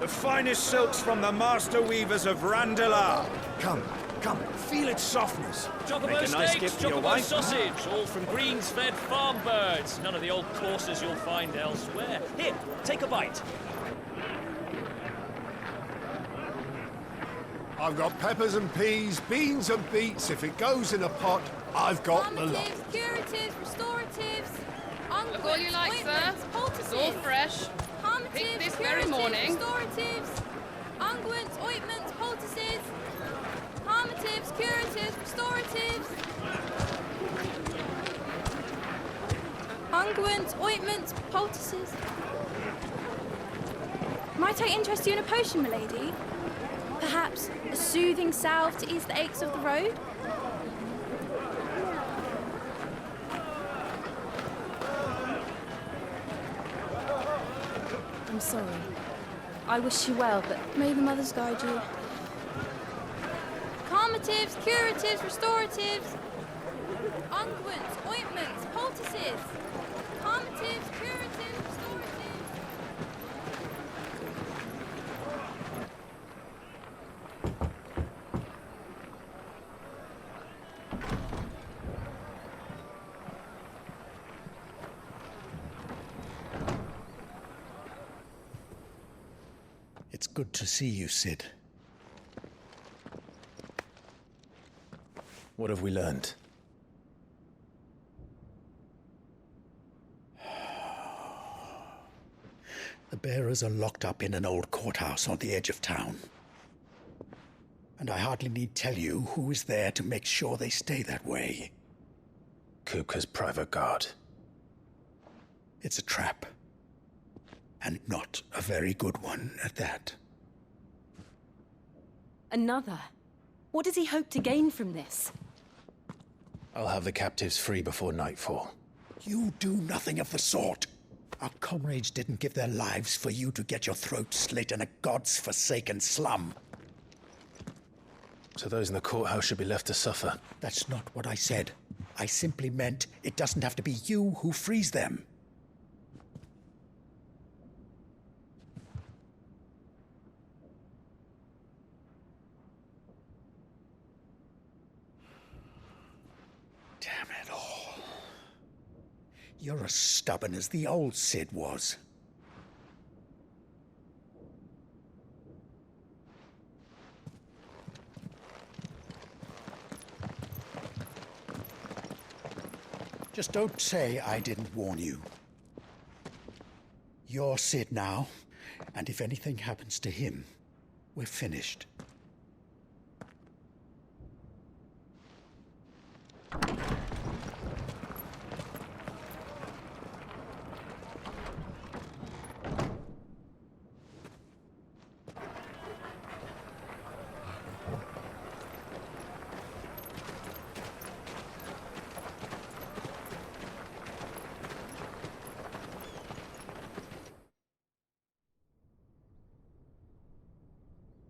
The finest silks from the master weavers of Randalar. Come, feel its softness. Chocobos steaks, Chocobos sausage, all from greens-fed farm birds. None of the old courses you'll find elsewhere. Here, take a bite. I've got peppers and peas, beans and beets. If it goes in a pot, I've got the lot. Curatives, restoratives, Look all you like, sir. It's all fresh. Picked this very morning. Restoratives, unguents, ointments, poultices, harmatives, curatives, restoratives, unguents, ointments, poultices. Might I interest you in a potion, milady? Perhaps a soothing salve to ease the aches of the road? I'm sorry. I wish you well, but may the mothers guide you. Calmatives, curatives, restoratives, unguents, ointments, poultices. Calmatives, curatives, restoratives. It's good to see you, Cid. What have we learned? The bearers are locked up in an old courthouse on the edge of town. And I hardly need tell you who is there to make sure they stay that way. Kupka's private guard. It's a trap. And not a very good one at that. Another? What does he hope to gain from this? I'll have the captives free before nightfall. You do nothing of the sort. Our comrades didn't give their lives for you to get your throat slit in a god's-forsaken slum. So those in the courthouse should be left to suffer. That's not what I said. I simply meant it doesn't have to be you who frees them. Damn it all. You're as stubborn as the old Cid was. Just don't say I didn't warn you. You're Cid now, and if anything happens to him, we're finished.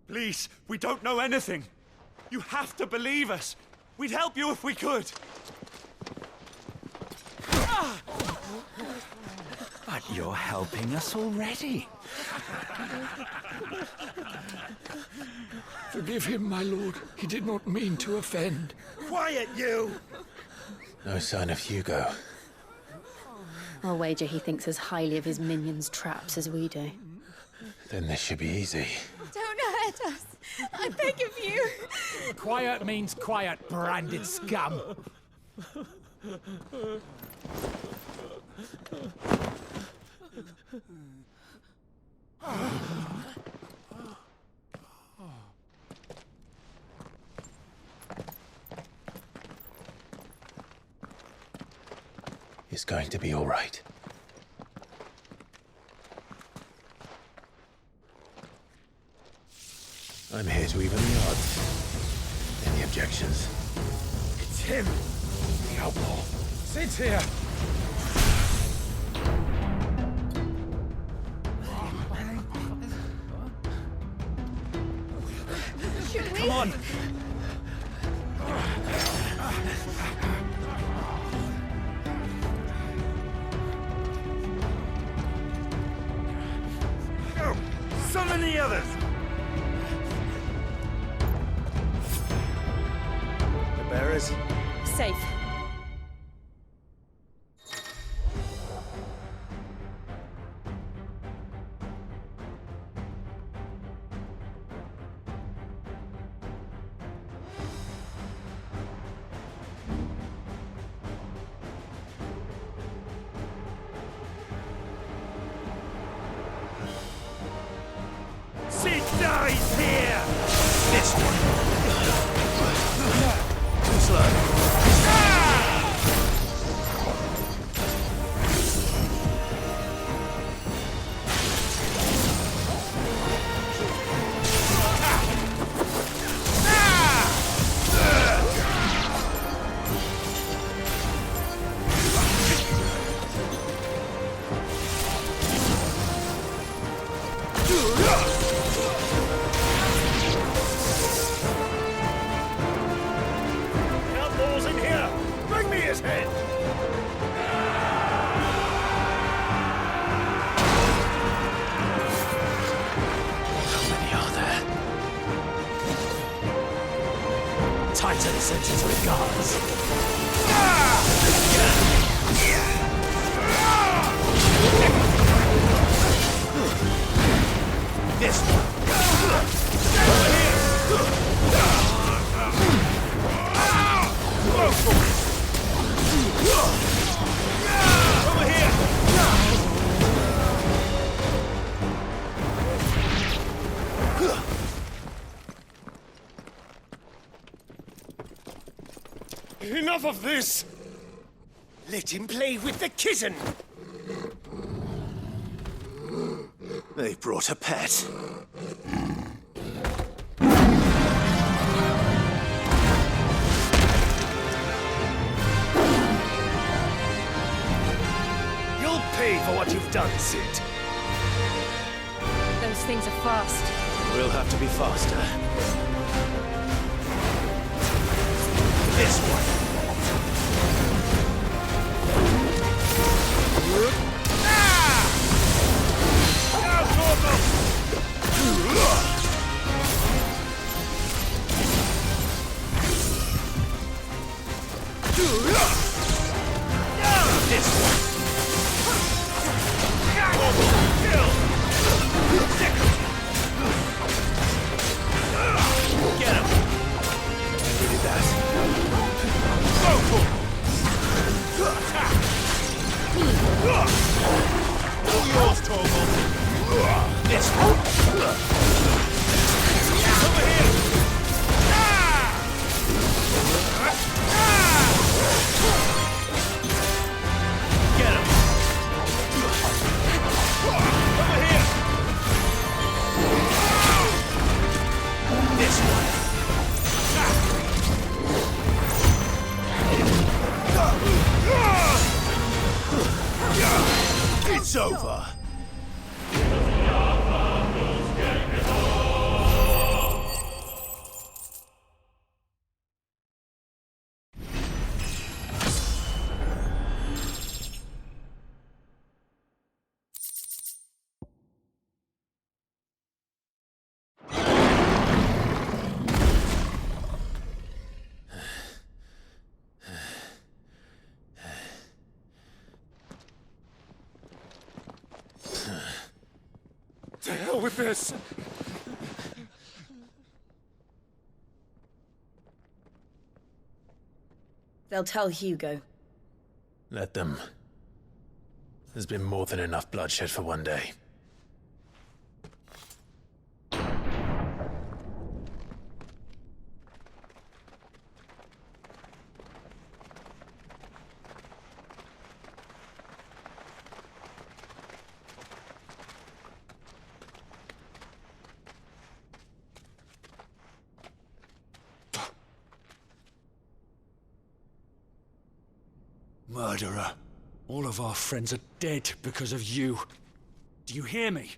Please, we don't know anything. You have to believe us. We'd help you if we could. But you're helping us already. Forgive him, my lord. He did not mean to offend. Quiet, you! No sign of Hugo. I'll wager he thinks as highly of his minions' traps as we do. Then this should be easy. Don't hurt us. I beg of you. Quiet means quiet, branded scum. It's going to be all right. I'm here to even the odds. Any objections? It's him, the outlaw. Cid's here. Should we? Come on! Oh, son Even the others! The bearers? Safe. Cid dies here! This one. Too slow. Outlaws in here! Bring me his head! How many are there? Titan sends his regards. This one. Over here! Enough of this! Let him play with the kitten! They brought a pet. You'll pay for what you've done, Cid. Those things are fast. We'll have to be faster. This one. This one. Get him. I needed that. Go for it. Attack. All yours, Chocobos. This one. Over here. Get him. Over here. This one. It's over. To hell with this! They'll tell Hugo. Let them. There's been more than enough bloodshed for one day. Murderer. All of our friends are dead because of you. Do you hear me?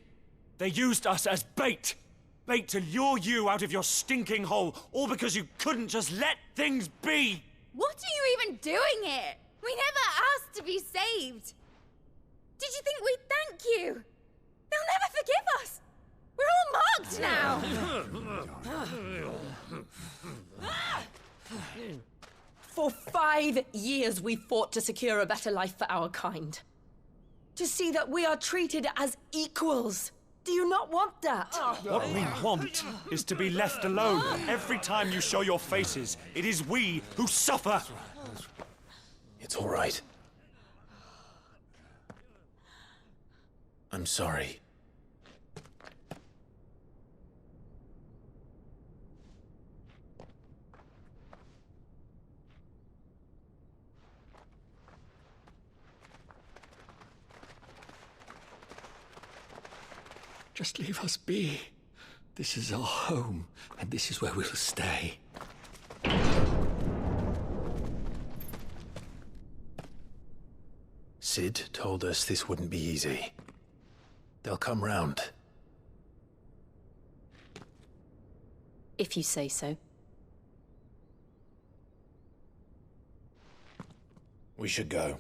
They used us as bait. Bait to lure you out of your stinking hole, all because you couldn't just let things be. What are you even doing here? We never asked to be saved. Did you think we'd thank you? They'll never forgive us. We're all mugged now! For 5 years we fought to secure a better life for our kind. To see that we are treated as equals. Do you not want that? What we want is to be left alone. Every time you show your faces, it is we who suffer. It's all right. I'm sorry. Just leave us be. This is our home, and this is where we'll stay. Cid told us this wouldn't be easy. They'll come round. If you say so. We should go.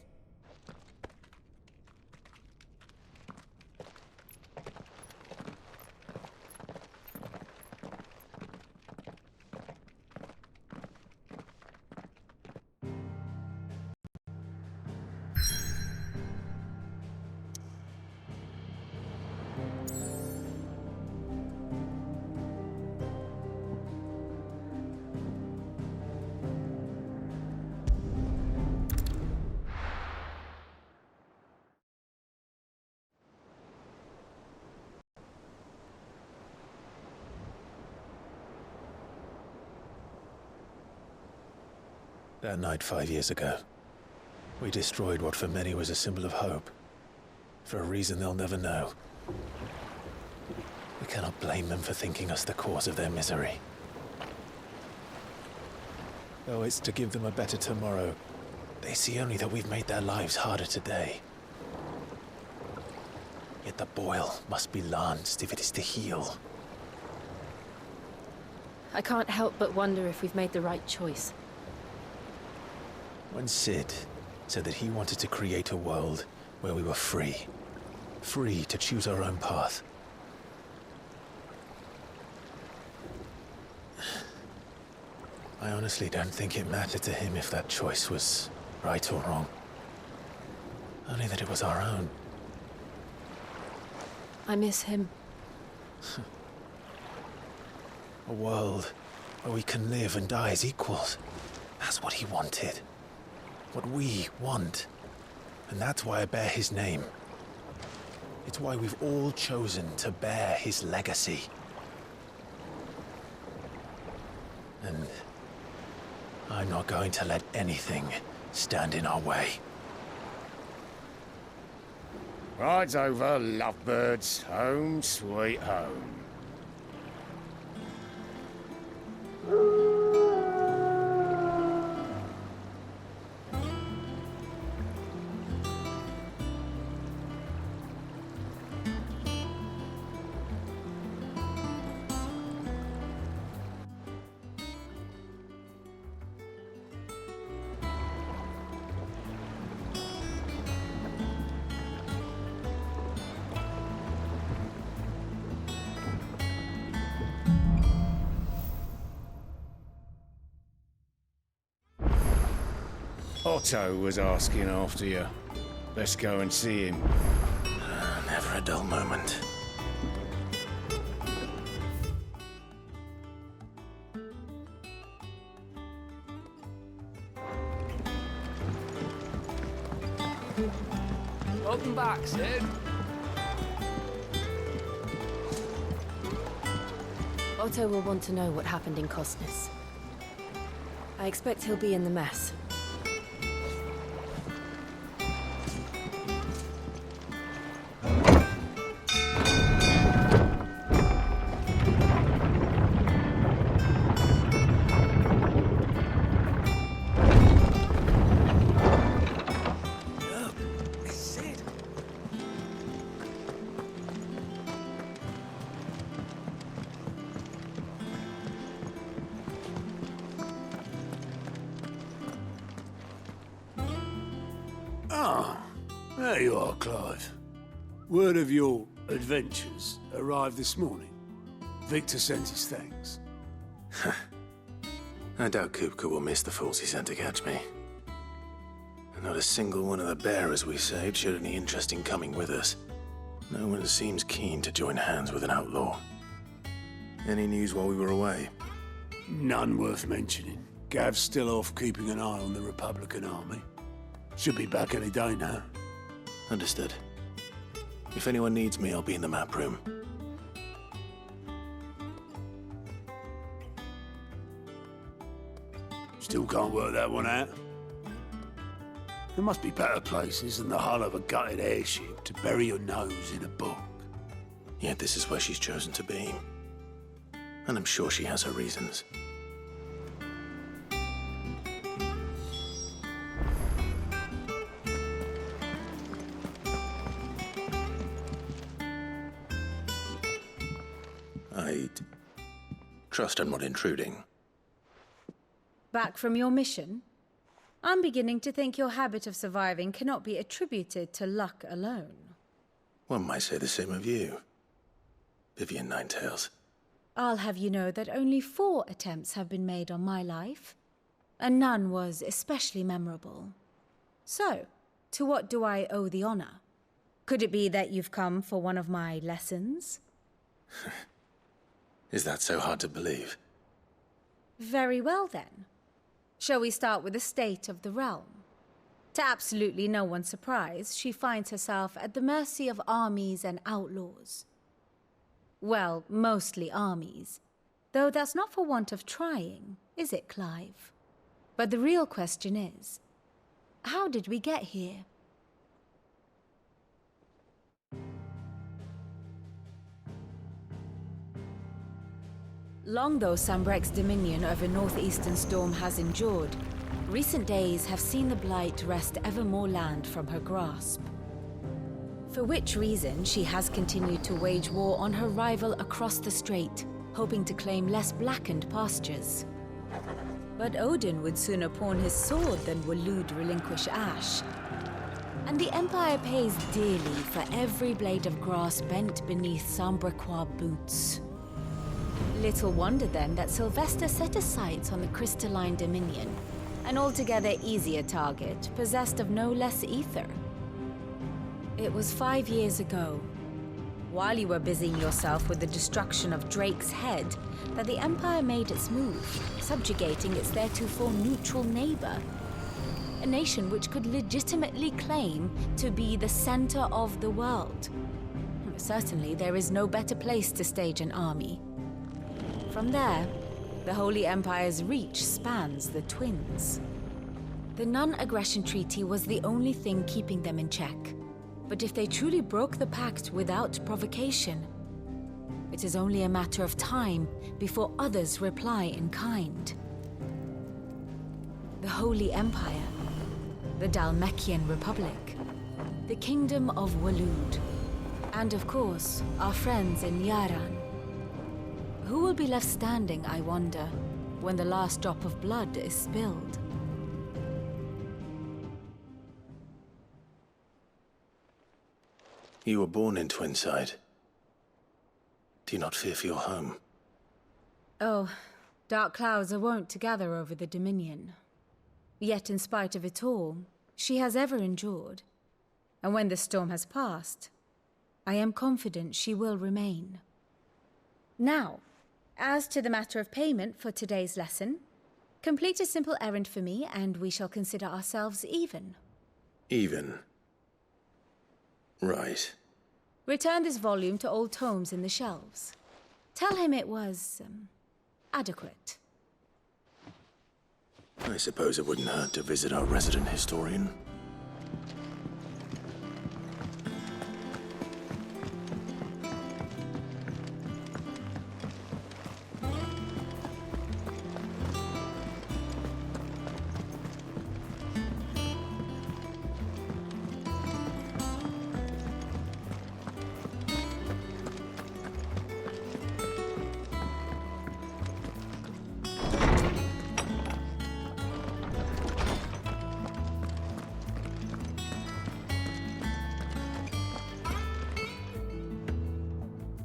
That night 5 years ago, we destroyed what for many was a symbol of hope. For a reason they'll never know. We cannot blame them for thinking us the cause of their misery. Though it's to give them a better tomorrow, they see only that we've made their lives harder today. Yet the boil must be lanced if it is to heal. I can't help but wonder if we've made the right choice. When Cid said that he wanted to create a world where we were free. Free to choose our own path. I honestly don't think it mattered to him if that choice was right or wrong. Only that it was our own. I miss him. A world where we can live and die as equals. That's what he wanted. What we want. And that's why I bear his name. It's why we've all chosen to bear his legacy. And I'm not going to let anything stand in our way. Rides over, lovebirds, home sweet home. Otto was asking after you. Let's go and see him. Never a dull moment. Welcome back, Cid. Otto will want to know what happened in Costness. I expect he'll be in the mess. Ah, there you are, Clive. Word of your adventures arrived this morning. Victor sends his thanks. I doubt Kupka will miss the fools he sent to catch me. Not a single one of the bearers we saved showed any interest in coming with us. No one seems keen to join hands with an outlaw. Any news while we were away? None worth mentioning. Gav's still off keeping an eye on the Republican army. Should be back any day now. Understood. If anyone needs me, I'll be in the map room. Still can't work that one out. There must be better places than the hull of a gutted airship to bury your nose in a book. Yet this is where she's chosen to be. And I'm sure she has her reasons. I trust I'm not intruding. Back from your mission? I'm beginning to think your habit of surviving cannot be attributed to luck alone. One might say the same of you, Vivian Ninetails. I'll have you know that only 4 attempts have been made on my life, and none was especially memorable. So, to what do I owe the honor? Could it be that you've come for one of my lessons? Is that so hard to believe? Very well then. Shall we start with the state of the realm? To absolutely no one's surprise, she finds herself at the mercy of armies and outlaws. Well, mostly armies. Though that's not for want of trying, is it, Clive? But the real question is, how did we get here? Long though Sambrek's dominion over northeastern Storm has endured, recent days have seen the Blight wrest ever more land from her grasp. For which reason she has continued to wage war on her rival across the strait, hoping to claim less blackened pastures. But Odin would sooner pawn his sword than Waloed relinquish Ash. And the Empire pays dearly for every blade of grass bent beneath Sambrequois boots. Little wonder then that Sylvester set his sights on the crystalline dominion, an altogether easier target, possessed of no less ether. It was 5 years ago, while you were busying yourself with the destruction of Drake's head, that the Empire made its move, subjugating its theretofore neutral neighbor. A nation which could legitimately claim to be the center of the world. Certainly, there is no better place to stage an army. From there, the Holy Empire's reach spans the Twins. The non-aggression treaty was the only thing keeping them in check. But if they truly broke the pact without provocation, it is only a matter of time before others reply in kind. The Holy Empire, the Dhalmekian Republic, the Kingdom of Waloed, and of course, our friends in Yaran. Who will be left standing, I wonder, when the last drop of blood is spilled? You were born in Twinside. Do you not fear for your home? Oh, dark clouds are wont to gather over the Dominion. Yet in spite of it all, she has ever endured. And when the storm has passed, I am confident she will remain. Now, as to the matter of payment for today's lesson, complete a simple errand for me and we shall consider ourselves even. Even? Right. Return this volume to old tomes in the shelves. Tell him it was, adequate. I suppose it wouldn't hurt to visit our resident historian.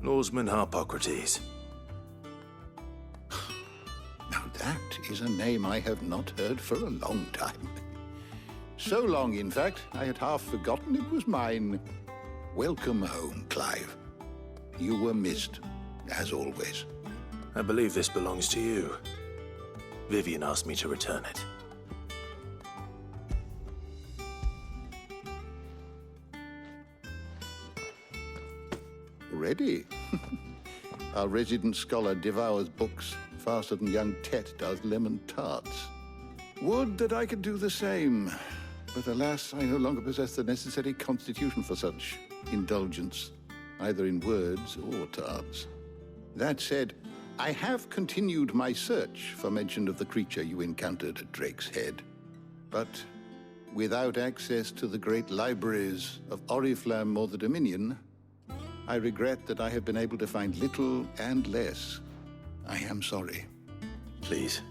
Lawsman Harpocrates. Now that is a name I have not heard for a long time. So long, in fact, I had half forgotten it was mine. Welcome home, Clive. You were missed, as always. I believe this belongs to you. Vivian asked me to return it. Ready? Our resident scholar devours books faster than young Tet does lemon tarts. Would that I could do the same. But alas, I no longer possess the necessary constitution for such indulgence, either in words or tarts. That said, I have continued my search for mention of the creature you encountered at Drake's Head. But without access to the great libraries of Oriflamme or the Dominion, I regret that I have been able to find little and less. I am sorry. Please,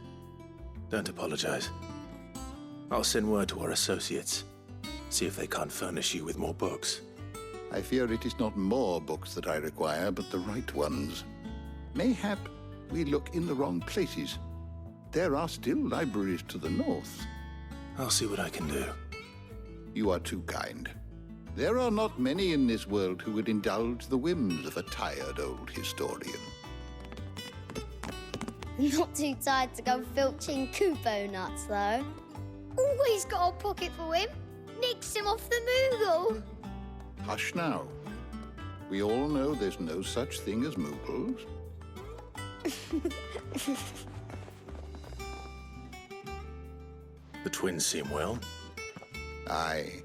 don't apologize. I'll send word to our associates. See if they can't furnish you with more books. I fear it is not more books that I require, but the right ones. Mayhap we look in the wrong places. There are still libraries to the north. I'll see what I can do. You are too kind. There are not many in this world who would indulge the whims of a tired old historian. Not too tired to go filching Kupo nuts, though. Always got a pocket for him. Nicks him off the Moogle. Hush now. We all know there's no such thing as Moogles. The twins seem well. Aye.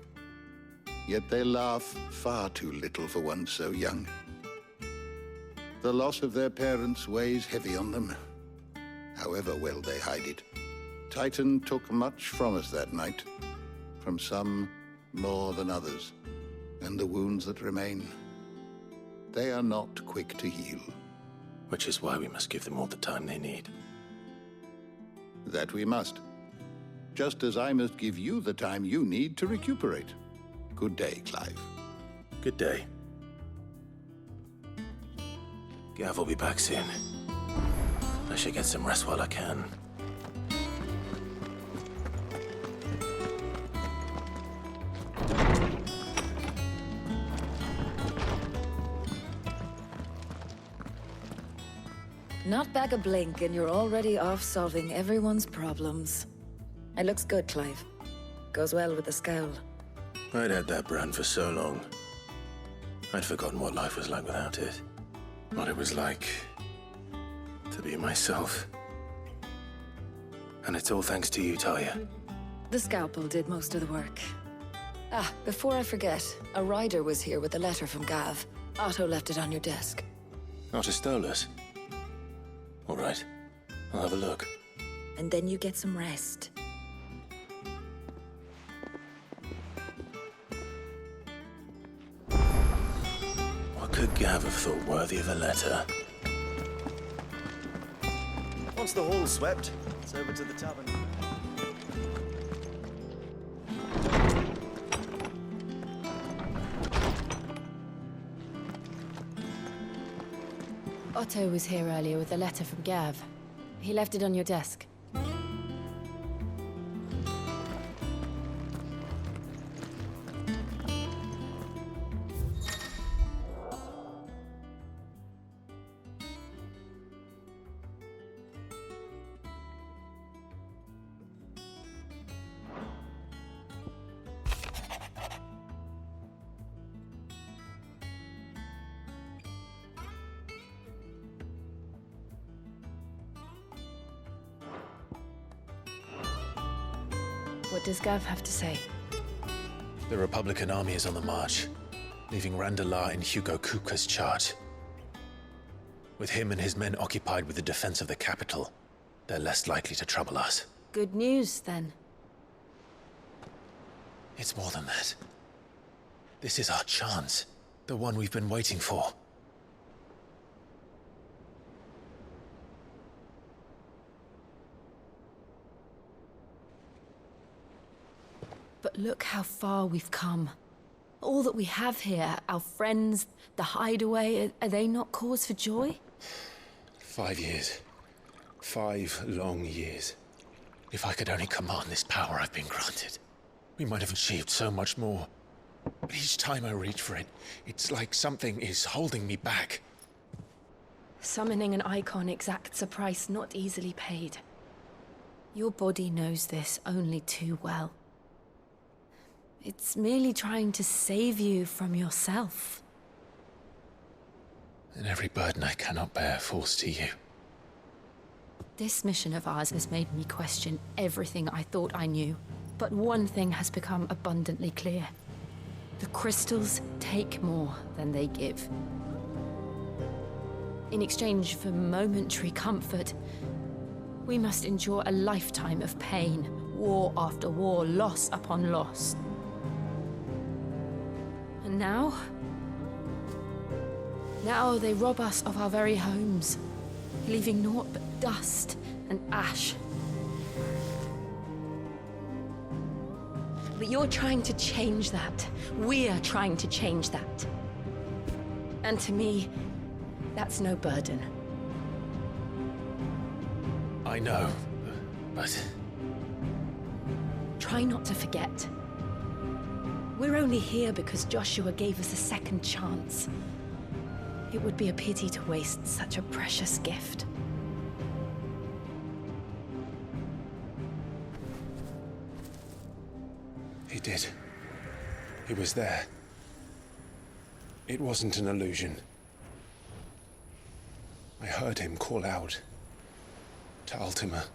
Yet they laugh far too little for one so young. The loss of their parents weighs heavy on them, however well they hide it. Titan took much from us that night, from some more than others, and the wounds that remain, they are not quick to heal. Which is why we must give them all the time they need. That we must. Just as I must give you the time you need to recuperate. Good day, Clive. Good day. Gav will be back soon. I should get some rest while I can. Not back a blink and you're already off solving everyone's problems. It looks good, Clive. Goes well with the scowl. I'd had that brand for so long. I'd forgotten what life was like without it. What it was like to be myself. And it's all thanks to you, Talia. The scalpel did most of the work. Ah, before I forget, a rider was here with a letter from Gav. Otto left it on your desk. Otto stole us. All right, I'll have a look. And then you get some rest. What could Gav have thought worthy of a letter? Once the hall's swept, it's over to the tavern. Otto was here earlier with a letter from Gav. He left it on your desk. What does Gav have to say? The Republican army is on the march, leaving Randalar in Hugo Kuka's charge. With him and his men occupied with the defense of the capital, they're less likely to trouble us. Good news, then. It's more than that. This is our chance. The one we've been waiting for. But look how far we've come. All that we have here, our friends, the hideaway, are they not cause for joy? 5 years. 5 long years. If I could only command this power I've been granted, we might have achieved so much more. But each time I reach for it, it's like something is holding me back. Summoning an Eikon exacts a price not easily paid. Your body knows this only too well. It's merely trying to save you from yourself. And every burden I cannot bear falls to you. This mission of ours has made me question everything I thought I knew. But one thing has become abundantly clear. The crystals take more than they give. In exchange for momentary comfort, we must endure a lifetime of pain, war after war, loss upon loss. And now they rob us of our very homes, leaving naught but dust and ash. But you're trying to change that. We're trying to change that. And to me, that's no burden. I know, but... Try not to forget. We're only here because Joshua gave us a second chance. It would be a pity to waste such a precious gift. He did. He was there. It wasn't an illusion. I heard him call out to Ultima.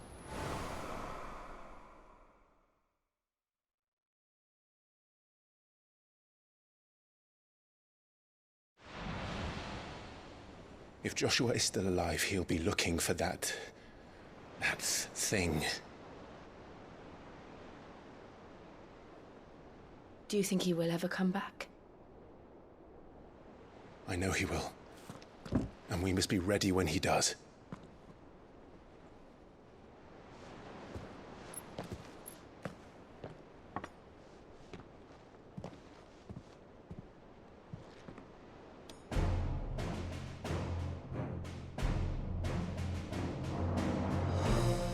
If Joshua is still alive, he'll be looking for that thing. Do you think he will ever come back? I know he will. And we must be ready when he does.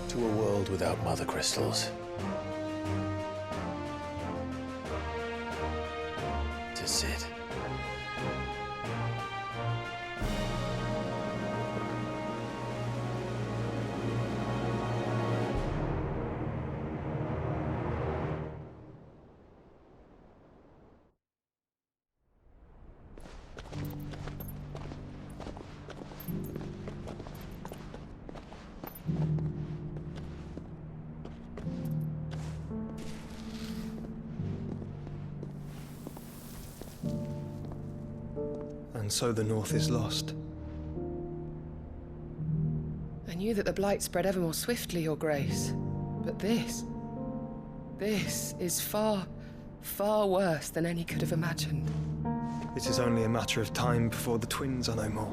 To a world without mother crystals. To Cid. And so the North is lost. I knew that the Blight spread ever more swiftly, Your Grace. But this is far, far worse than any could have imagined. It is only a matter of time before the twins are no more.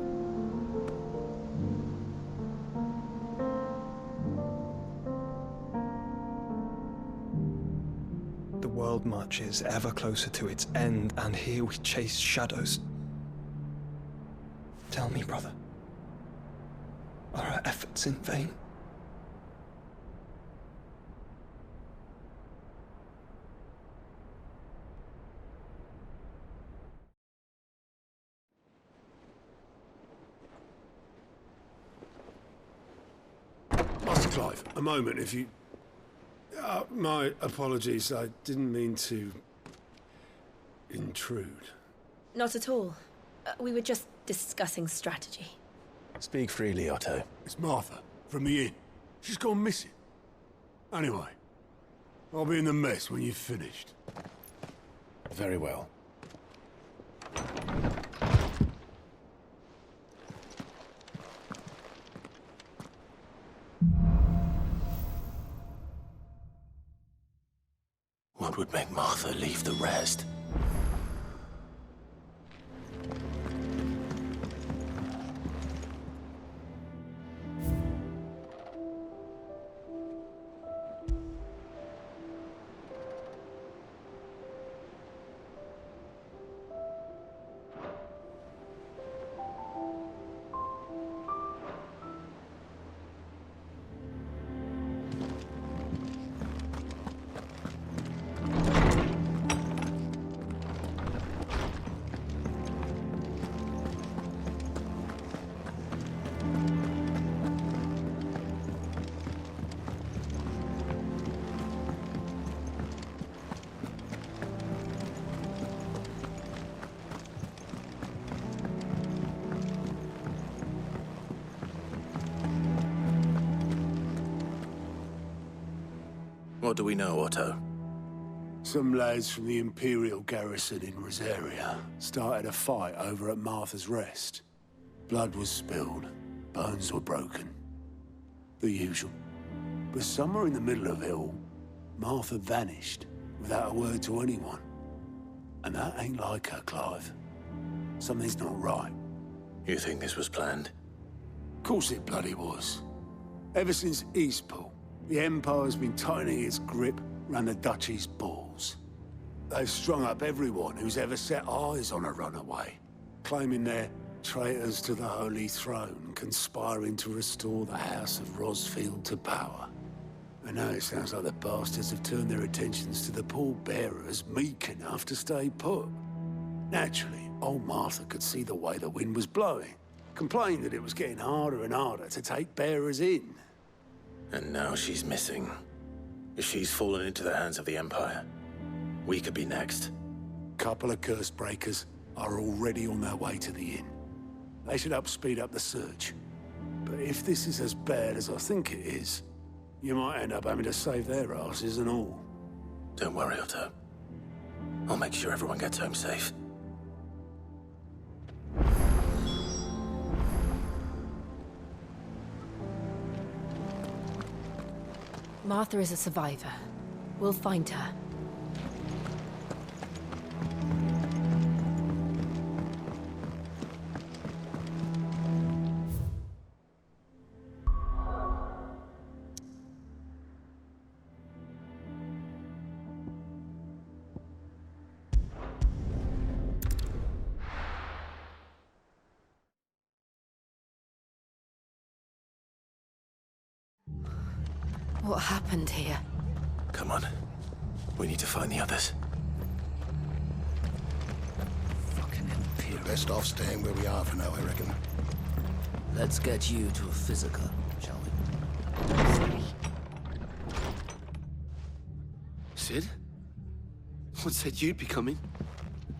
The world marches ever closer to its end, and here we chase shadows. Tell me, brother, are our efforts in vain? Master Clive, a moment, if you... my apologies, I didn't mean to... intrude. Not at all. We were just discussing strategy. Speak freely, Otto. It's Martha, from the inn. She's gone missing. Anyway, I'll be in the mess when you've finished. Very well. What would make Martha leave the rest? What do we know, Otto? Some lads from the Imperial garrison in Rosaria started a fight over at Martha's Rest. Blood was spilled, bones were broken. The usual. But somewhere in the middle of it all, Martha vanished without a word to anyone. And that ain't like her, Clive. Something's not right. You think this was planned? Of course it bloody was. Ever since Eastpool, the Empire's been tightening its grip round the Duchy's balls. They've strung up everyone who's ever set eyes on a runaway, claiming they're traitors to the Holy Throne, conspiring to restore the House of Rosfield to power. And now it sounds like the bastards have turned their attentions to the pallbearers meek enough to stay put. Naturally, old Martha could see the way the wind was blowing, complained that it was getting harder and harder to take bearers in. And now she's missing. If she's fallen into the hands of the Empire, we could be next. Couple of curse breakers are already on their way to the inn. They should help speed up the search. But if this is as bad as I think it is, you might end up having to save their asses and all. Don't worry, Otto. I'll make sure everyone gets home safe. Martha is a survivor. We'll find her. What happened here? Come on. We need to find the others. Fucking Imperial. Best off staying where we are for now, I reckon. Let's get you to a physical, shall we? Cid? What said you'd be coming?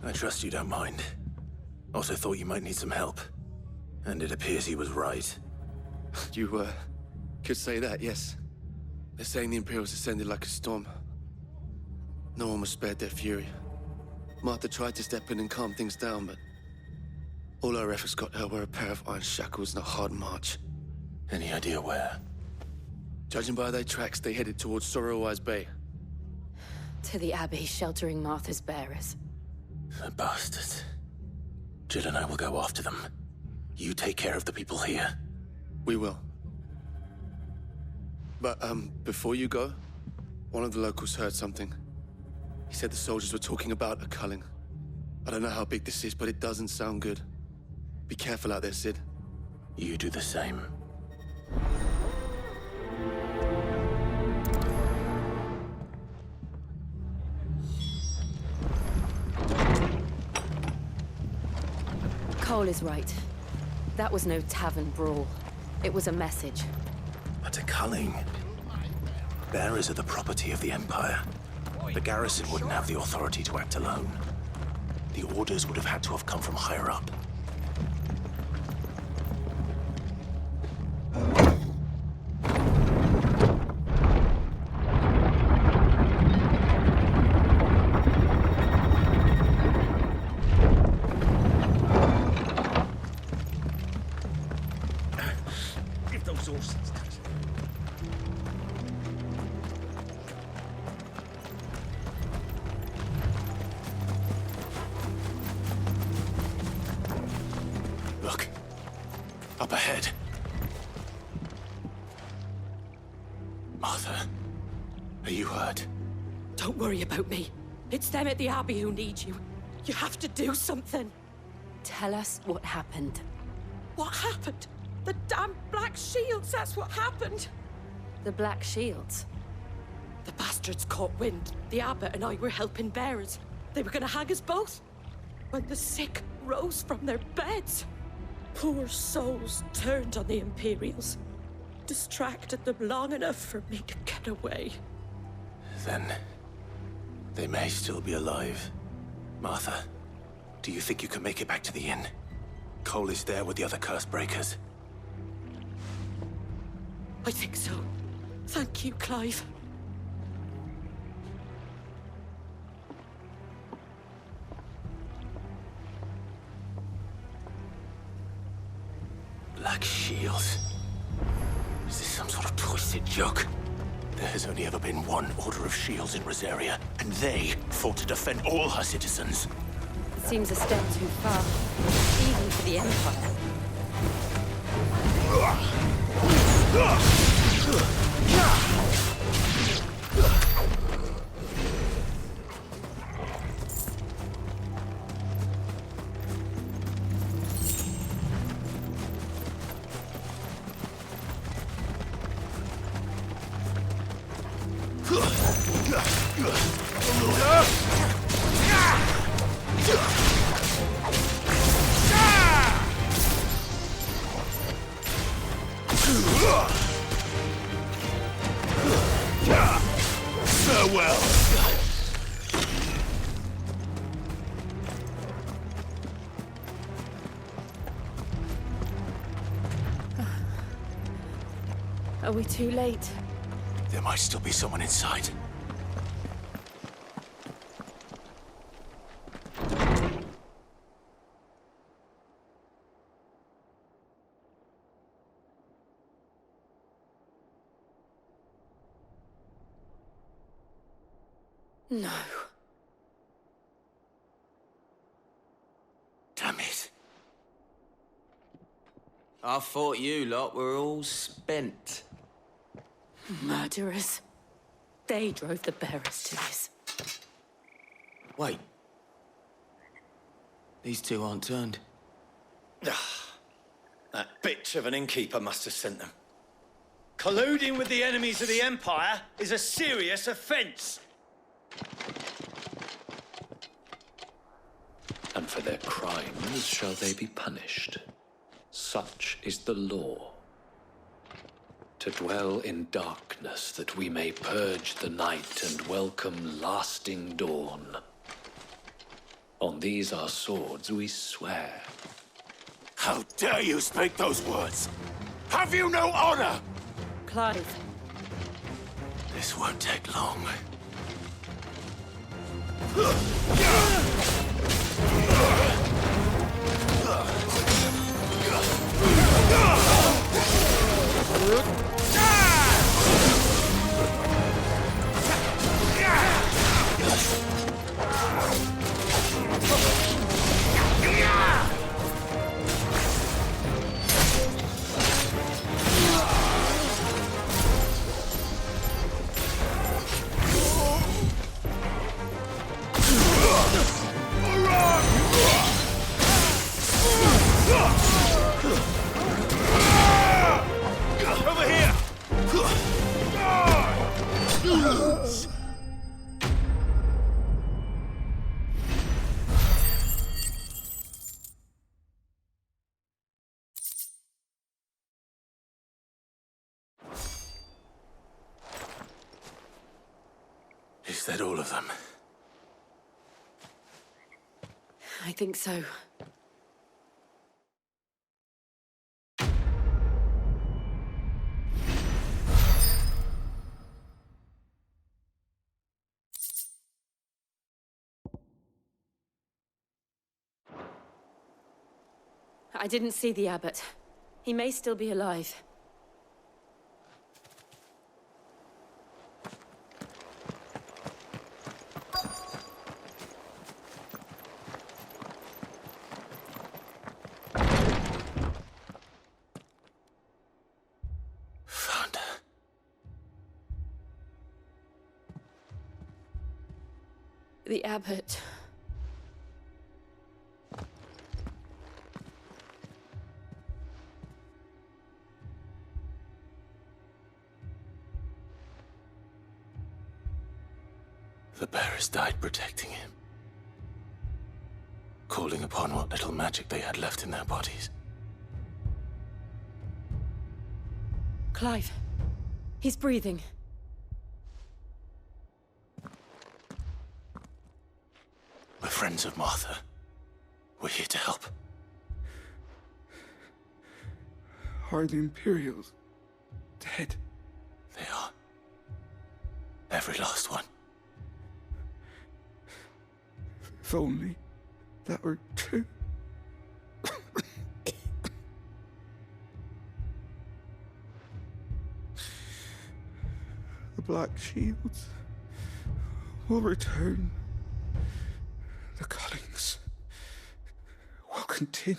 I trust you don't mind. Also thought you might need some help. And it appears he was right. You, could say that, yes. They're saying the Imperials descended like a storm. No one was spared their fury. Martha tried to step in and calm things down, but all our efforts got her were a pair of iron shackles and a hard march. Any idea where? Judging by their tracks, they headed towards Sorrowwise Bay. To the Abbey sheltering Martha's bearers. The bastards. Jill and I will go after them. You take care of the people here. We will. But, before you go, one of the locals heard something. He said the soldiers were talking about a culling. I don't know how big this is, but it doesn't sound good. Be careful out there, Cid. You do the same. Cole is right. That was no tavern brawl. It was a message. But a culling. Bearers are the property of the Empire. The garrison wouldn't have the authority to act alone. The orders would have had to have come from higher up. If those horses touch it. Look. Up ahead. Martha, are you hurt? Don't worry about me. It's them at the Abbey who need you. You have to do something. Tell us what happened. What happened? The damn Black Shields, that's what happened. The Black Shields? The bastards caught wind. The abbot and I were helping bearers. They were gonna hang us both. When the sick rose from their beds. Poor souls turned on the Imperials. Distracted them long enough for me to get away. Then they may still be alive. Martha, do you think you can make it back to the inn? Cole is there with the other curse breakers. I think so. Thank you, Clive. Black shields. Is this some sort of twisted joke? There has only ever been one Order of Shields in Rosaria, and they fought to defend all her citizens. It seems a step too far, even for the Empire. Farewell. Are we too late? There might still be someone inside. No. Damn it. I thought you lot were all spent. Murderers. They drove the bearers to this. Wait. These two aren't turned. That bitch of an innkeeper must have sent them. Colluding with the enemies of the Empire is a serious offense. And for their crimes shall they be punished. Such is the law. To dwell in darkness that we may purge the night and welcome lasting dawn. On these our swords we swear. How dare you speak those words? Have you no honor? Clive. This won't take long. Over here! Is that all of them? I think so. I didn't see the abbot. He may still be alive. Found her. The abbot. The bearers died protecting him. Calling upon what little magic they had left in their bodies. Clive. He's breathing. We're friends of Martha. We're here to help. Are the Imperials dead? They are. Every last one. If only that were true. Black Shields will return. The cullings will continue.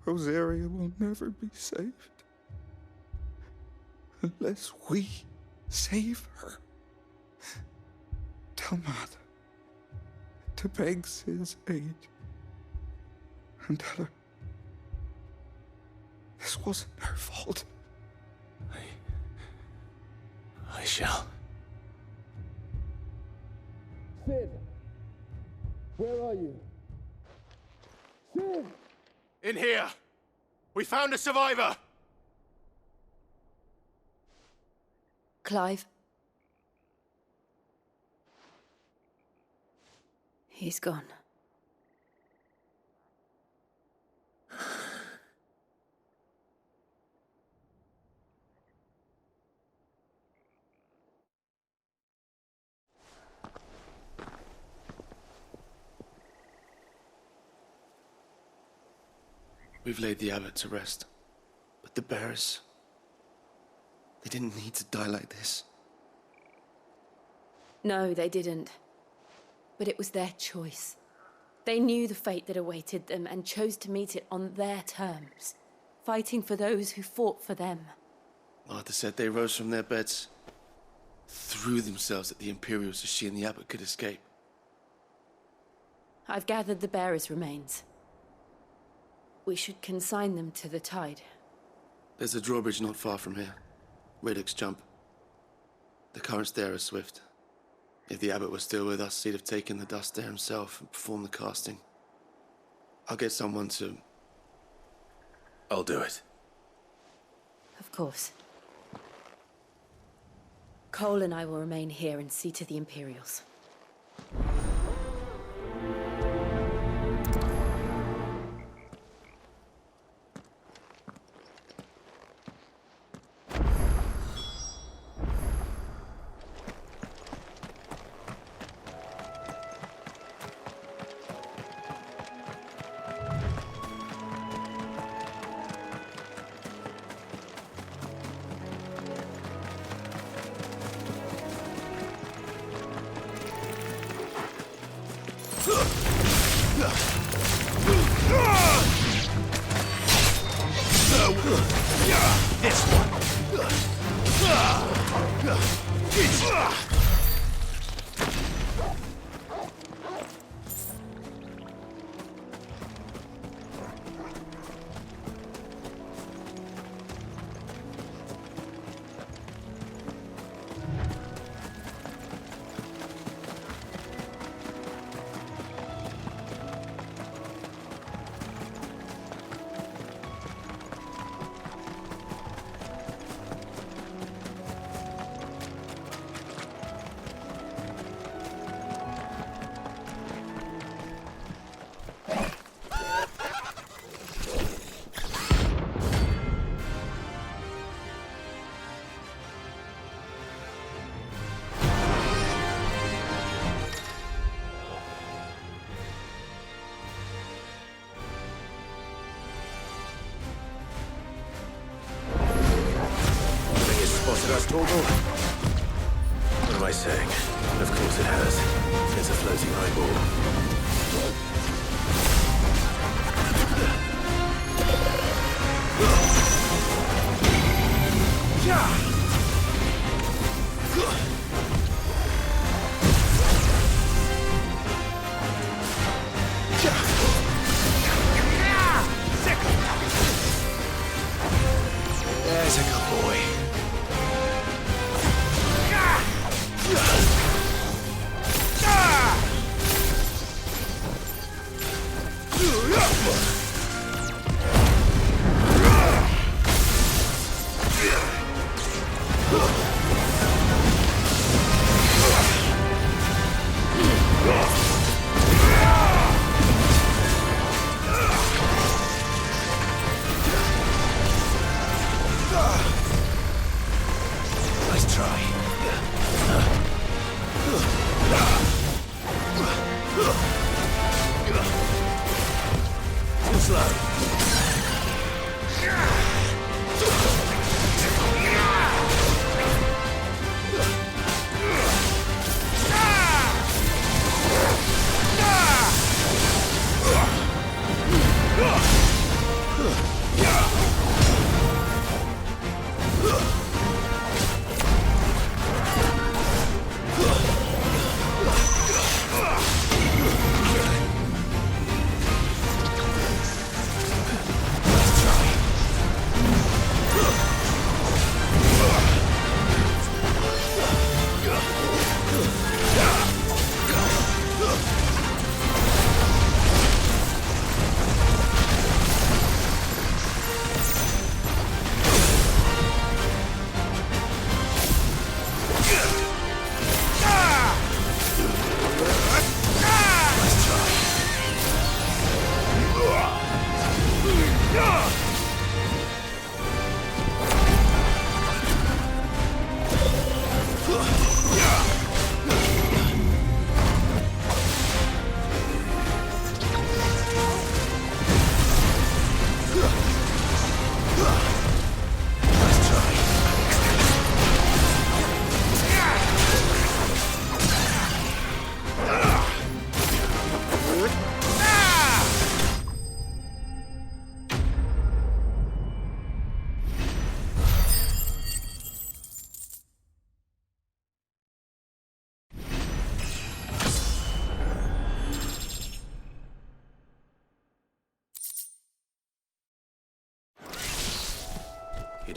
Rosaria will never be saved unless we save her. Tell Mother to beg Cid's aid and tell her this wasn't her fault. I shall. Cid! Where are you? Cid! In here! We found a survivor! Clive. He's gone. We've laid the abbot to rest. But the bearers... they didn't need to die like this. No, they didn't. But it was their choice. They knew the fate that awaited them and chose to meet it on their terms, fighting for those who fought for them. Martha said they rose from their beds, threw themselves at the Imperials so she and the abbot could escape. I've gathered the bearers' remains. We should consign them to the tide. There's a drawbridge not far from here. Radix Jump. The currents there are swift. If the abbot was still with us, he'd have taken the dust there himself and performed the casting. I'll get someone to... I'll do it. Of course. Cole and I will remain here and see to the Imperials. This one. What am I saying? Of course it has. It's a floating eyeball. There's a good boy. Nice try. Too slow.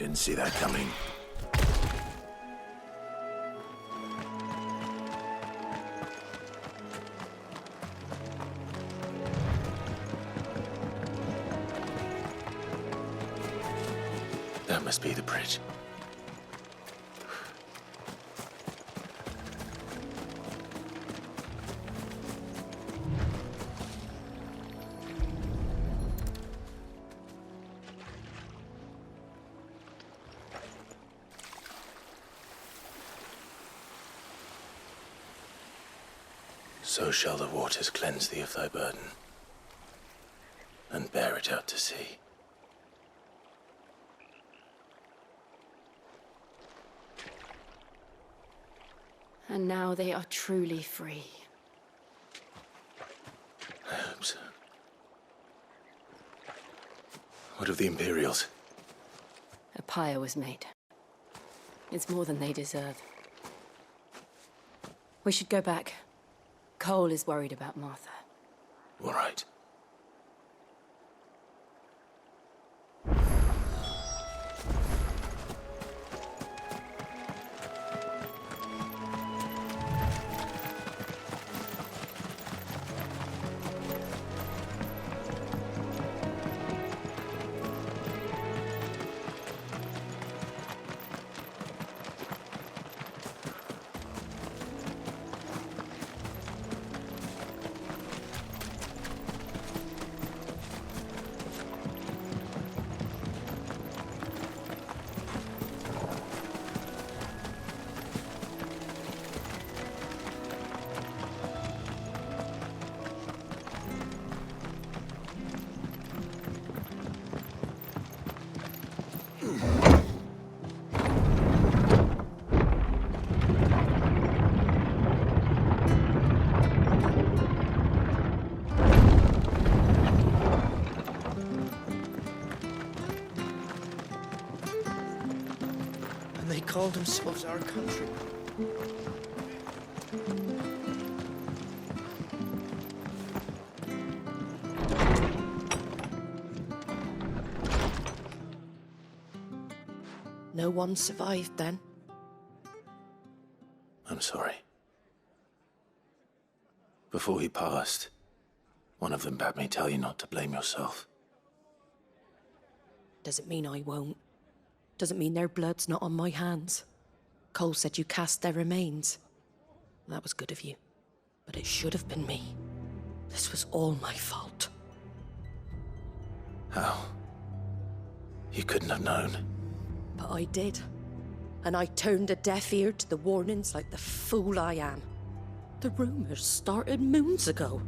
didn't see that coming. That must be the bridge. So shall the waters cleanse thee of thy burden, and bear it out to sea. And now they are truly free. I hope so. What of the Imperials? A pyre was made. It's more than they deserve. We should go back. Cole is worried about Martha. All right. They called themselves our country. No one survived then? I'm sorry. Before he passed, one of them bade me tell you not to blame yourself. Doesn't mean I won't. Doesn't mean their blood's not on my hands. Cole said you cast their remains. That was good of you. But it should have been me. This was all my fault. How? You couldn't have known. But I did. And I turned a deaf ear to the warnings like the fool I am. The rumors started moons ago.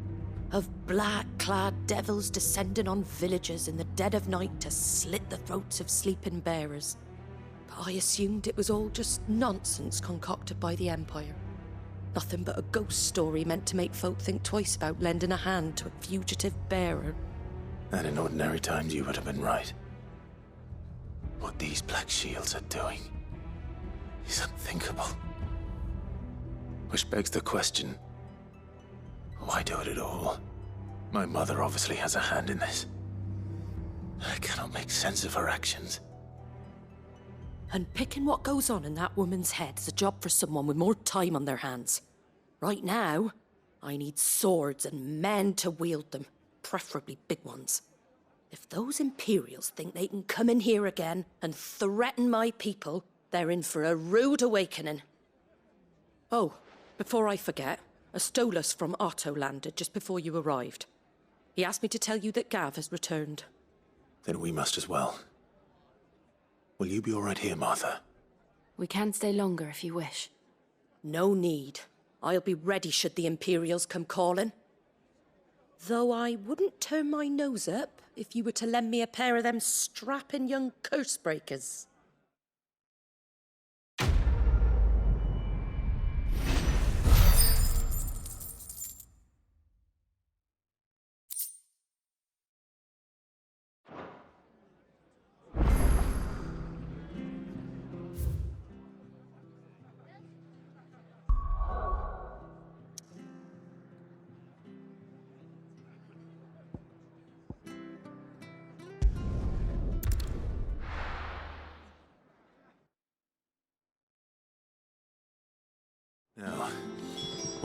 Of black-clad devils descending on villages in the dead of night to slit the throats of sleeping bearers. But I assumed it was all just nonsense concocted by the Empire. Nothing but a ghost story meant to make folk think twice about lending a hand to a fugitive bearer. And in ordinary times you would have been right. What these Black Shields are doing is unthinkable. Which begs the question, why do it at all? My mother obviously has a hand in this. I cannot make sense of her actions. And picking what goes on in that woman's head is a job for someone with more time on their hands. Right now, I need swords and men to wield them, preferably big ones. If those Imperials think they can come in here again and threaten my people, they're in for a rude awakening. Oh, before I forget, a Stolas from Otto landed just before you arrived. He asked me to tell you that Gav has returned. Then we must as well. Will you be all right here, Martha? We can stay longer if you wish. No need. I'll be ready should the Imperials come calling. Though I wouldn't turn my nose up if you were to lend me a pair of them strapping young curse-breakers.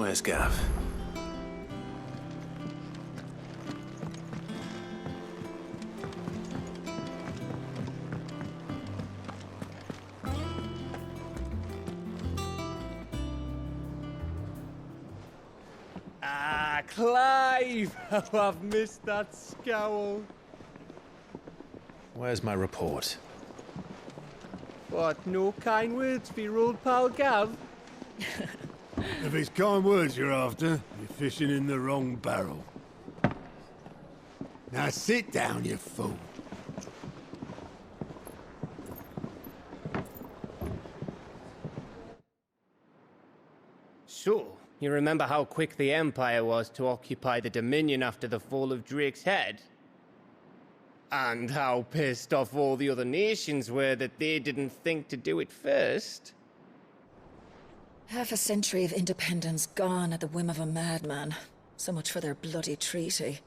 Where's Gav? Ah, Clive! Oh, I've missed that scowl. Where's my report? What, no kind words for your old pal Gav? If it's kind words you're after, you're fishing in the wrong barrel. Now sit down, you fool. So, you remember how quick the Empire was to occupy the Dominion after the fall of Drake's head? And how pissed off all the other nations were that they didn't think to do it first? Half a century of independence gone at the whim of a madman. So much for their bloody treaty.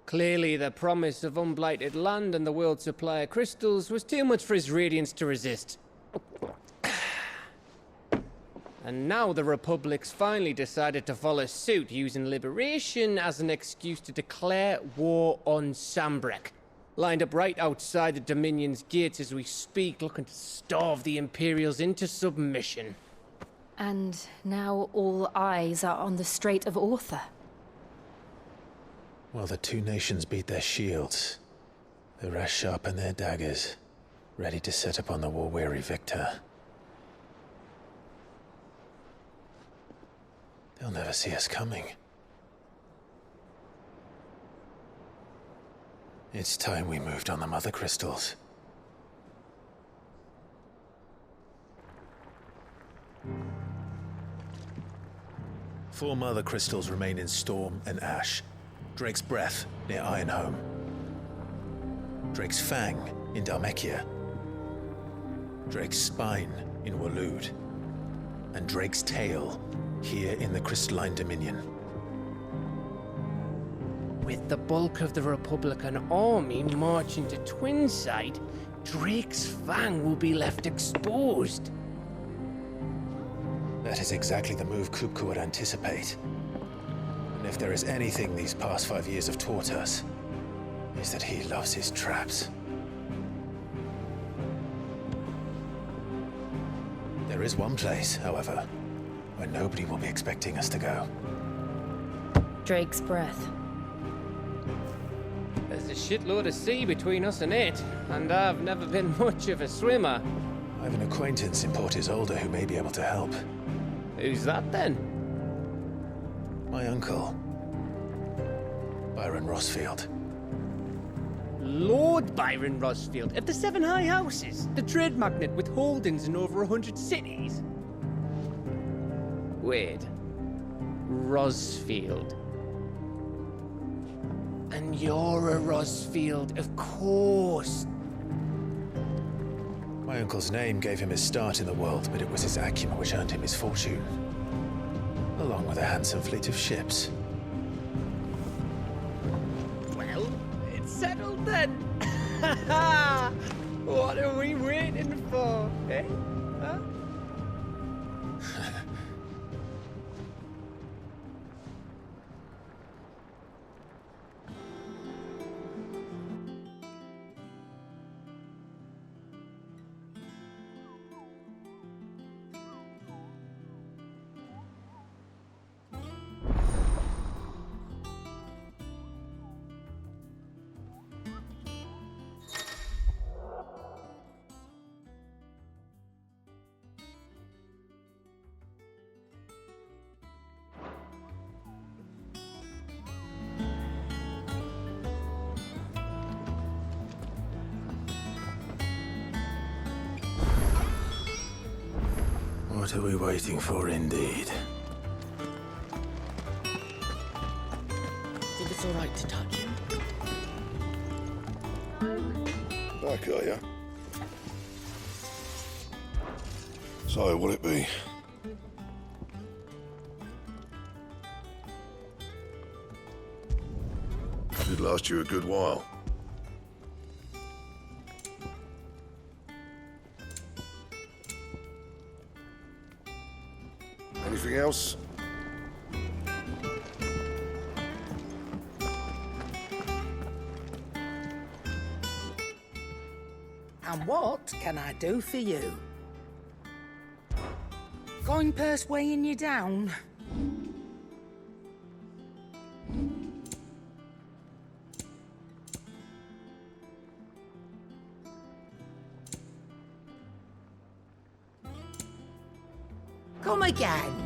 Clearly, the promise of unblighted land and the world's supply of crystals was too much for his radiance to resist. And now the Republic's finally decided to follow suit, using liberation as an excuse to declare war on Sambrek. Lined up right outside the Dominion's gates as we speak, looking to starve the Imperials into submission. And now all eyes are on the Strait of Author. Well, the two nations beat their shields. The rest sharpen their daggers, ready to set upon the war-weary victor. They'll never see us coming. It's time we moved on the Mother Crystals. Four Mother Crystals remain in Storm and Ash. Drake's Breath near Ironhome. Drake's Fang in Dhalmekia. Drake's Spine in Waloed. And Drake's Tail here in the Crystalline Dominion. With the bulk of the Republican army marching to Twinside, Drake's Fang will be left exposed. That is exactly the move Kupka would anticipate. And if there is anything these past 5 years have taught us, is that he loves his traps. There is one place, however, where nobody will be expecting us to go. Drake's Breath. There's a shitload of sea between us and it, and I've never been much of a swimmer. I have an acquaintance in Port Isolde who may be able to help. Who's that then? My uncle, Byron Rossfield. Lord Byron Rossfield of the Seven High Houses, the trade magnate with holdings in over 100 cities. Wait, Rossfield. And you're a Rossfield, of course. My uncle's name gave him his start in the world, but it was his acumen which earned him his fortune. Along with a handsome fleet of ships. Well, it's settled then. What are we waiting for, eh? Huh? What are we waiting for, indeed? Think it's all right to touch him? Back, are ya? So, what'll it be? Should last you a good while. Anything else? And what can I do for you? Coin purse weighing you down? Come again.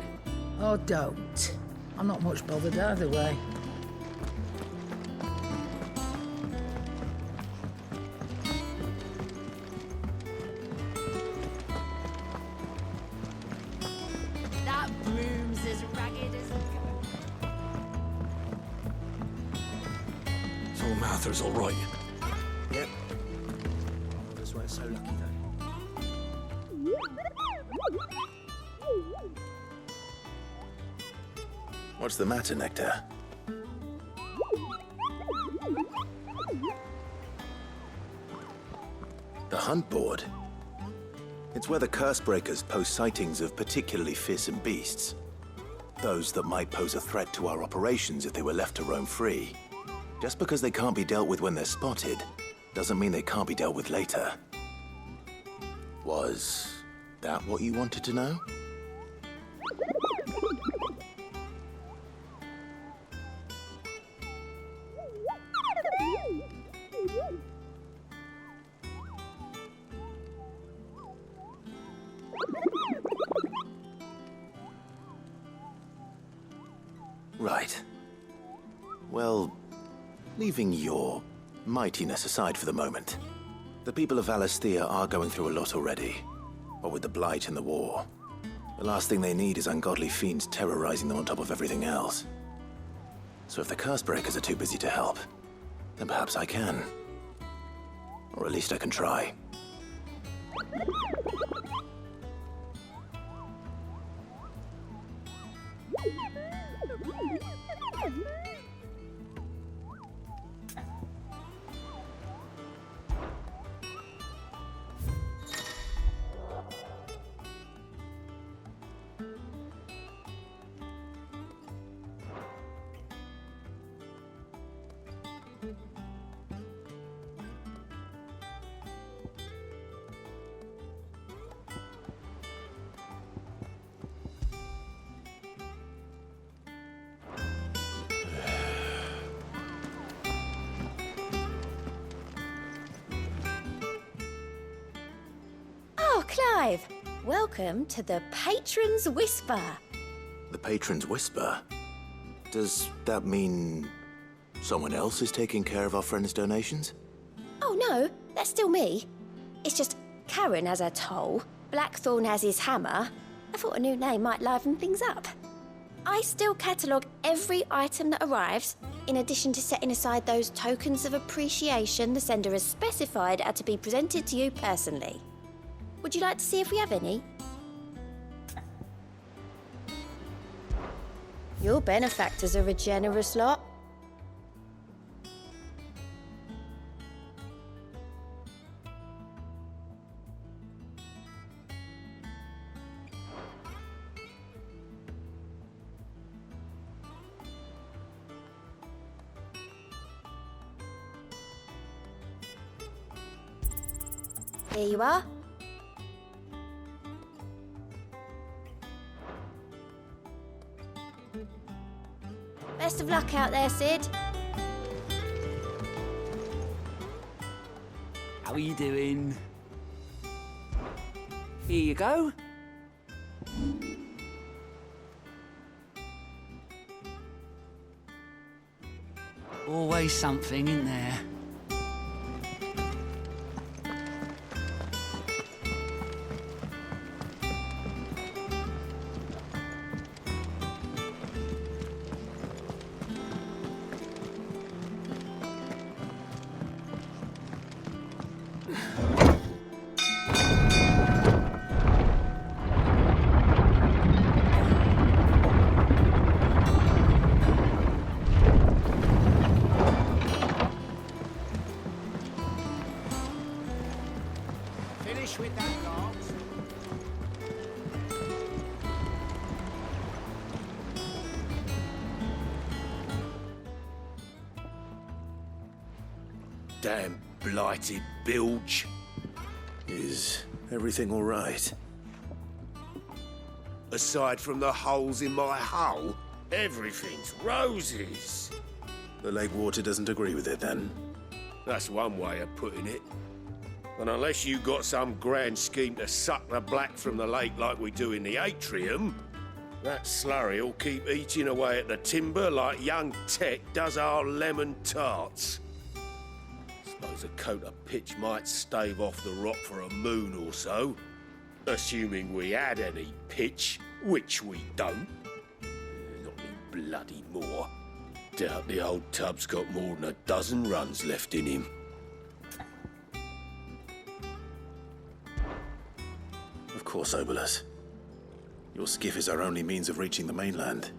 Or don't. I'm not much bothered either way. That broom's as ragged as... So Martha's all right. Yep. That's why it's so lucky, though. What's the matter, Nectar? The hunt board? It's where the Cursebreakers post sightings of particularly fearsome beasts. Those that might pose a threat to our operations if they were left to roam free. Just because they can't be dealt with when they're spotted, doesn't mean they can't be dealt with later. Was that what you wanted to know? Right. Well, leaving your mightiness aside for the moment, the people of Valisthea are going through a lot already. What with the Blight and the war. The last thing they need is ungodly fiends terrorizing them on top of everything else. So if the Cursebreakers are too busy to help, then perhaps I can. Or at least I can try. Oh, Clive! Welcome to the Patron's Whisper. The Patron's Whisper? Does that mean someone else is taking care of our friend's donations? Oh no, that's still me. It's just Karen has her toll, Blackthorn has his hammer. I thought a new name might liven things up. I still catalogue every item that arrives, in addition to setting aside those tokens of appreciation the sender has specified are to be presented to you personally. Would you like to see if we have any? Your benefactors are a generous lot. Here you are. Best of luck out there, Cid. How are you doing? Here you go. Always something in there. Finish with that, Lance. Damn blighted bilge. Is everything all right? Aside from the holes in my hull, everything's roses. The lake water doesn't agree with it, then? That's one way of putting it. And unless you got some grand scheme to suck the black from the lake like we do in the atrium, that slurry'll keep eating away at the timber like young Tech does our lemon tarts. Suppose a coat of pitch might stave off the rock for a moon or so, assuming we had any pitch, which we don't. Not any bloody more. Doubt the old tub's got more than a dozen runs left in him. Of course, Obolus. Your skiff is our only means of reaching the mainland.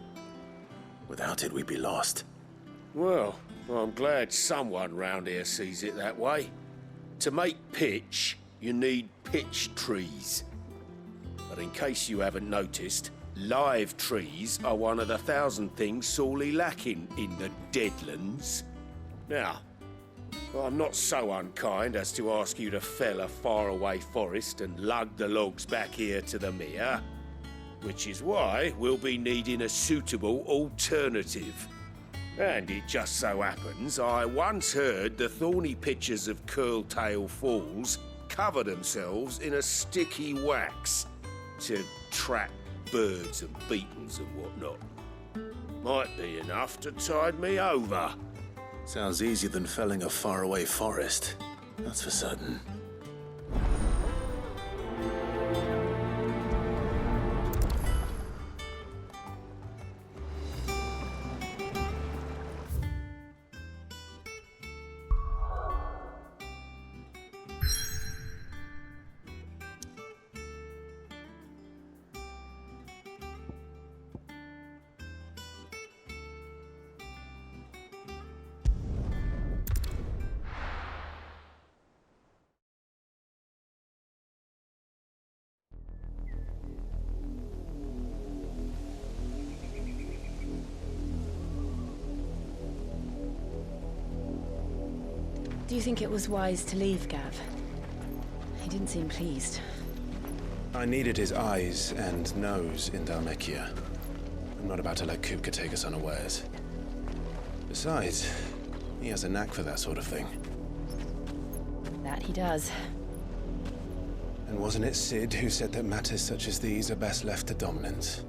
Without it, we'd be lost. Well, I'm glad someone round here sees it that way. To make pitch, you need pitch trees. But in case you haven't noticed, live trees are one of the 1,000 things sorely lacking in the Deadlands. Now, I'm not so unkind as to ask you to fell a faraway forest and lug the logs back here to the mere, which is why we'll be needing a suitable alternative. And it just so happens I once heard the thorny pitchers of Curltail Falls cover themselves in a sticky wax to trap birds and beetles and whatnot. Might be enough to tide me over. Sounds easier than felling a faraway forest. That's for certain. Do you think it was wise to leave, Gav? He didn't seem pleased. I needed his eyes and nose in Dhalmekia. I'm not about to let Kupka take us unawares. Besides, he has a knack for that sort of thing. That he does. And wasn't it Cid who said that matters such as these are best left to dominance?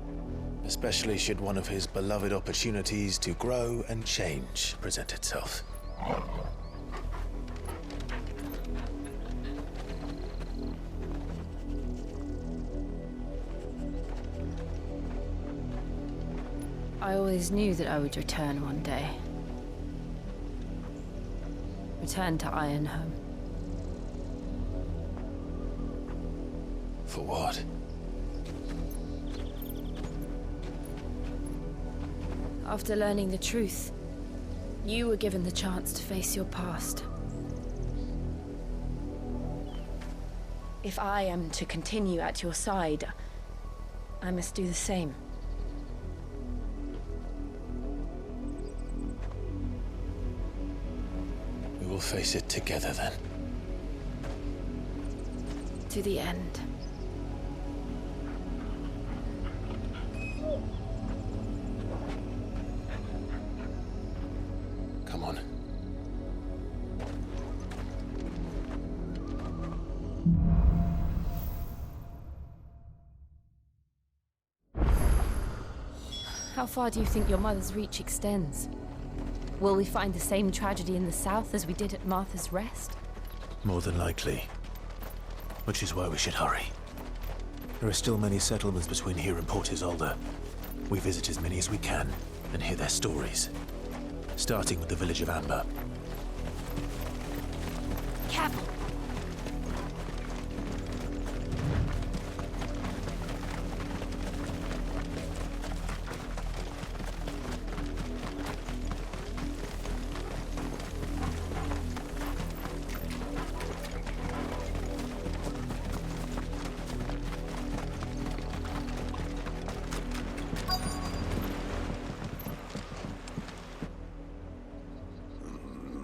Especially should one of his beloved opportunities to grow and change present itself. I always knew that I would return one day. Return to Ironhome. For what? After learning the truth, you were given the chance to face your past. If I am to continue at your side, I must do the same. We will face it together then. To the end. Come on. How far do you think your mother's reach extends? Will we find the same tragedy in the south as we did at Martha's Rest? More than likely. Which is why we should hurry. There are still many settlements between here and Port Isolde. We visit as many as we can and hear their stories. Starting with the village of Amber. Careful!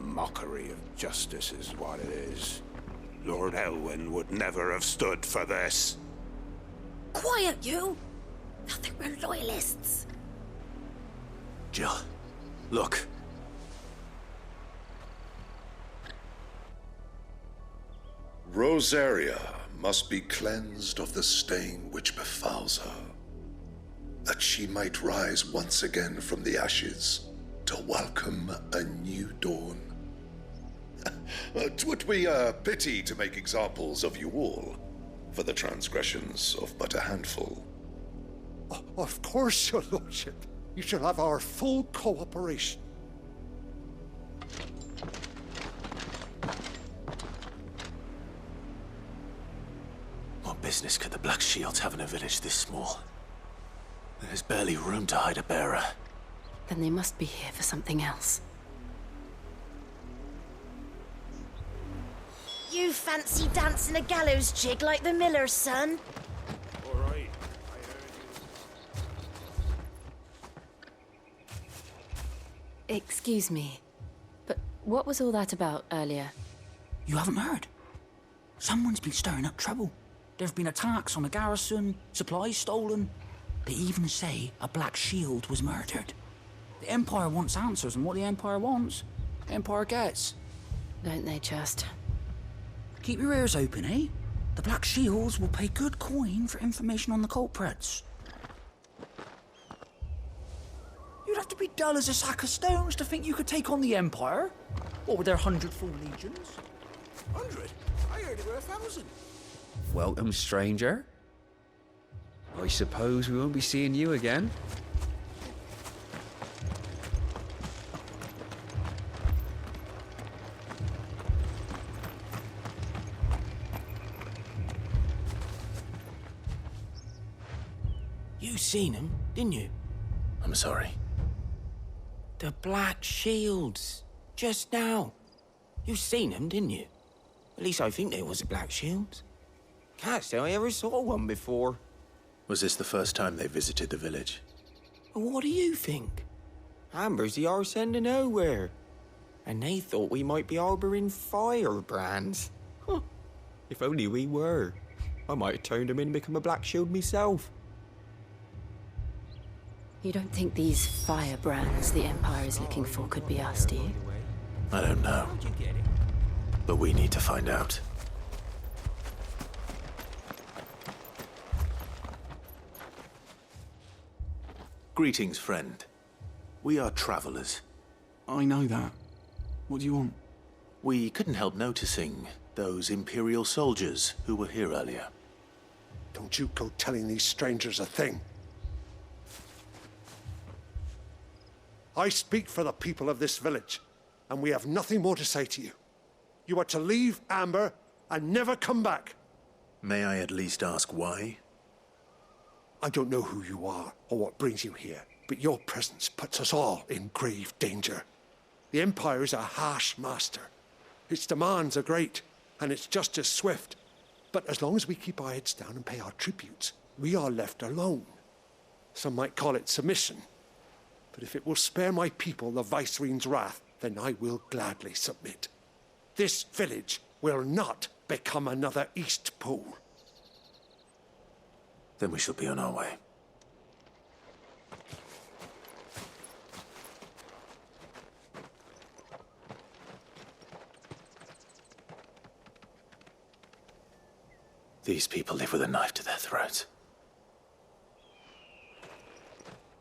Mockery of justice is what it is. Lord Elwyn would never have stood for this. Quiet, you! I think we're loyalists. Jill, look. Rosaria must be cleansed of the stain which befouls her, that she might rise once again from the ashes to welcome a new dawn. 'Twould be a pity to make examples of you all, for the transgressions of but a handful. Of course, your lordship. You shall have our full cooperation. What business could the Black Shields have in a village this small? There's barely room to hide a bearer. Then they must be here for something else. You fancy dancing a gallows jig like the miller's son? All right. Excuse me, but what was all that about earlier? You haven't heard? Someone's been stirring up trouble. There've been attacks on the garrison, supplies stolen. They even say a Black Shield was murdered. The Empire wants answers, and what the Empire wants, the Empire gets. Don't they just? Keep your ears open, eh? The Black Shields will pay good coin for information on the culprits. You'd have to be dull as a sack of stones to think you could take on the Empire. What with their 100 full legions? 100? I heard it were 1,000. Welcome, stranger. I suppose we won't be seeing you again. You seen him, didn't you? I'm sorry. The Black Shields. Just now. You seen them, didn't you? At least I think they was the Black Shields. Can't say I ever saw one before. Was this the first time they visited the village? What do you think? Amber's the arse end of nowhere. And they thought we might be harbouring firebrands. Huh. If only we were. I might have turned them in and become a Black Shield myself. You don't think these firebrands the Empire is looking for could be us, do you? I don't know. But we need to find out. Greetings, friend. We are travelers. I know that. What do you want? We couldn't help noticing those Imperial soldiers who were here earlier. Don't you go telling these strangers a thing. I speak for the people of this village, and we have nothing more to say to you. You are to leave Amber and never come back. May I at least ask why? I don't know who you are or what brings you here, but your presence puts us all in grave danger. The Empire is a harsh master. Its demands are great, and its justice swift. But as long as we keep our heads down and pay our tributes, we are left alone. Some might call it submission. But if it will spare my people the Viceroy's wrath, then I will gladly submit. This village will not become another East Pool. Then we shall be on our way. These people live with a knife to their throats.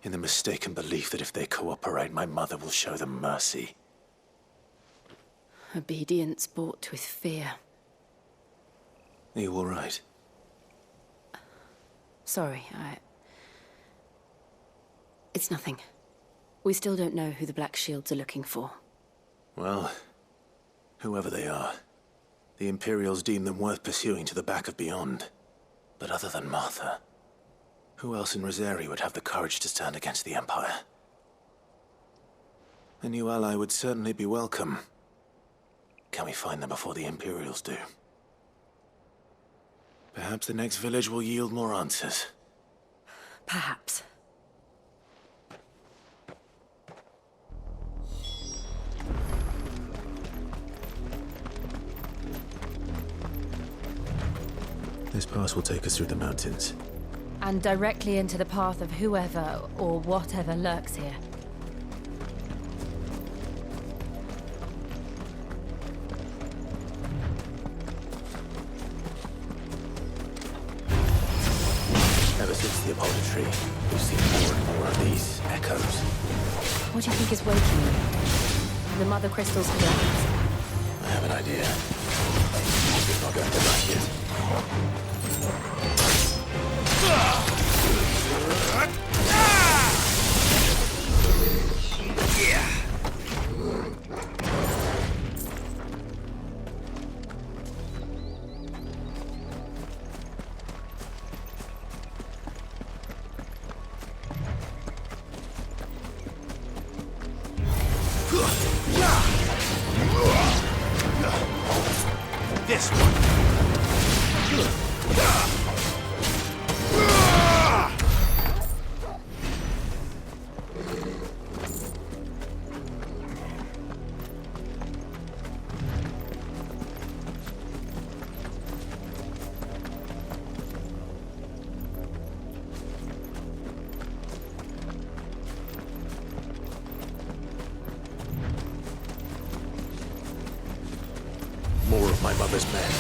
In the mistaken belief that if they cooperate, my mother will show them mercy. Obedience bought with fear. Are you all right? Sorry, It's nothing. We still don't know who the Black Shields are looking for. Well, whoever they are, the Imperials deem them worth pursuing to the back of beyond. But other than Martha, who else in Rosaria would have the courage to stand against the Empire? A new ally would certainly be welcome. Can we find them before the Imperials do? Perhaps the next village will yield more answers. Perhaps. This pass will take us through the mountains. And directly into the path of whoever or whatever lurks here. Ever since the Apollo tree, we've seen more and more of these echoes. What do you think is waking you? The mother crystals for dragons? I have an idea. You're not going to like it. This one. More of my mother's men.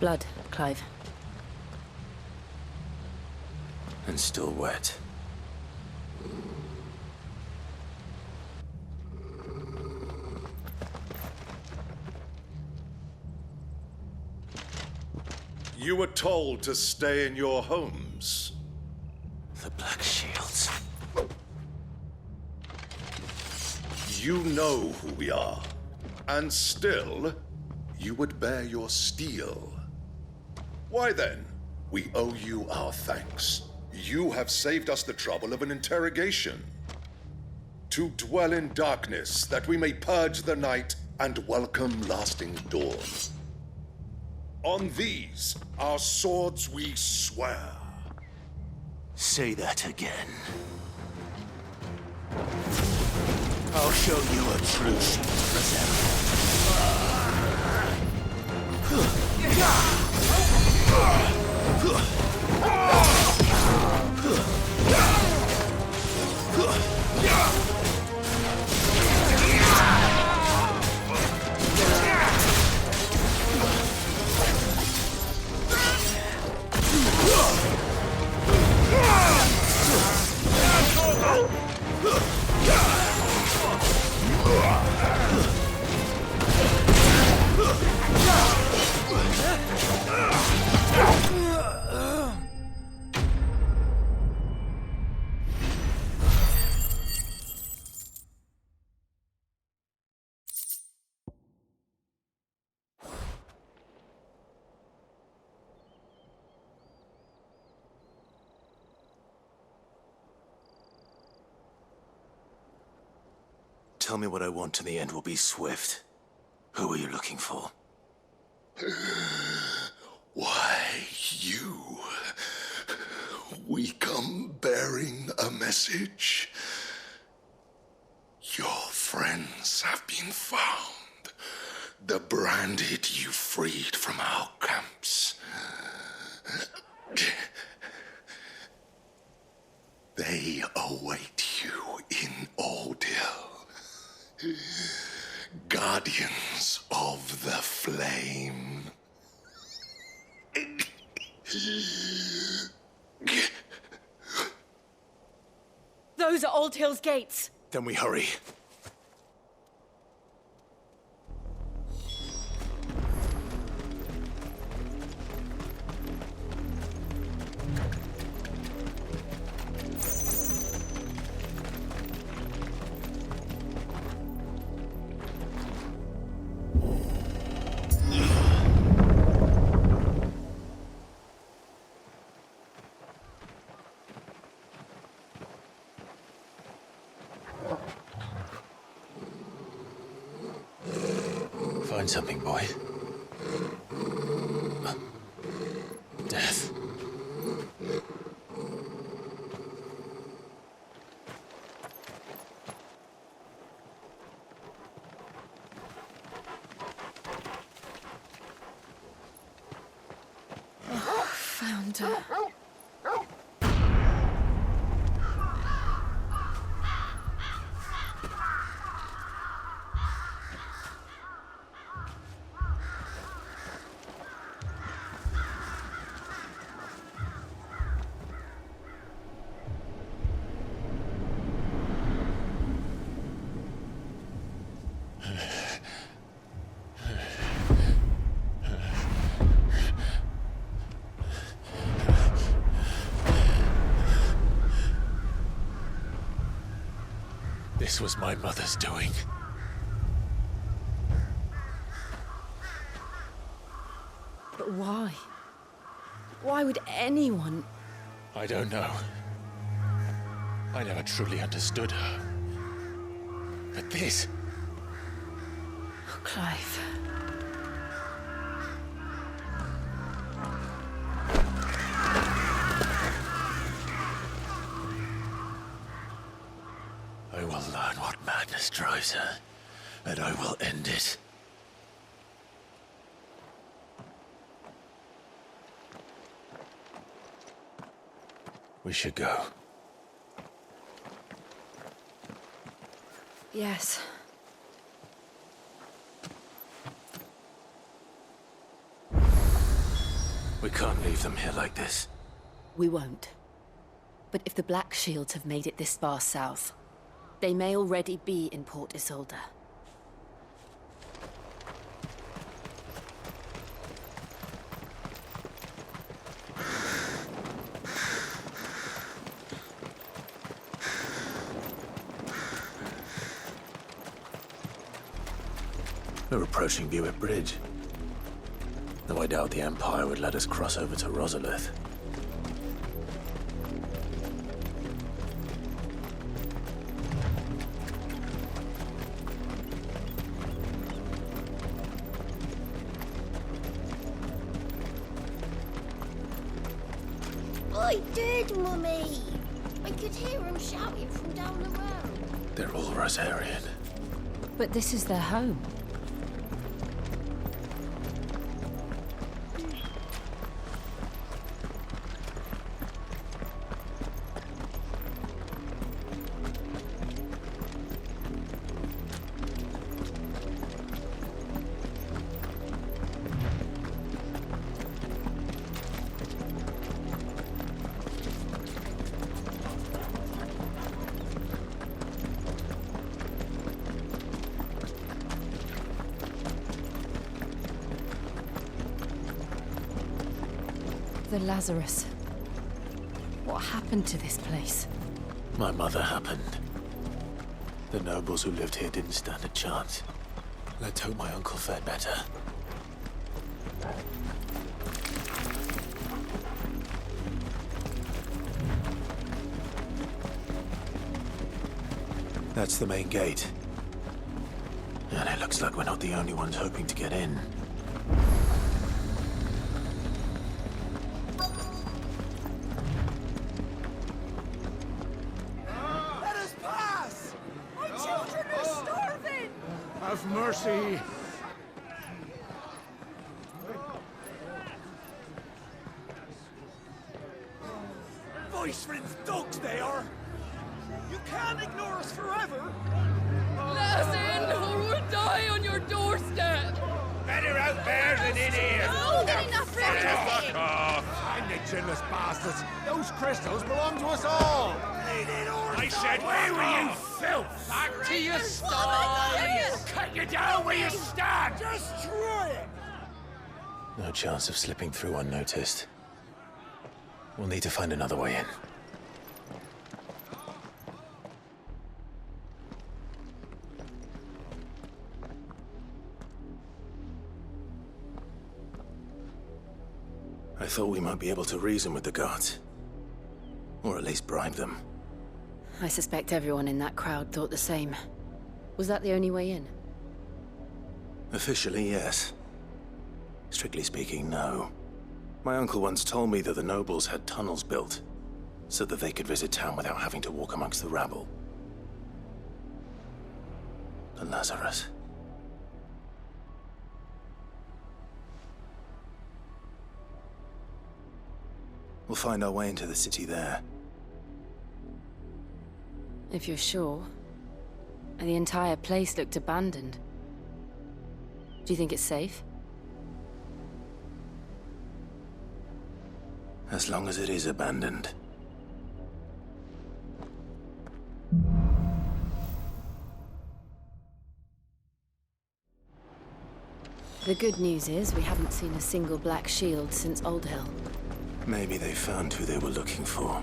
Blood, Clive. And still wet. You were told to stay in your homes. The Black Shields. You know who we are. And still, you would bear your steel. Why then? We owe you our thanks. You have saved us the trouble of an interrogation. To dwell in darkness, that we may purge the night and welcome lasting dawn. On these, our swords we swear. Say that again. I'll show you a true sheep present. tell me what I want and the end will be swift. Who are you looking for? Why, you. We come bearing a message. Your friends have been found. The branded you freed from our camps. They await you in Ordeal. Guardians of the Flame. Those are Old Hill's gates. Then we hurry. Find something, boy. Death. Found her. This was my mother's doing. But why? Why would anyone... I don't know. I never truly understood her. But this... Oh, Clive. I will learn what madness drives her, and I will end it. We should go. Yes. We can't leave them here like this. We won't. But if the Black Shields have made it this far south, they may already be in Port Isolde. We're approaching Buick Bridge. Though I doubt the Empire would let us cross over to Rosalith. I did, Mummy! I could hear him shouting from down the road. They're all Rosarian. But this is their home. The Lazarus. What happened to this place? My mother happened. The nobles who lived here didn't stand a chance. Let's hope my uncle fared better. That's the main gate. And it looks like we're not the only ones hoping to get in. Let us pass! My children are starving! Have mercy. Voice friends dogs they are! You can't ignore us forever! Let us in, or we'll die on your doorstep! Better out there than in here. Oh, get enough room to Fuck off! And the chinless bastards. Those crystals belong to us all. I said, where were you, filth? Back to your stall. Cut you down where you stand. Just try it! No chance of slipping through unnoticed. We'll need to find another way in. I thought we might be able to reason with the guards. Or at least bribe them. I suspect everyone in that crowd thought the same. Was that the only way in? Officially, yes. Strictly speaking, no. My uncle once told me that the nobles had tunnels built, so that they could visit town without having to walk amongst the rabble. And Lazarus. We'll find our way into the city there. If you're sure. The entire place looked abandoned. Do you think it's safe? As long as it is abandoned. The good news is we haven't seen a single black shield since Old Hill. Maybe they found who they were looking for.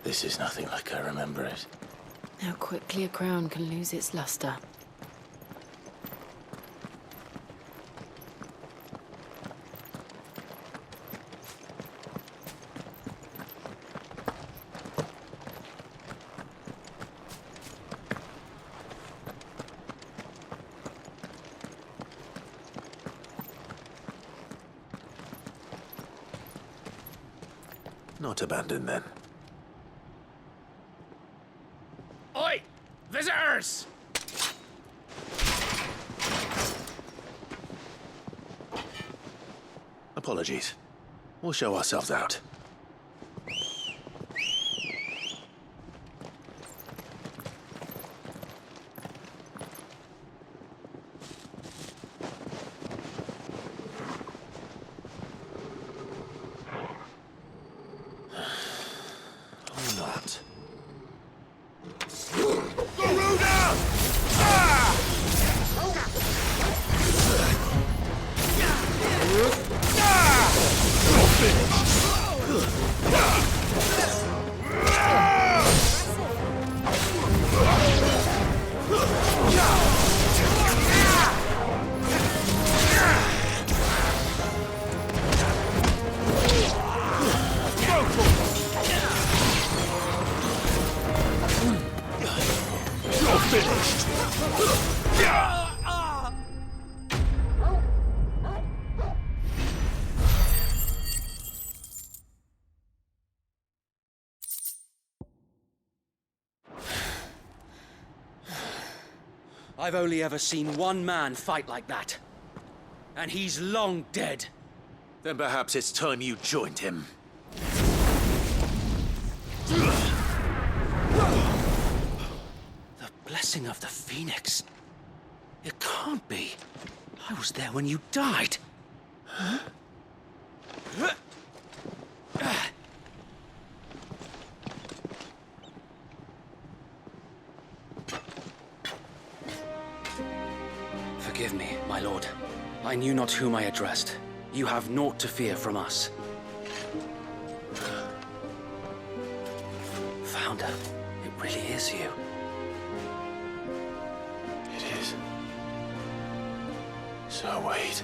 This is nothing like I remember it. How quickly a crown can lose its luster. Not abandoned then. Oi! Visitors! Apologies. We'll show ourselves out. I've only ever seen one man fight like that. And he's long dead. Then perhaps it's time you joined him. The blessing of the Phoenix. It can't be. I was there when you died. Huh? My lord, I knew not whom I addressed. You have naught to fear from us. Founder, it really is you. It is. So wait.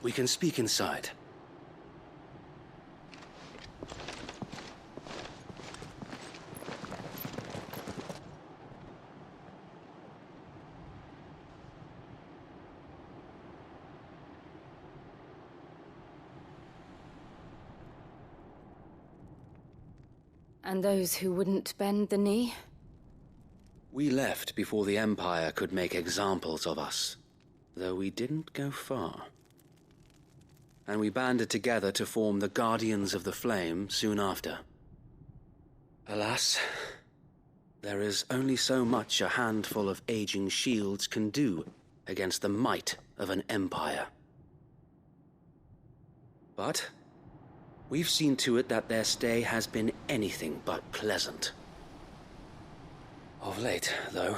We can speak inside. And those who wouldn't bend the knee? We left before the Empire could make examples of us, though we didn't go far. And we banded together to form the Guardians of the Flame soon after. Alas, there is only so much a handful of aging shields can do against the might of an empire. But we've seen to it that their stay has been anything but pleasant. Of late, though,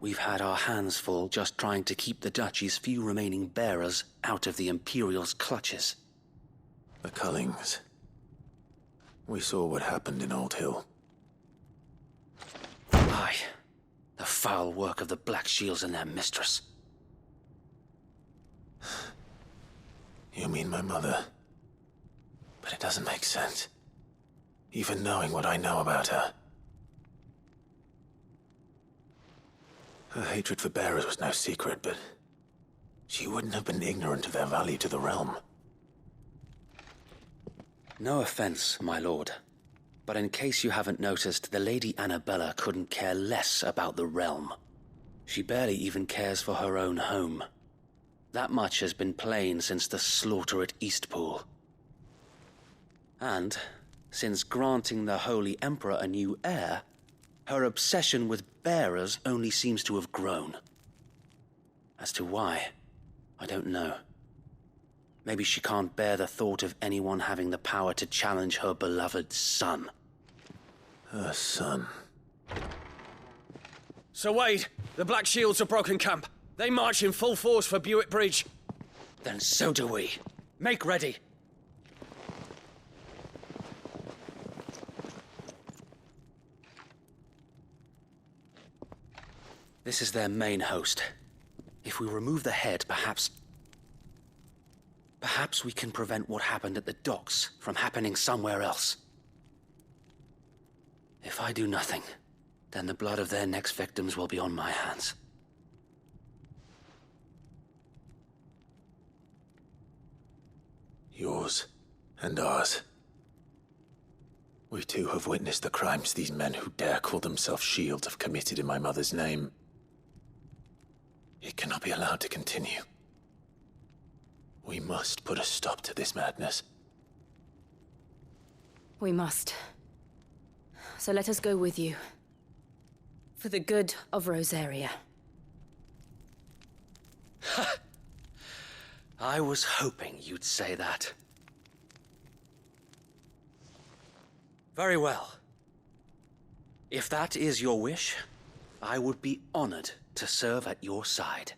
we've had our hands full just trying to keep the Duchy's few remaining bearers out of the Imperial's clutches. The Cullings. We saw what happened in Old Hill. Aye, the foul work of the Black Shields and their mistress. You mean my mother? But it doesn't make sense. Even knowing what I know about her. Her hatred for bearers was no secret, but she wouldn't have been ignorant of their value to the realm. No offense, my lord, but in case you haven't noticed, the Lady Annabella couldn't care less about the realm. She barely even cares for her own home. That much has been plain since the slaughter at Eastpool. And, since granting the Holy Emperor a new heir, her obsession with bearers only seems to have grown. As to why, I don't know. Maybe she can't bear the thought of anyone having the power to challenge her beloved son. Her son. Sir Wade, the Black Shields have broken camp. They march in full force for Buick Bridge. Then so do we. Make ready. This is their main host. If we remove the head, perhaps we can prevent what happened at the docks from happening somewhere else. If I do nothing, then the blood of their next victims will be on my hands. Yours and ours. We too have witnessed the crimes these men who dare call themselves shields have committed in my mother's name. It cannot be allowed to continue. We must put a stop to this madness. We must. So let us go with you. For the good of Rosaria. I was hoping you'd say that. Very well. If that is your wish, I would be honored to serve at your side.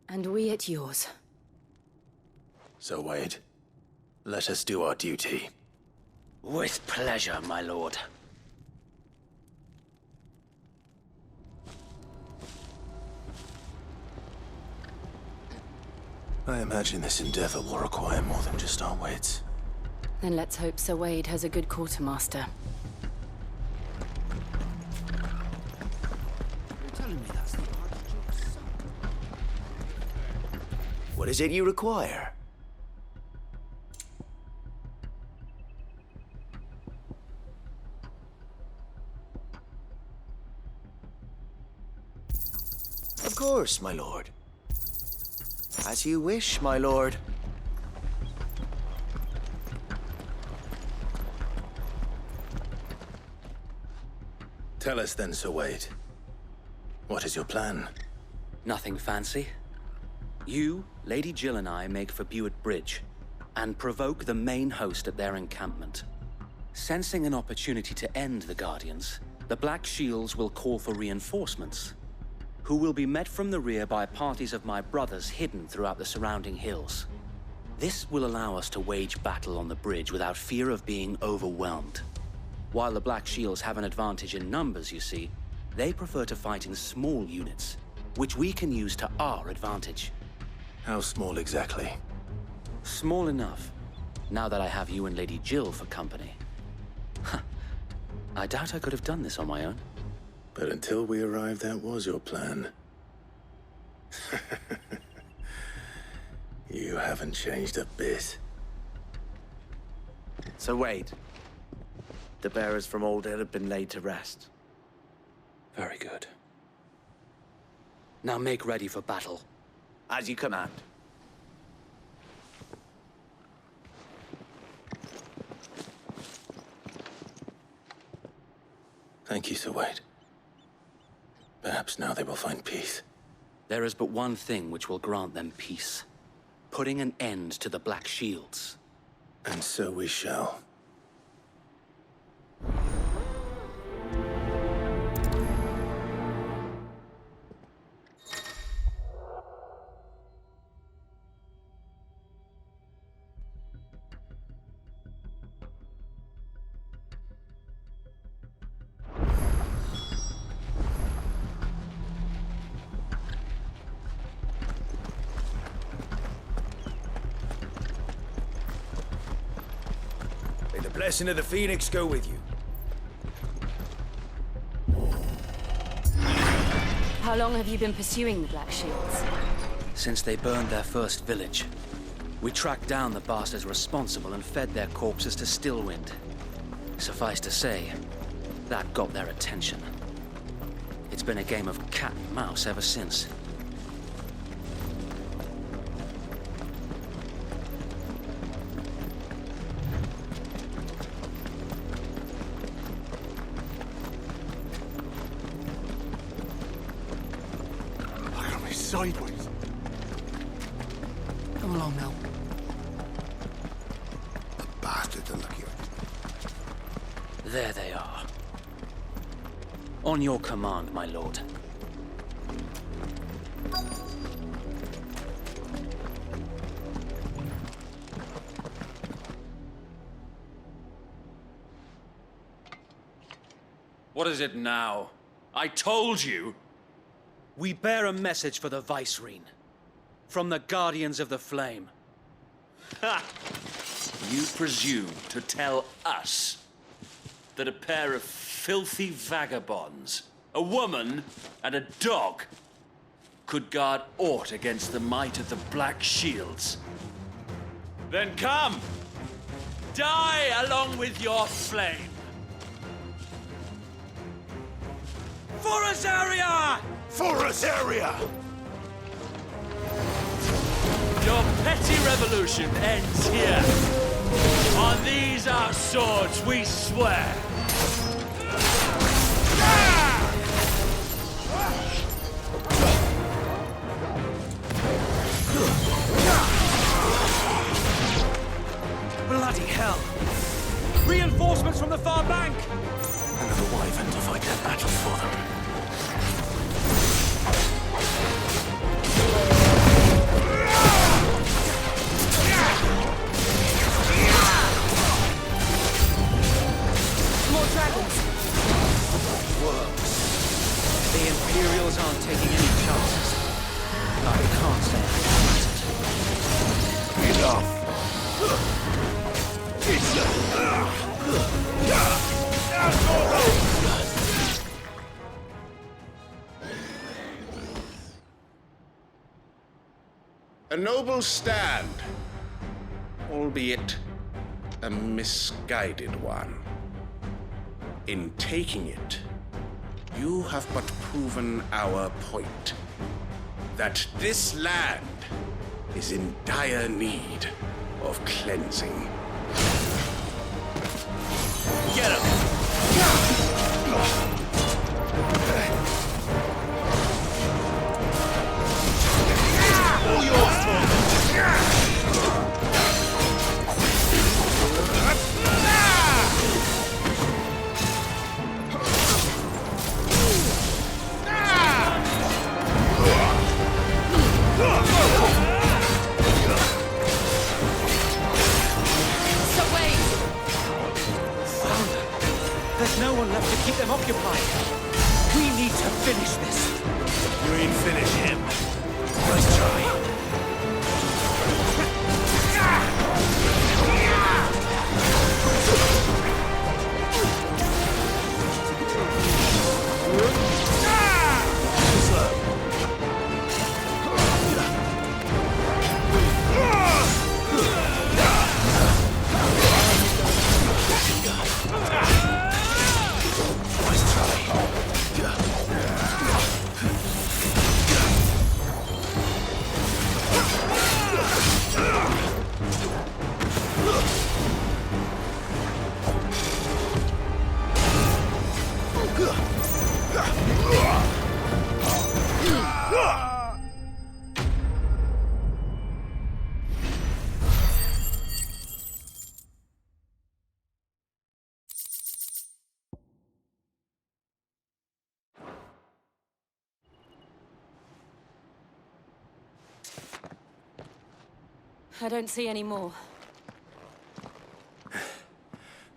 And we at yours. So, Wade, let us do our duty. With pleasure, my lord. I imagine this endeavor will require more than just our wits. Then let's hope Sir Wade has a good quartermaster. What is it you require? Of course, my lord. As you wish, my lord. Tell us then, Sir Wade. What is your plan? Nothing fancy. You, Lady Jill and I make for Buett Bridge and provoke the main host at their encampment. Sensing an opportunity to end the Guardians, the Black Shields will call for reinforcements, who will be met from the rear by parties of my brothers hidden throughout the surrounding hills. This will allow us to wage battle on the bridge without fear of being overwhelmed. While the Black Shields have an advantage in numbers, you see, they prefer to fight in small units, which we can use to our advantage. How small exactly? Small enough, now that I have you and Lady Jill for company. I doubt I could have done this on my own. But until we arrived, that was your plan. You haven't changed a bit. So wait. The bearers from Old Hill have been laid to rest. Very good. Now make ready for battle. As you command. Thank you, Sir Wade. Perhaps now they will find peace. There is but one thing which will grant them peace. Putting an end to the Black Shields. And so we shall. May the blessing of the Phoenix go with you. How long have you been pursuing the Black Shields? Since they burned their first village. We tracked down the bastards responsible and fed their corpses to Stillwind. Suffice to say, that got their attention. It's been a game of cat and mouse ever since. Sideways. Come along now. The bastards are lucky. There they are. On your command, my lord. What is it now? I told you! We bear a message for the Vicereine. From the Guardians of the Flame. Ha! You presume to tell us that a pair of filthy vagabonds, a woman and a dog, could guard aught against the might of the Black Shields? Then come! Die along with your flame! For Azaria! For Azaria! Your petty revolution ends here. On these our swords we swear. Bloody hell! Reinforcements from the far bank! Another wyvern to fight their battles for them. More dragons! Works. The Imperials aren't taking any chances. I can't say I Enough! A noble stand, albeit a misguided one. In taking it, you have but proven our point. That this land is in dire need of cleansing. Get him! All your There's no one left to keep them occupied. We need to finish this. You ain't finish him. Nice try. I don't see any more.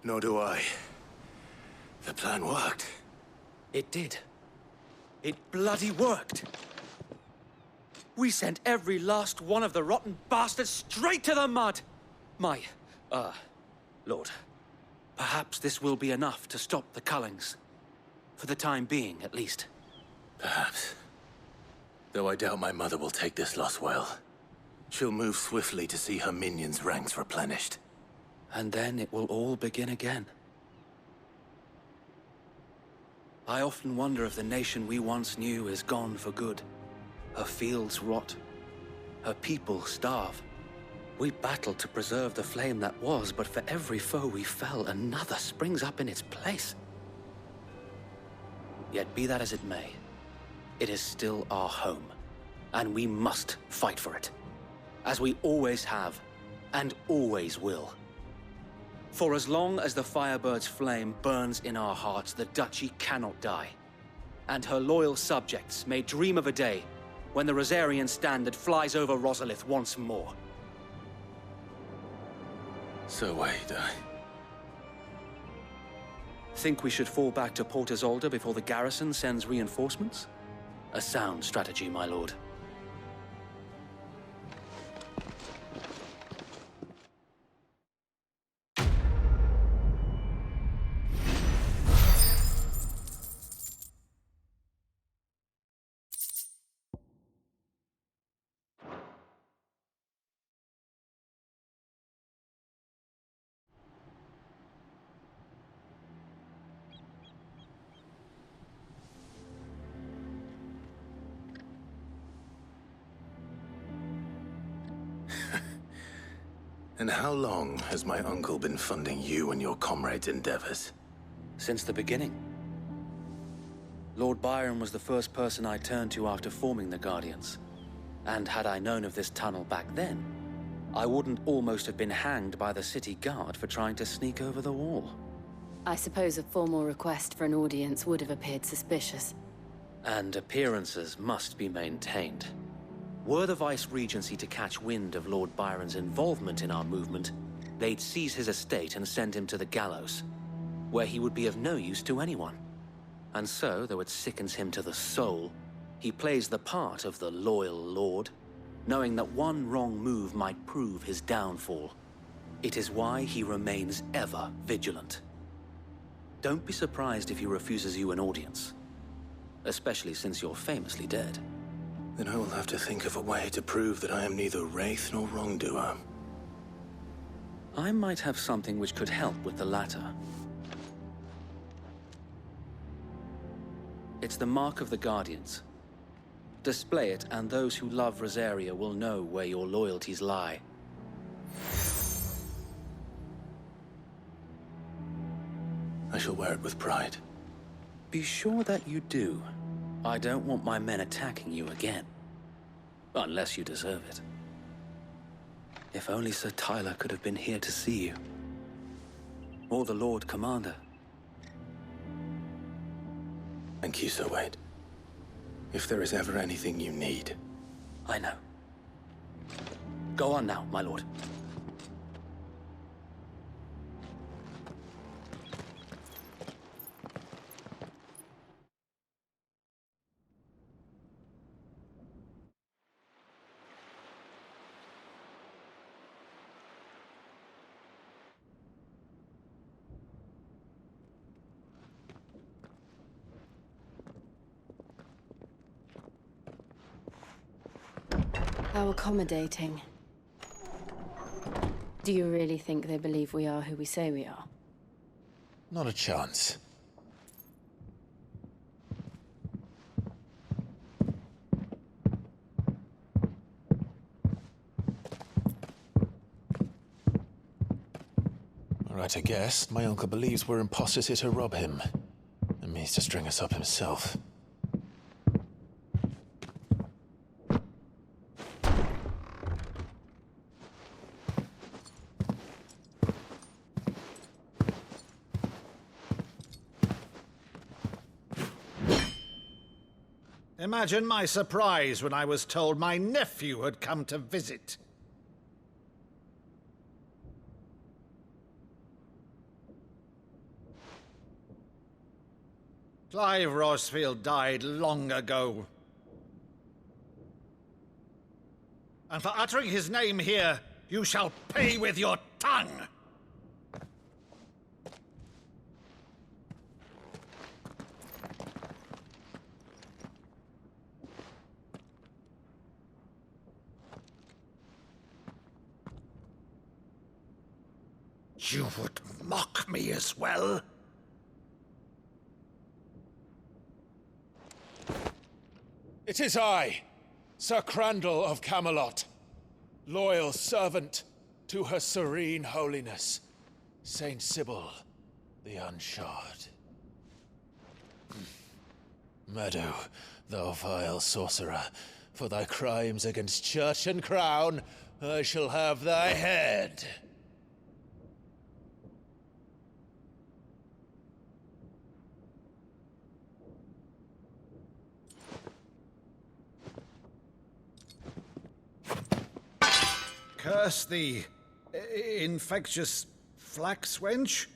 Nor do I. The plan worked. It did. It bloody worked. We sent every last one of the rotten bastards straight to the mud! Lord. Perhaps this will be enough to stop the Cullings. For the time being, at least. Perhaps. Though I doubt my mother will take this loss well. She'll move swiftly to see her minions' ranks replenished. And then it will all begin again. I often wonder if the nation we once knew is gone for good. Her fields rot. Her people starve. We battled to preserve the flame that was, but for every foe we fell, another springs up in its place. Yet be that as it may, it is still our home, and we must fight for it. As we always have, and always will. For as long as the Firebird's flame burns in our hearts, the Duchy cannot die. And her loyal subjects may dream of a day when the Rosarian standard flies over Rosalith once more. So wait, Think we should fall back to Port Isolde before the garrison sends reinforcements? A sound strategy, my lord. And how long has my uncle been funding you and your comrades' endeavors? Since the beginning. Lord Byron was the first person I turned to after forming the Guardians. And had I known of this tunnel back then, I wouldn't almost have been hanged by the city guard for trying to sneak over the wall. I suppose a formal request for an audience would have appeared suspicious. And appearances must be maintained. Were the Vice-Regency to catch wind of Lord Byron's involvement in our movement, they'd seize his estate and send him to the gallows, where he would be of no use to anyone. And so, though it sickens him to the soul, he plays the part of the loyal lord, knowing that one wrong move might prove his downfall. It is why he remains ever vigilant. Don't be surprised if he refuses you an audience, especially since you're famously dead. Then I will have to think of a way to prove that I am neither wraith nor wrongdoer. I might have something which could help with the latter. It's the mark of the Guardians. Display it, and those who love Rosaria will know where your loyalties lie. I shall wear it with pride. Be sure that you do. I don't want my men attacking you again. Unless you deserve it. If only Sir Tyler could have been here to see you. Or the Lord Commander. Thank you, Sir Wade. If there is ever anything you need. I know. Go on now, my lord. How accommodating. Do you really think they believe we are who we say we are? Not a chance. Alright, I guess. My uncle believes we're imposters here to rob him. And means to string us up himself. Imagine my surprise when I was told my nephew had come to visit. Clive Rosefield died long ago. And for uttering his name here, you shall pay with your tongue! You would mock me as well? It is I, Sir Crandall of Camelot, loyal servant to Her Serene Holiness, Saint Sybil the Unshod. Meadow, thou vile sorcerer, for thy crimes against church and crown, I shall have thy head. Curse thee, infectious flax wench.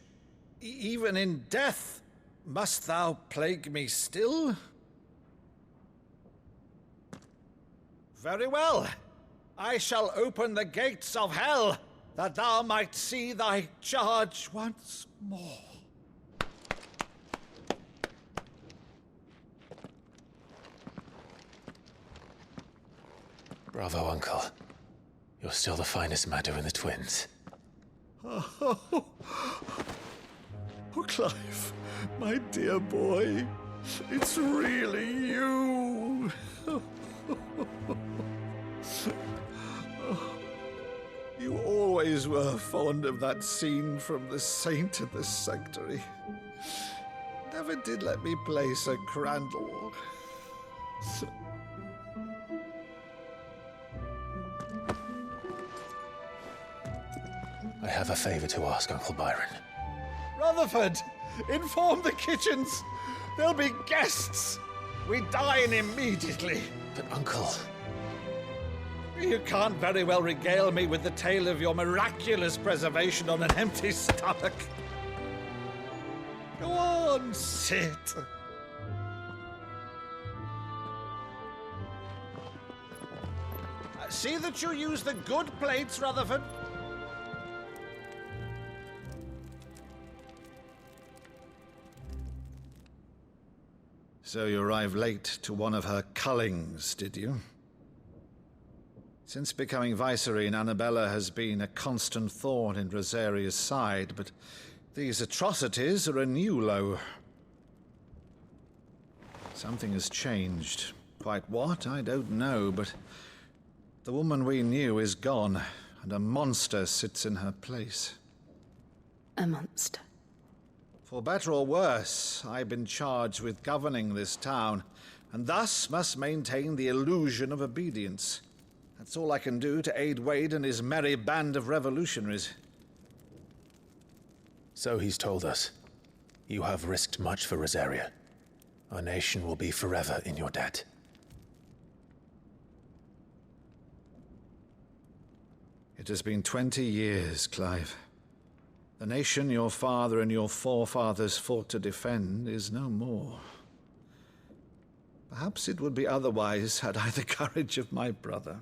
Even in death, must thou plague me still? Very well. I shall open the gates of hell, that thou might see thy charge once more. Bravo, Uncle. You're still the finest Maddo in the twins. Oh, Clive, my dear boy, it's really you. You always were fond of that scene from The Saint and the Sanctuary. Never did let me play Sir Crandall. I have a favor to ask, Uncle Byron. Rutherford, inform the kitchens. There'll be guests. We dine immediately. But, Uncle... You can't very well regale me with the tale of your miraculous preservation on an empty stomach. Go on, sit. See that you use the good plates, Rutherford. So you arrived late to one of her cullings, did you? Since becoming Vicereine, Annabella has been a constant thorn in Rosaria's side, but these atrocities are a new low. Something has changed. Quite what, I don't know, but the woman we knew is gone, and a monster sits in her place. A monster? For better or worse, I've been charged with governing this town, and thus must maintain the illusion of obedience. That's all I can do to aid Wade and his merry band of revolutionaries. So he's told us. You have risked much for Rosaria. Our nation will be forever in your debt. It has been 20 years, Clive. The nation your father and your forefathers fought to defend is no more. Perhaps it would be otherwise had I the courage of my brother.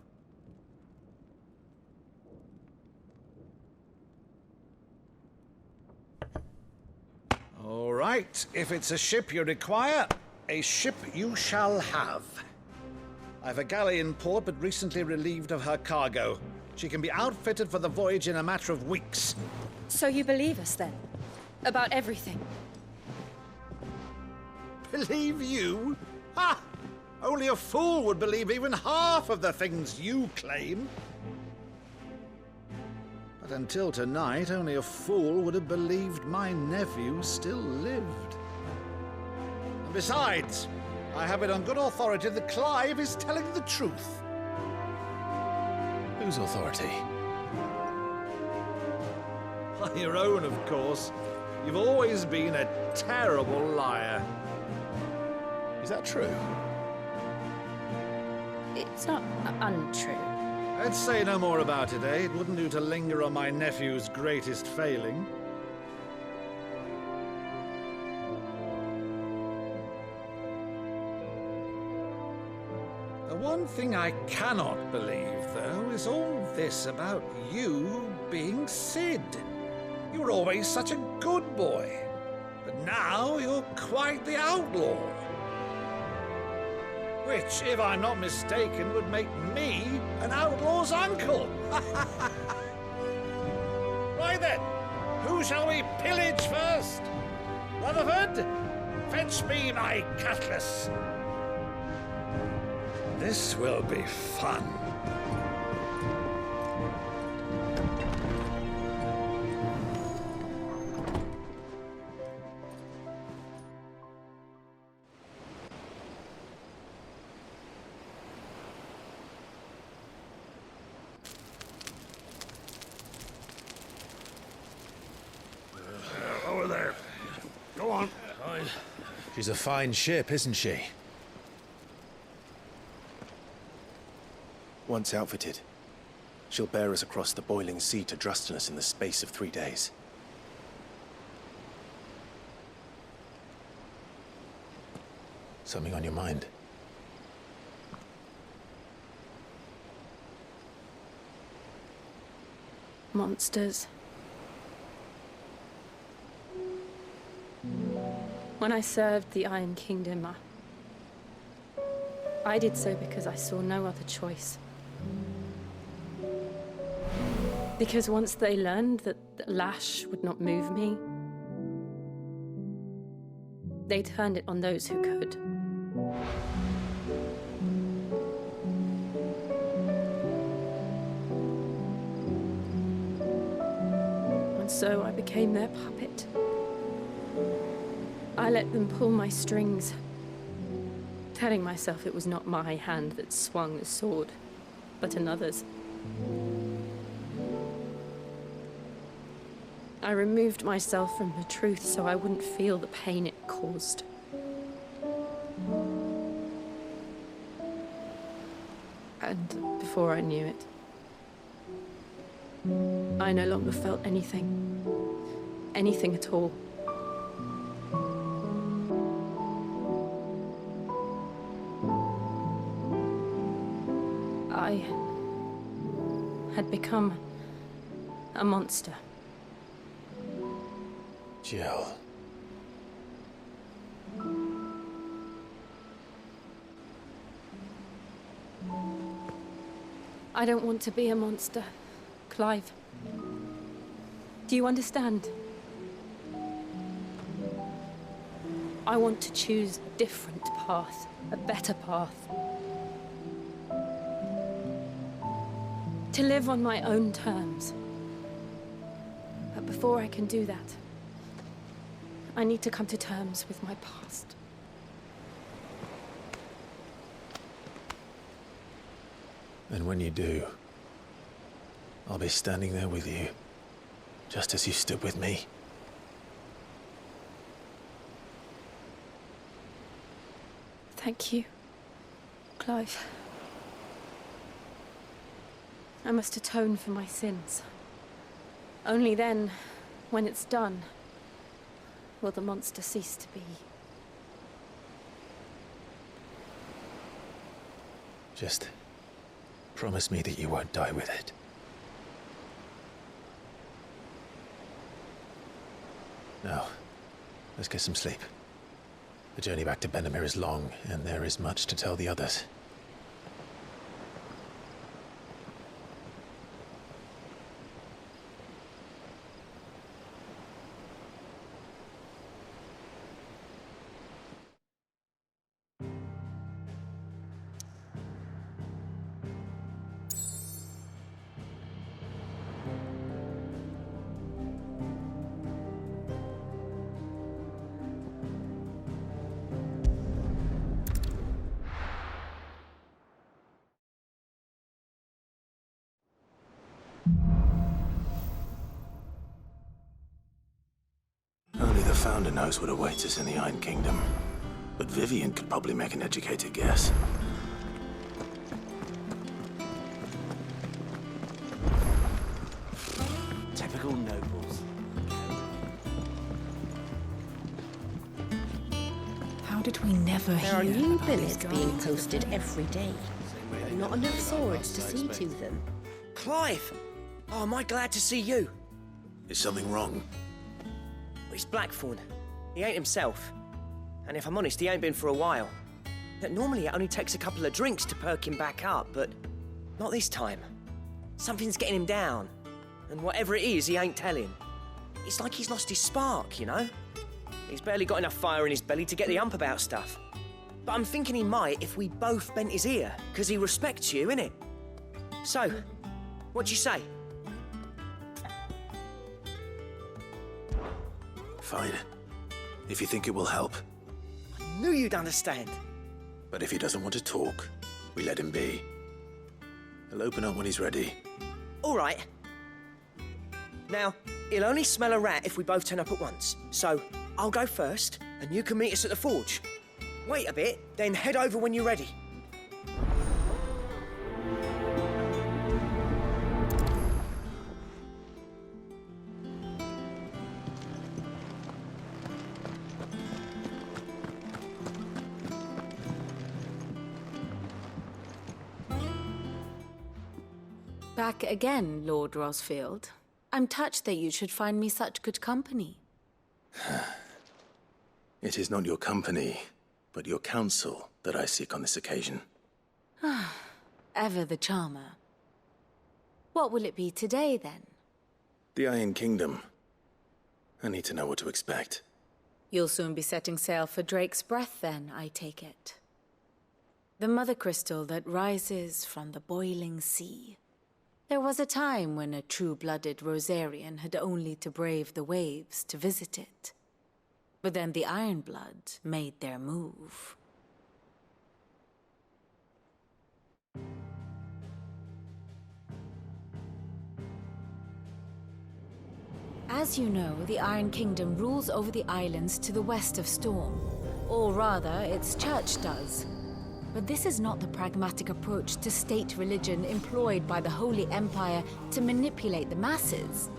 All right, if it's a ship you require, a ship you shall have. I've a galley in port, but recently relieved of her cargo. She can be outfitted for the voyage in a matter of weeks. So you believe us then? About everything? Believe you? Ha! Only a fool would believe even half of the things you claim. But until tonight, only a fool would have believed my nephew still lived. And besides, I have it on good authority that Clive is telling the truth. Whose authority? On your own, of course. You've always been a terrible liar. Is that true? It's not untrue. Let's say no more about it, eh? It wouldn't do to linger on my nephew's greatest failing. The one thing I cannot believe, though, is all this about you being Cid. You were always such a good boy, but now you're quite the outlaw. Which, if I'm not mistaken, would make me an outlaw's uncle. Right then, who shall we pillage first? Rutherford, fetch me my cutlass. This will be fun. Over there. Go on. She's a fine ship, isn't she? Once outfitted, she'll bear us across the boiling sea to Drustinus in the space of 3 days. Something on your mind? Monsters. When I served the Iron Kingdom, I did so because I saw no other choice. Because once they learned that the lash would not move me, they turned it on those who could. And so I became their puppet. I let them pull my strings, telling myself it was not my hand that swung the sword, but another's. I removed myself from the truth so I wouldn't feel the pain it caused. And before I knew it, I no longer felt anything. Anything at all. I had become a monster. Jill. I don't want to be a monster, Clive. Do you understand? I want to choose a different path, a better path. To live on my own terms. But before I can do that, I need to come to terms with my past. And when you do, I'll be standing there with you, just as you stood with me. Thank you, Clive. I must atone for my sins. Only then, when it's done, will the monster cease to be. Just promise me that you won't die with it. Now, let's get some sleep. The journey back to Benamir is long, and there is much to tell the others. Founder knows what awaits us in the Iron Kingdom, but Vivian could probably make an educated guess. Typical nobles. How did we never There hear are new about billets these being guys? posted every day, but not enough swords to see to them. Clive! Oh, am I glad to see you? Is something wrong? It's Blackthorn. He ain't himself. And if I'm honest, he ain't been for a while. Normally it only takes a couple of drinks to perk him back up, but not this time. Something's getting him down. And whatever it is, he ain't telling. It's like he's lost his spark, you know? He's barely got enough fire in his belly to get the ump about stuff. But I'm thinking he might if we both bent his ear, because he respects you, innit? So, what do you say? Fine. If you think it will help. I knew you'd understand. But if he doesn't want to talk, we let him be. He'll open up when he's ready. All right. Now, he'll only smell a rat if we both turn up at once. So, I'll go first, and you can meet us at the forge. Wait a bit, then head over when you're ready. Back again, Lord Rosfield. I'm touched that you should find me such good company. It is not your company, but your counsel that I seek on this occasion. Ever the charmer. What will it be today, then? The Iron Kingdom. I need to know what to expect. You'll soon be setting sail for Drake's Breath, then, I take it. The mother crystal that rises from the boiling sea. There was a time when a true-blooded Rosarian had only to brave the waves to visit it. But then the Ironblood made their move. As you know, the Iron Kingdom rules over the islands to the west of Storm. Or rather, its church does. But this is not the pragmatic approach to state religion employed by the Holy Empire to manipulate the masses.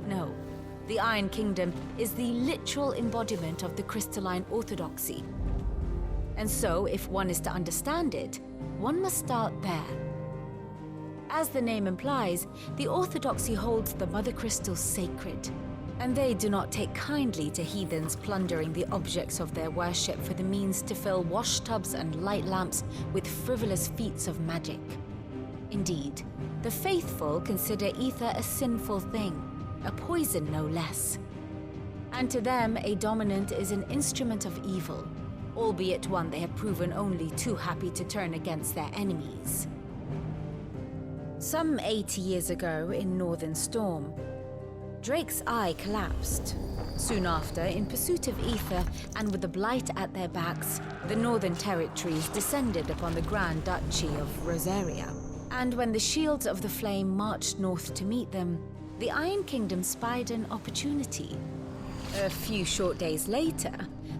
No, the Iron Kingdom is the literal embodiment of the crystalline orthodoxy. And so, if one is to understand it, one must start there. As the name implies, the orthodoxy holds the Mother Crystals sacred, and they do not take kindly to heathens plundering the objects of their worship for the means to fill washtubs and light lamps with frivolous feats of magic. Indeed, the faithful consider ether a sinful thing, a poison no less. And to them, a dominant is an instrument of evil, albeit one they have proven only too happy to turn against their enemies. Some 80 years ago in Northern Storm, Drake's eye collapsed. Soon after, in pursuit of ether and with the blight at their backs, the Northern Territories descended upon the Grand Duchy of Rosaria. And when the Shields of the Flame marched north to meet them, the Iron Kingdom spied an opportunity. A few short days later,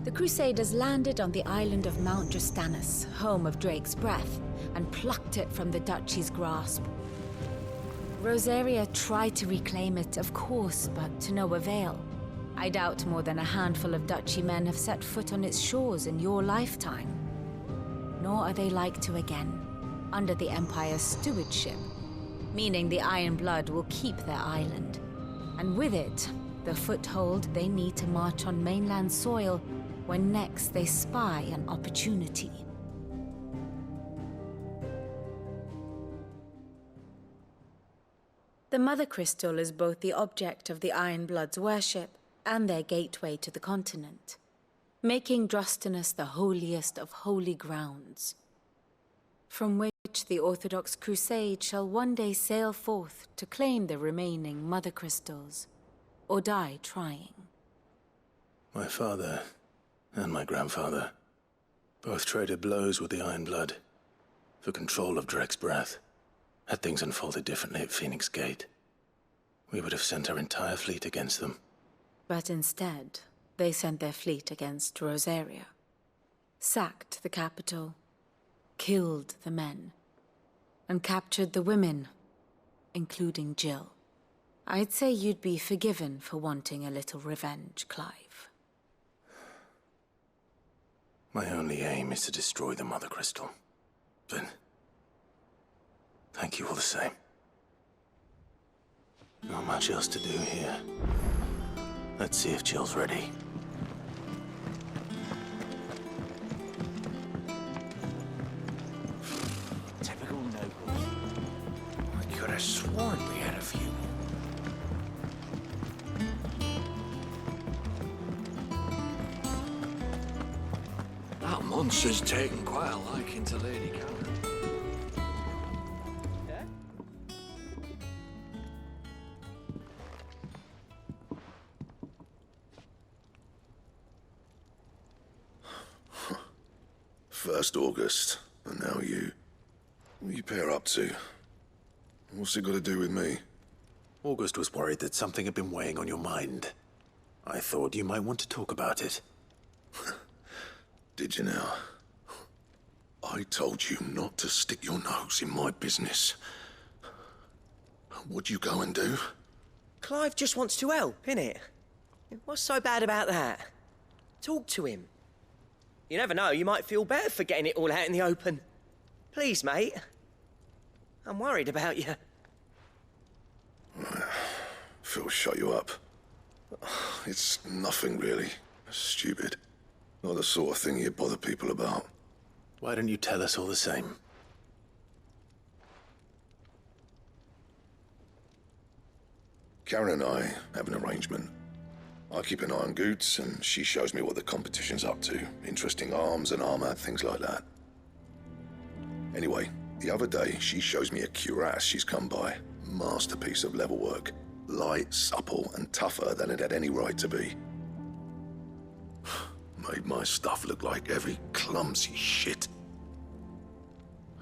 the Crusaders landed on the island of Mount Drastanus, home of Drake's Breath, and plucked it from the Duchy's grasp. Rosaria tried to reclaim it, of course, but to no avail. I doubt more than a handful of Duchy men have set foot on its shores in your lifetime. Nor are they like to again, under the Empire's stewardship, meaning the Iron Blood will keep their island. And with it, the foothold they need to march on mainland soil when next they spy an opportunity. The Mother Crystal is both the object of the Iron Blood's worship and their gateway to the continent, making Drastanus the holiest of holy grounds, from which the Orthodox Crusade shall one day sail forth to claim the remaining Mother Crystals, or die trying. My father and my grandfather both traded blows with the Iron Blood for control of Drake's Breath. Had things unfolded differently at Phoenix Gate, we would have sent our entire fleet against them. But instead, They sent their fleet against Rosaria, sacked the capital, killed the men, and captured the women, including Jill. I'd say you'd be forgiven for wanting a little revenge, Clive. My only aim is to destroy the Mother Crystal. But thank you all the same. Not much else to do here. Let's see if Jill's ready. Typical noble. I could have sworn we had a few. That monster's taken quite a liking to Lady Karen. First August, and now you. What are you pair up to? What's it got to do with me? August was worried that something had been weighing on your mind. I thought you might want to talk about it. Did you now? I told you not to stick your nose in my business. What'd you go and do? Clive just wants to help, innit? What's so bad about that? Talk to him. You never know, you might feel better for getting it all out in the open. Please, mate. I'm worried about you. Phil shut you up. It's nothing really. Stupid. Not the sort of thing you bother people about. Why don't you tell us all the same? Karen and I have an arrangement. I keep an eye on Goots, and she shows me what the competition's up to. Interesting arms and armor, things like that. Anyway, the other day, she shows me a cuirass she's come by. Masterpiece of level work. Light, supple, and tougher than it had any right to be. Made my stuff look like every clumsy shit.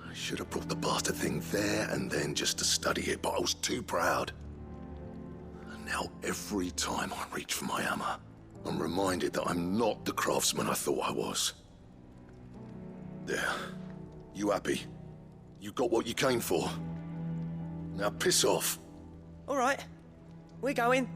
I should have brought the bastard thing there and then just to study it, but I was too proud. And now every time I reach for my hammer, I'm reminded that I'm not the craftsman I thought I was. There. You happy? You got what you came for. Now piss off. All right. We're going.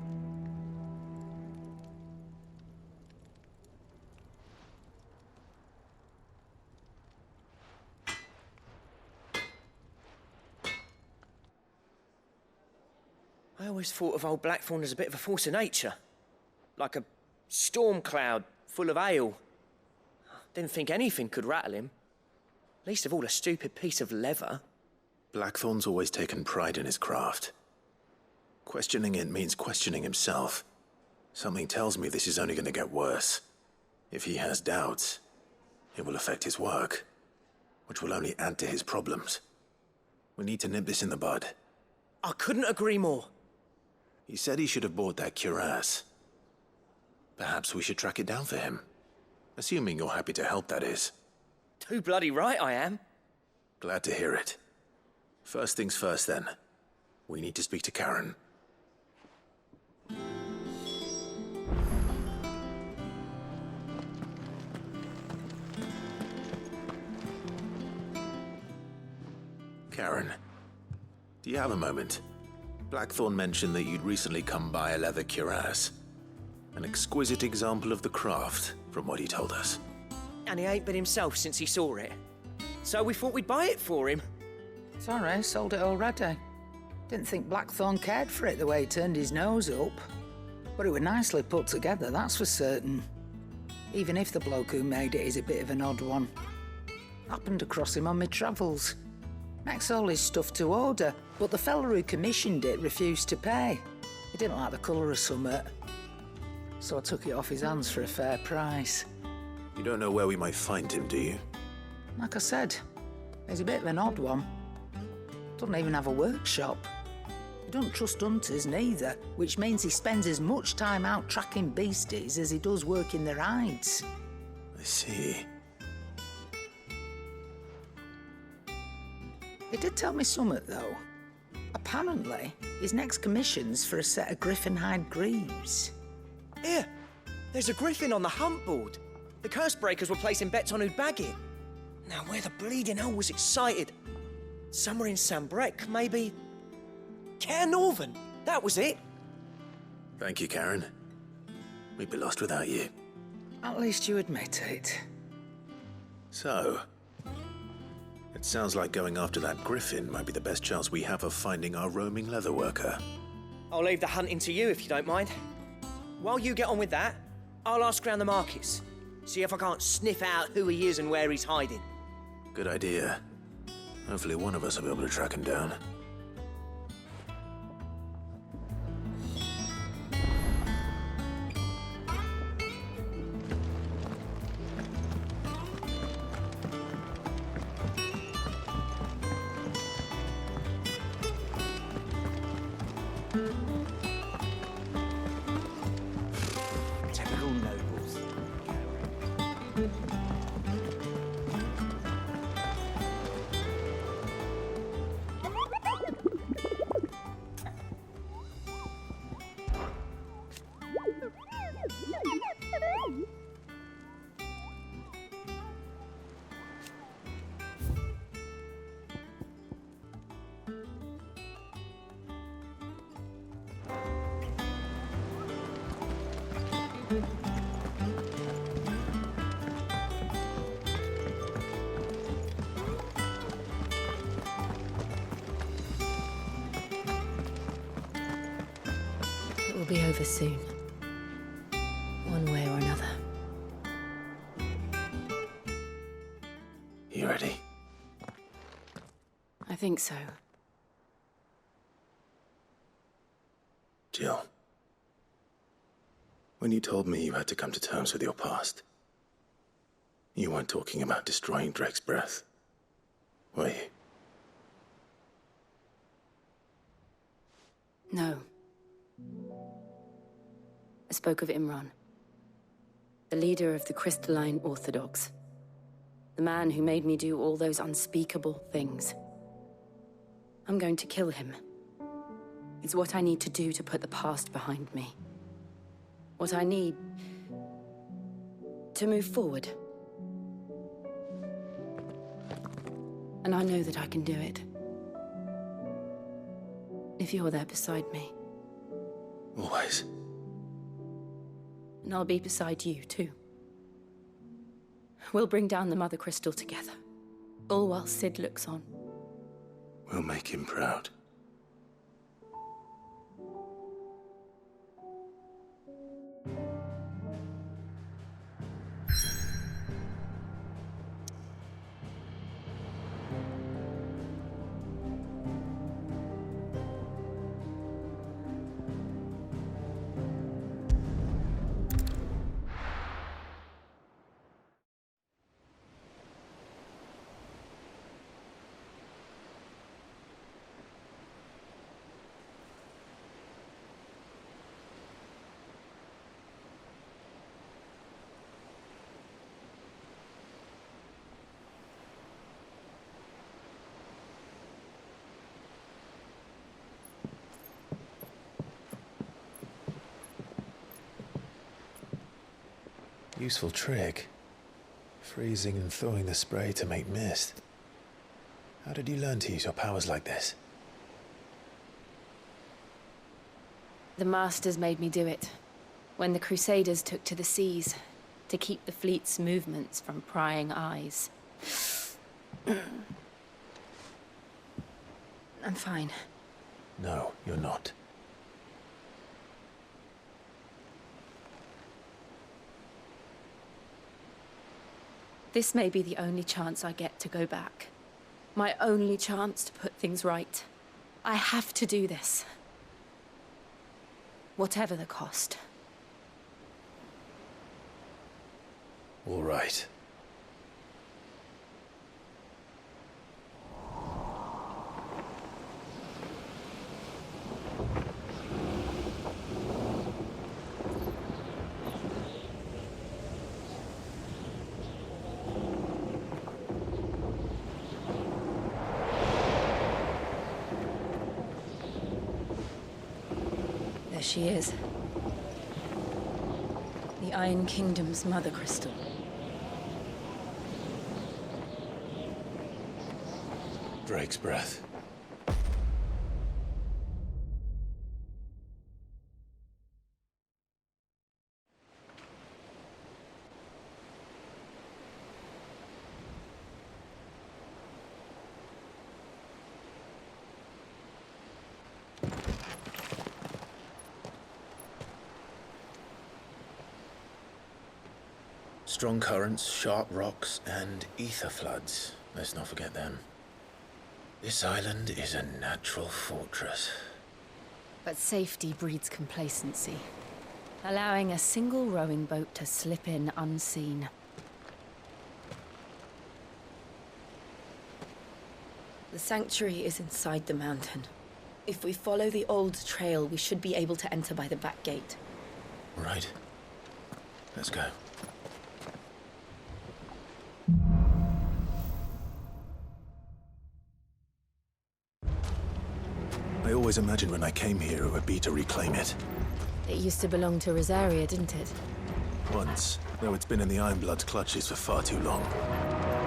I always thought of old Blackthorn as a bit of a force of nature. Like a storm cloud full of ale. Didn't think anything could rattle him. Least of all a stupid piece of leather. Blackthorn's always taken pride in his craft. Questioning it means questioning himself. Something tells me this is only going to get worse. If he has doubts, it will affect his work, which will only add to his problems. We need to nip this in the bud. I couldn't agree more. He said he should have bought that cuirass. Perhaps we should track it down for him. Assuming you're happy to help, that is. Too bloody right I am. Glad to hear it. First things first, then. We need to speak to Karen. Karen, do you have a moment? Blackthorn mentioned that you'd recently come by a leather cuirass. An exquisite example of the craft, from what he told us. And he ain't been himself since he saw it. So we thought we'd buy it for him. Sorry, sold it already. Didn't think Blackthorn cared for it the way he turned his nose up. But it was nicely put together, that's for certain. Even if the bloke who made it is a bit of an odd one. Happened across him on my travels. Makes all his stuff to order, but the fella who commissioned it refused to pay. He didn't like the colour of summit. So I took it off his hands for a fair price. You don't know where we might find him, do you? Like I said, he's a bit of an odd one. Doesn't even have a workshop. He don't trust hunters neither, which means he spends as much time out tracking beasties as he does working their hides. I see. He did tell me something, though. Apparently, his next commission's for a set of griffin hide greaves. Here, There's a griffin on the hunt board. The curse breakers were placing bets on who'd bag it. Now, where the bleeding hell was it sighted? Somewhere in Sambrec, maybe? Care Northern, that was it. Thank you, Karen. We'd be lost without you. At least you admit it. So, it sounds like going after that griffin might be the best chance we have of finding our roaming leatherworker. I'll leave the hunting to you if you don't mind. While you get on with that, I'll ask around the markets. See if I can't sniff out who he is and where he's hiding. Good idea. Hopefully one of us will be able to track him down. Typical nobles. It will be over soon. One way or another. You ready? I think so. Jill. When you told me you had to come to terms with your past, you weren't talking about destroying Drake's breath, were you? No. I spoke of Imran, the leader of the Crystalline Orthodox. The man who made me do all those unspeakable things. I'm going to kill him. It's what I need to do to put the past behind me. What I need to move forward. And I know that I can do it. If you're there beside me. Always. And I'll be beside you, too. We'll bring down the Mother Crystal together. All while Cid looks on. We'll make him proud. Useful trick. Freezing and thawing the spray to make mist. How did you learn to use your powers like this? The Masters made me do it. When the Crusaders took to the seas, to keep the fleet's movements from prying eyes. I'm fine. No, you're not. This may be the only chance I get to go back. My only chance to put things right. I have to do this. Whatever the cost. All right. There she is. The Iron Kingdom's mother crystal. Drake's breath. Strong currents, sharp rocks, and ether floods. Let's not forget them. This island is a natural fortress. But safety breeds complacency, allowing a single rowing boat to slip in unseen. The sanctuary is inside the mountain. If we follow the old trail, we should be able to enter by the back gate. Right. Let's go. I always imagined when I came here it would be to reclaim it. It used to belong to Rosaria, didn't it? Once, though it's been in the Ironblood's clutches for far too long.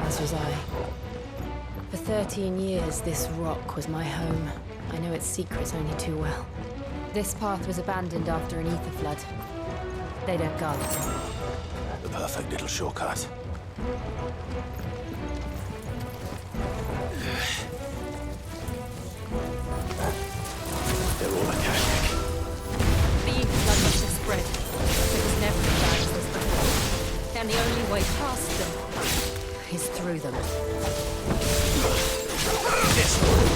As was I. For 13 years, this rock was my home. I know its secrets only too well. This path was abandoned after an ether flood. They don't guard it. The perfect little shortcut. They're all Akashic. The ether flood must have spread. It was never as bad as this before. And the only way past them is through them. This one.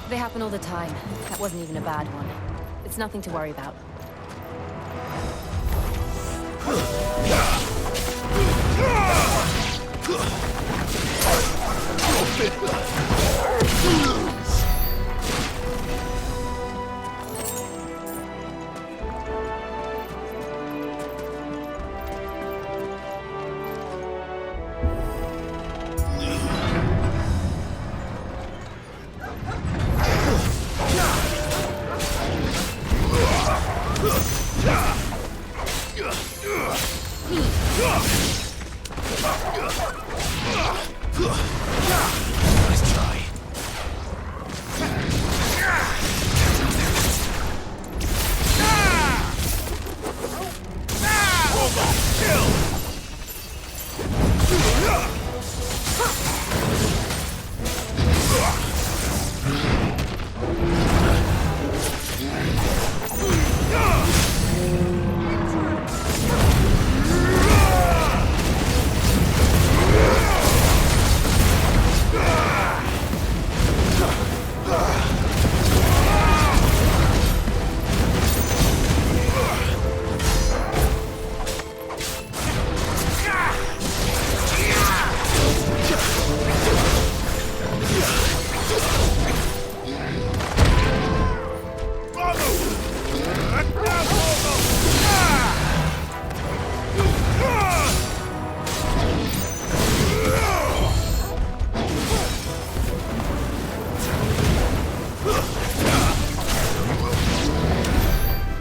They happen all the time. That wasn't even a bad one. It's nothing to worry about. Nice try.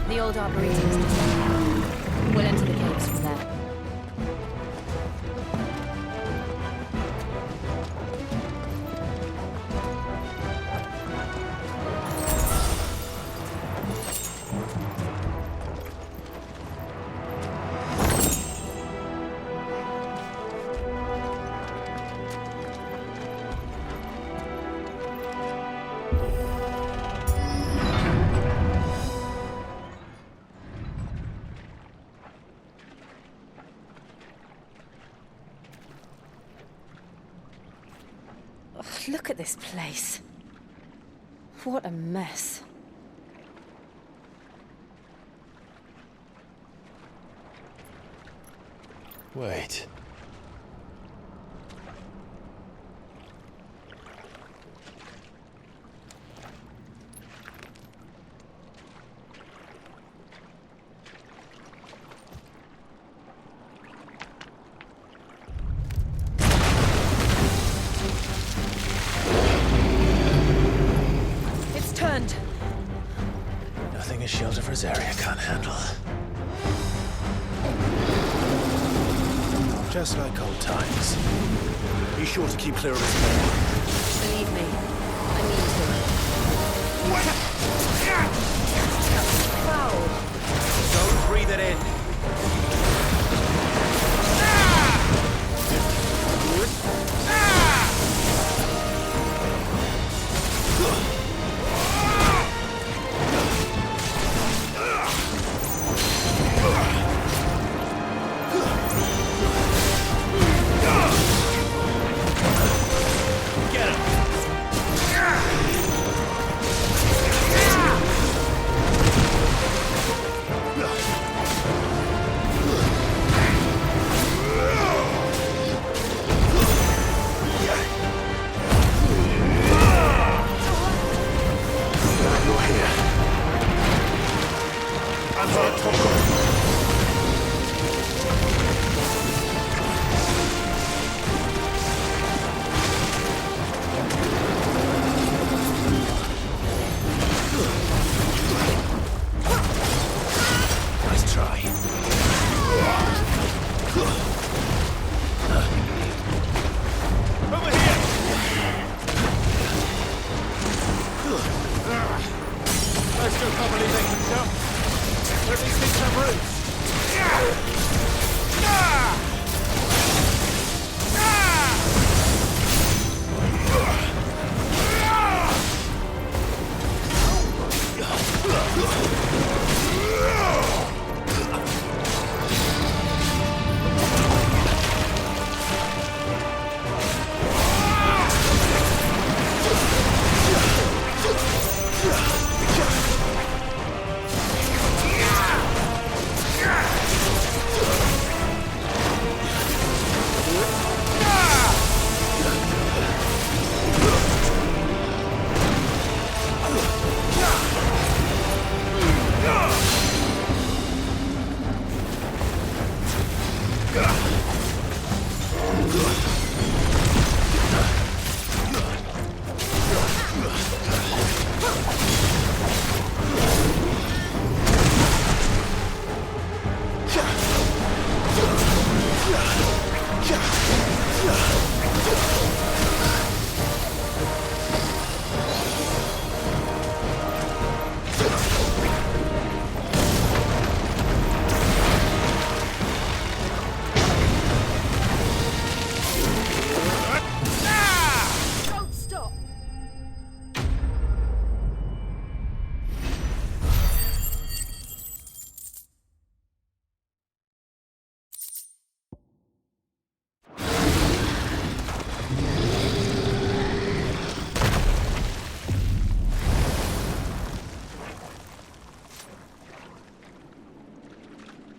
The old arboretum is just we'll enter the caves from there. Look at this place. What a mess. Wait. It's turned. Nothing a shield of Rosaria can't handle. Just like old times. Be sure to keep clear of his head. Believe me, I need to. Foul. Don't breathe it in.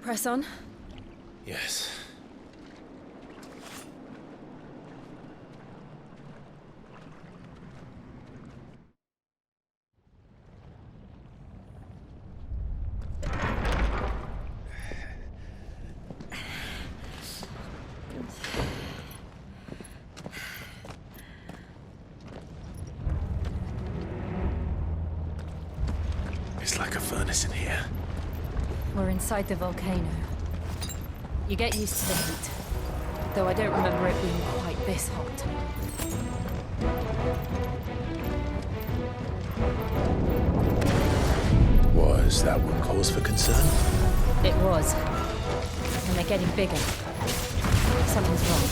Press on. Yes. It's like a furnace in here. We're inside the volcano. You get used to the heat, though I don't remember it being quite this hot. Was that one cause for concern? It was. And they're getting bigger. Something's wrong.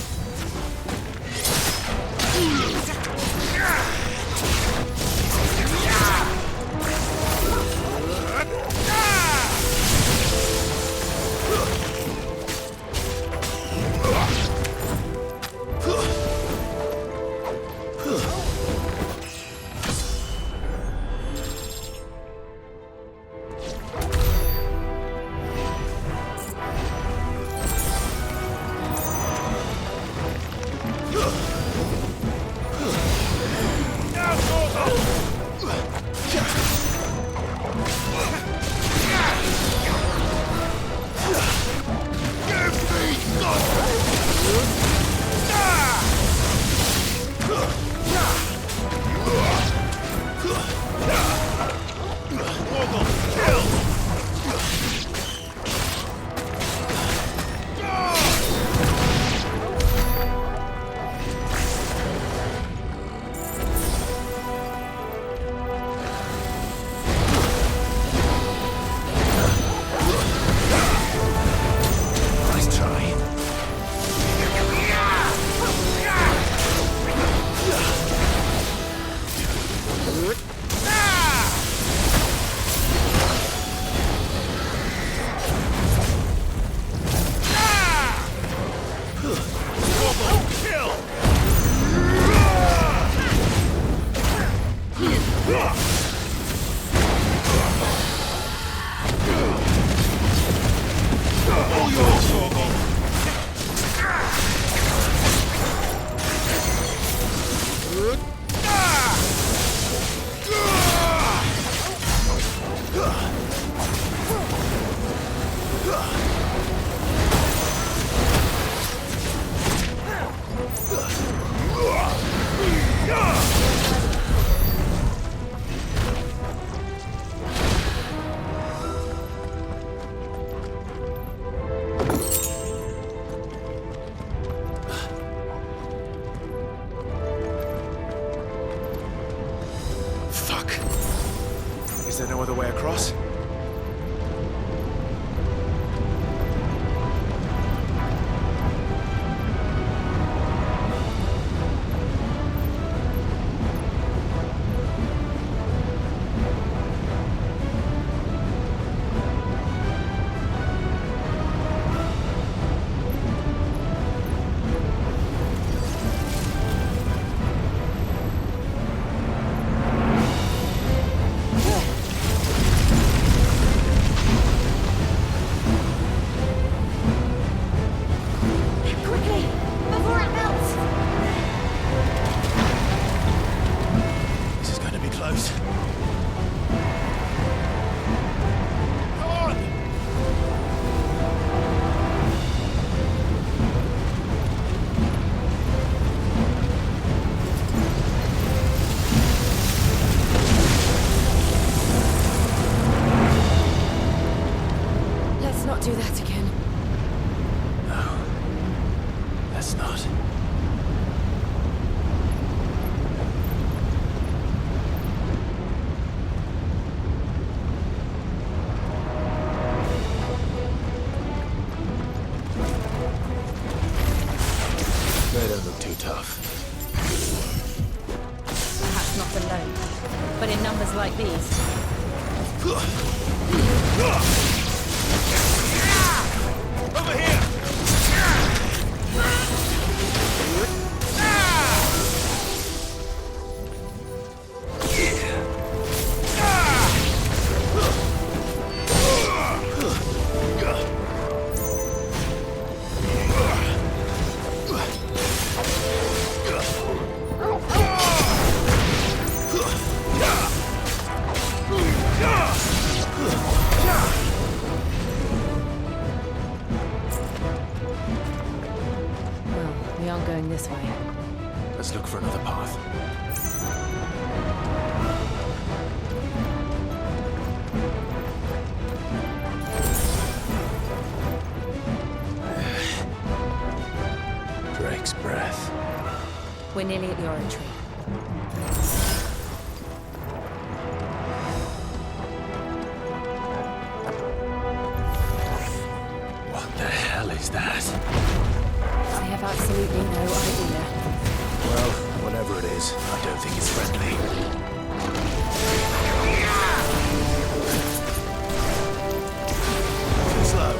Is there no other way across? Like these. Over here! This way. Let's look for another path. Drake's breath. We're nearly at the oratory. What the hell is that? I have absolutely no idea. Well, whatever it is, I don't think it's friendly. Too slow.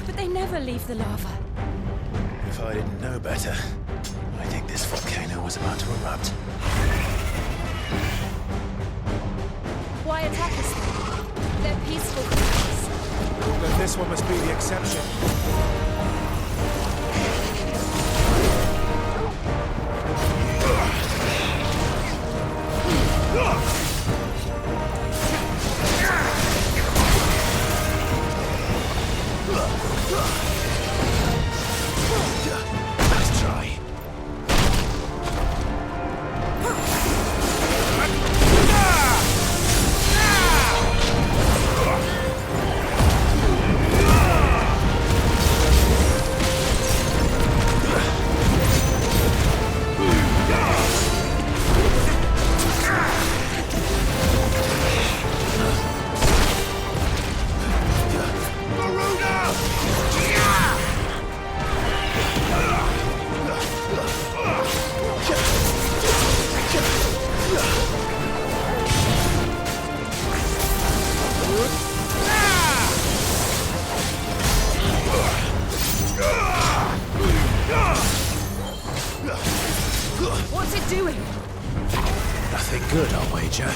But they never leave the lava. If I didn't know better, I think this This volcano was about to erupt. Why attack us then? They're peaceful creatures. Then this one must be the exception. Nice try. What's it doing? Nothing good, I'll wager.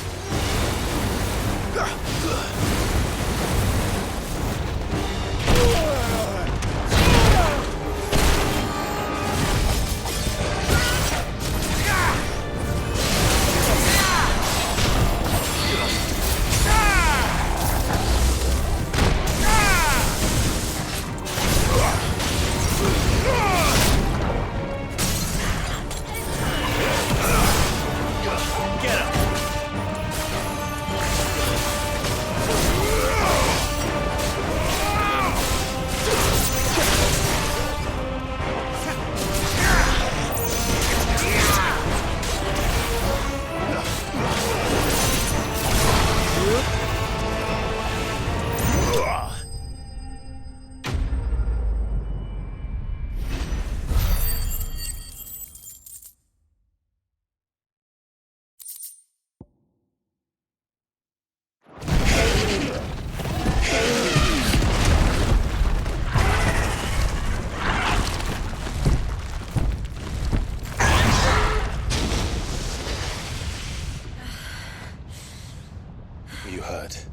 You hurt?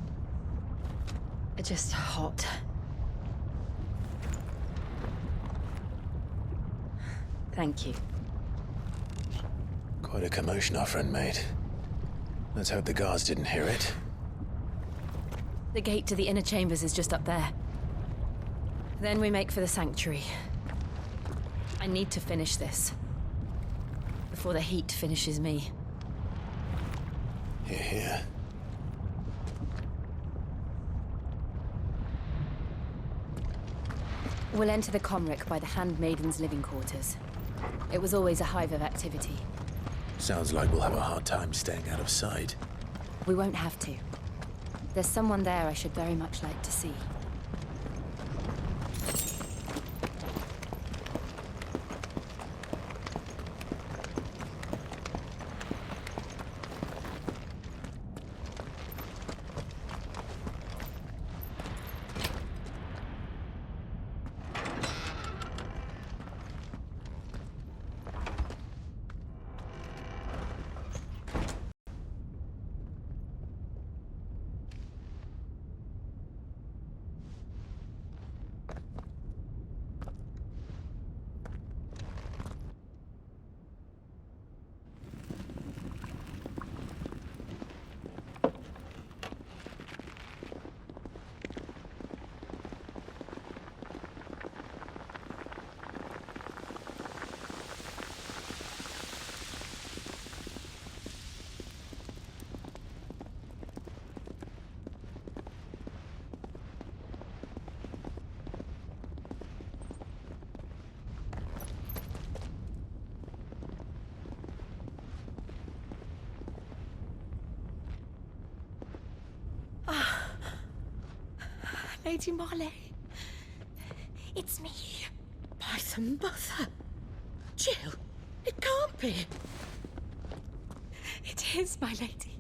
Just hot. Thank you. Quite a commotion our friend made. Let's hope the guards didn't hear it. The gate to the inner chambers is just up there. Then we make for the sanctuary. I need to finish this. Before the heat finishes me. Hear, hear. We'll enter the Comric by the Handmaiden's living quarters. It was always a hive of activity. Sounds like we'll have a hard time staying out of sight. We won't have to. There's someone there I should very much like to see. Lady Marley. It's me. By the mother. Jill, it can't be. It is, my lady.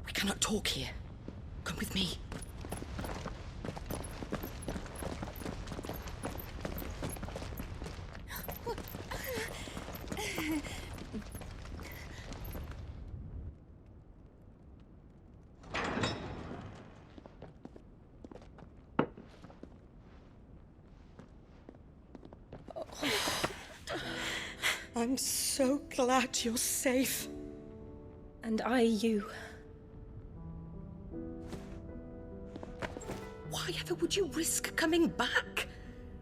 We cannot talk here. Come with me. I'm so glad you're safe. And you. Why ever would you risk coming back?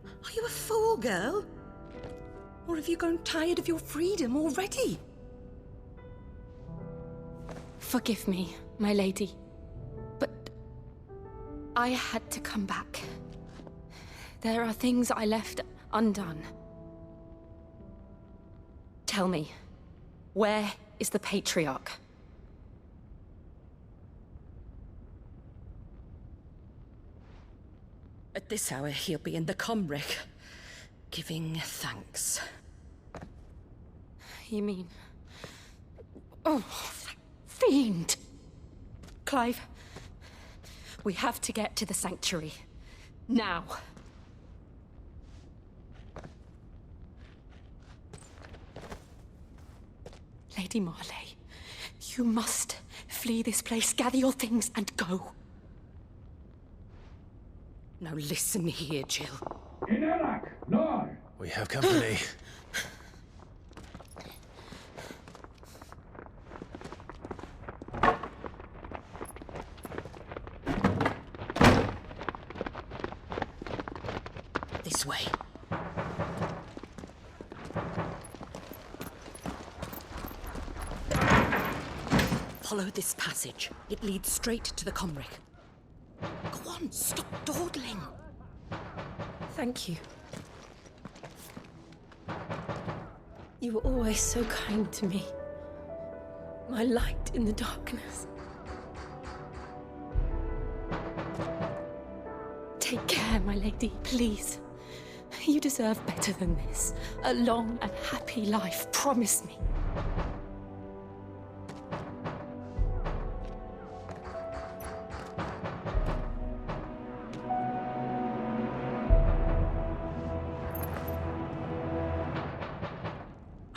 Are you a fool, girl? Or have you grown tired of your freedom already? Forgive me, my lady. But I had to come back. There are things I left undone. Tell me, where is the Patriarch? At this hour, he'll be in the Comric, giving thanks. You mean... Oh, fiend! Clive, we have to get to the sanctuary. Now. Lady Marley, you must flee this place, gather your things, and go. Now listen here, Jill. We have company. This way. Follow this passage. It leads straight to the Comric. Go on, stop dawdling. Thank you. You were always so kind to me. My light in the darkness. Take care, my lady, please. You deserve better than this. A long and happy life, promise me.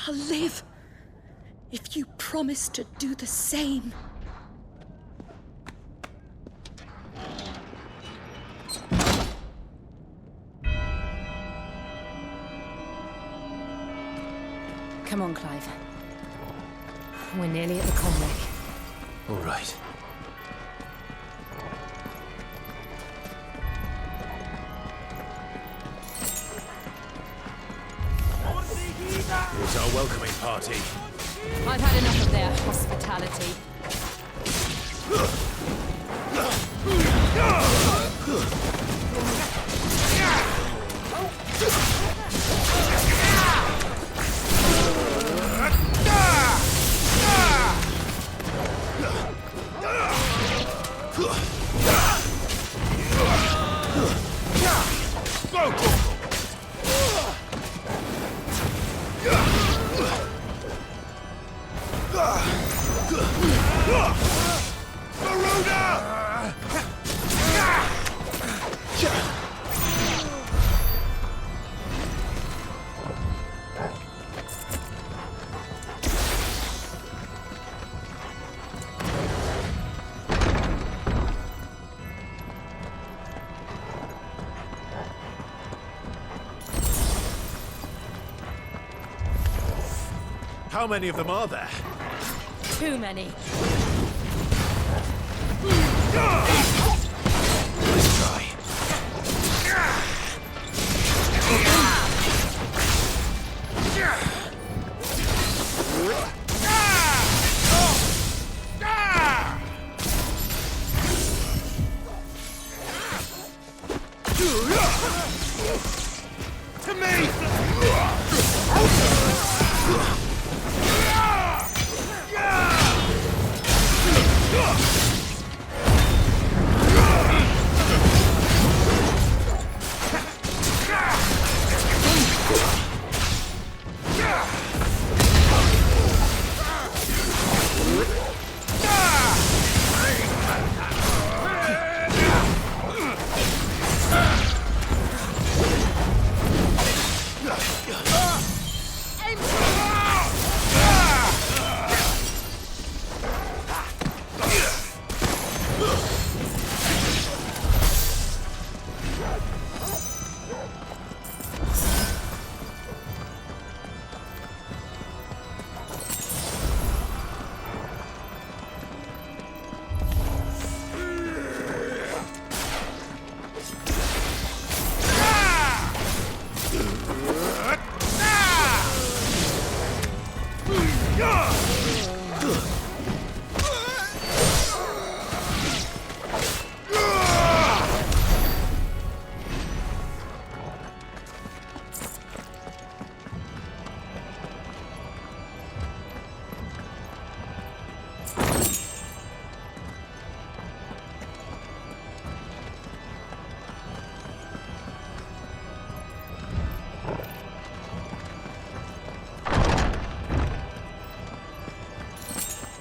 I'll live if you promise to do the same. Come on, Clive. We're nearly at the Comric. All right. Here's our welcoming party. I've had enough of their hospitality. How many of them are there? Too many. Let's try. To me!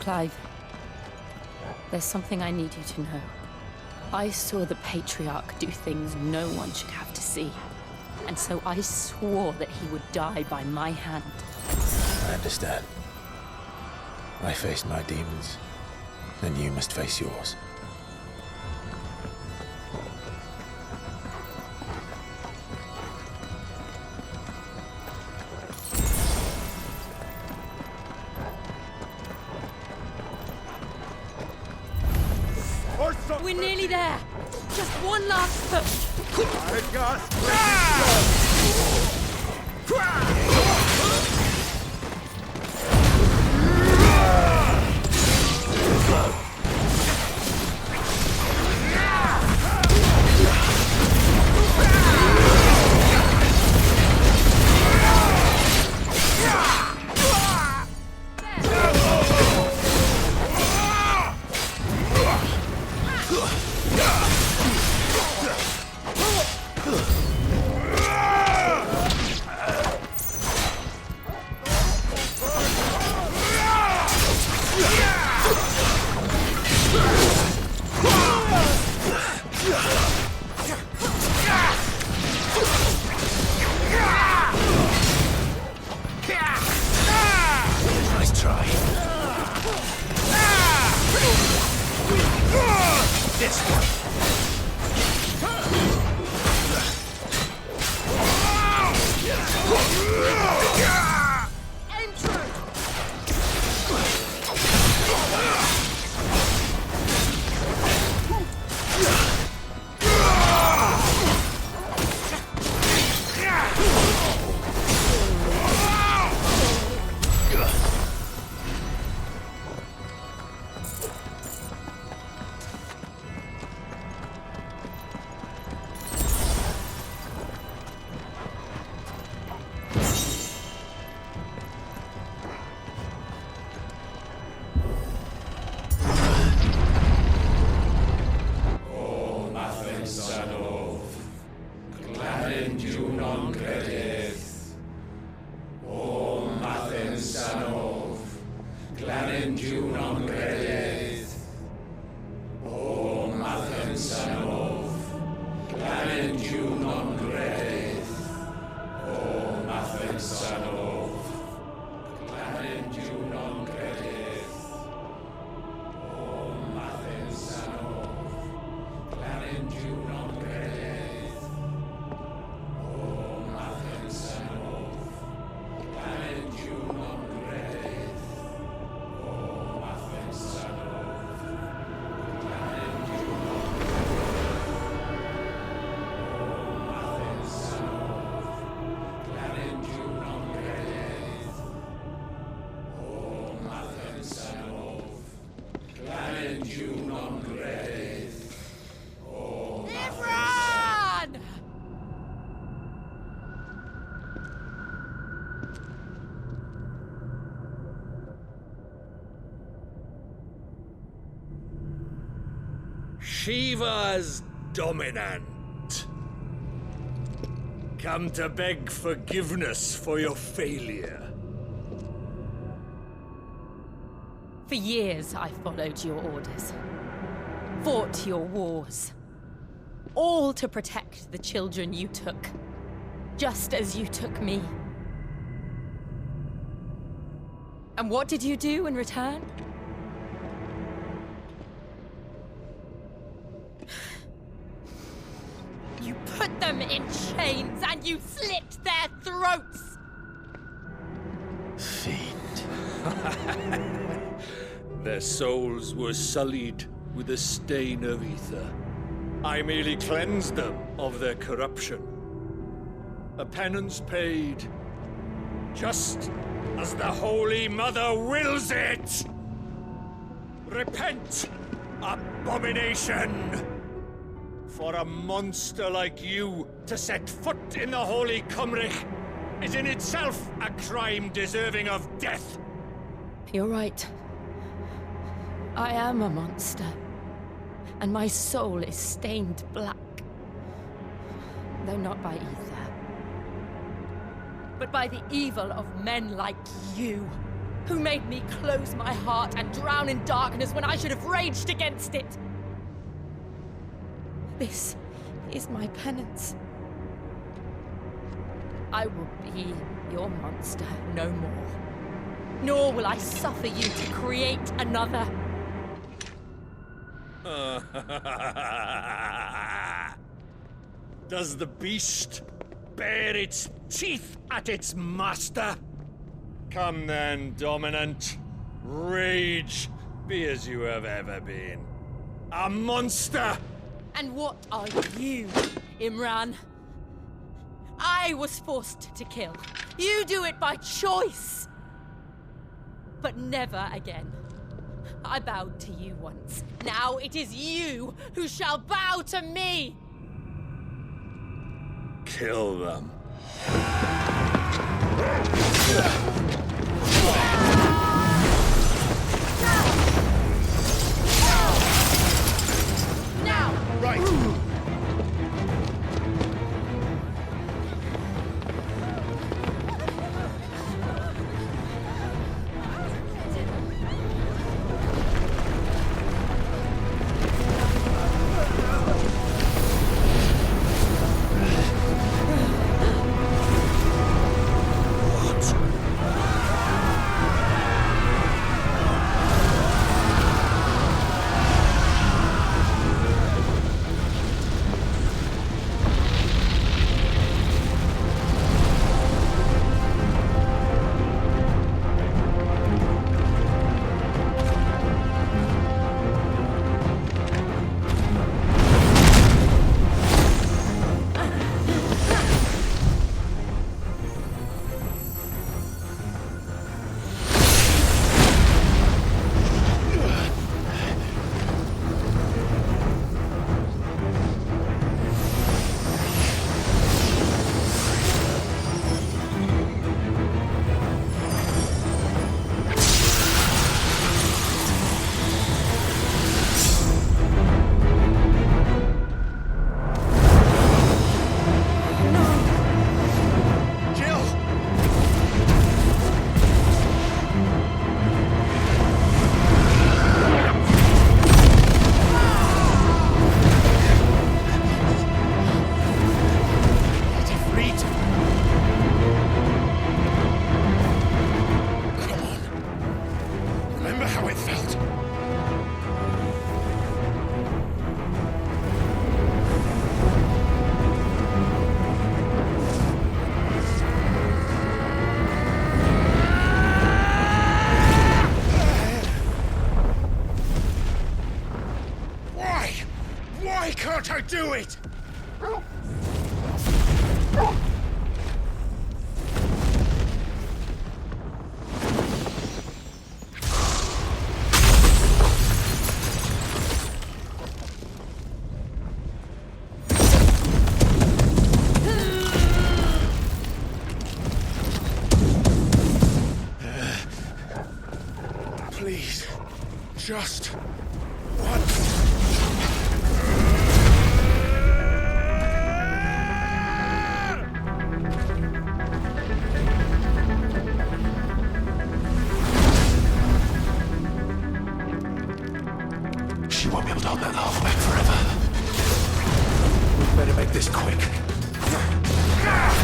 Clive, there's something I need you to know. I saw the Patriarch do things no one should have to see. And so I swore that he would die by my hand. I understand. I faced my demons, and you must face yours. We're nearly there. Just one last push. Shiva's dominant. Come to beg forgiveness for your failure. For years, I followed your orders. Fought your wars. All to protect the children you took. Just as you took me. And what did you do in return? You put them in chains and you slit their throats! Fiend. Their souls were sullied with a stain of ether. I merely cleansed them of their corruption. A penance paid, just as the Holy Mother wills it! Repent, abomination! For a monster like you to set foot in the Holy Cymric is in itself a crime deserving of death. You're right. I am a monster. And my soul is stained black. Though not by ether. But by the evil of men like you. Who made me close my heart and drown in darkness when I should have raged against it? This is my penance. I will be your monster no more. Nor will I suffer you to create another. Does the beast bare its teeth at its master? Come then, Dominant. Rage, be as you have ever been. A monster! And what are you, Imran? I was forced to kill. You do it by choice. But never again. I bowed to you once. Now it is you who shall bow to me! Kill them. Now! Right! Can't I do it? Please, just once. She won't be able to hold that half back forever. We'd better make this quick. Ah!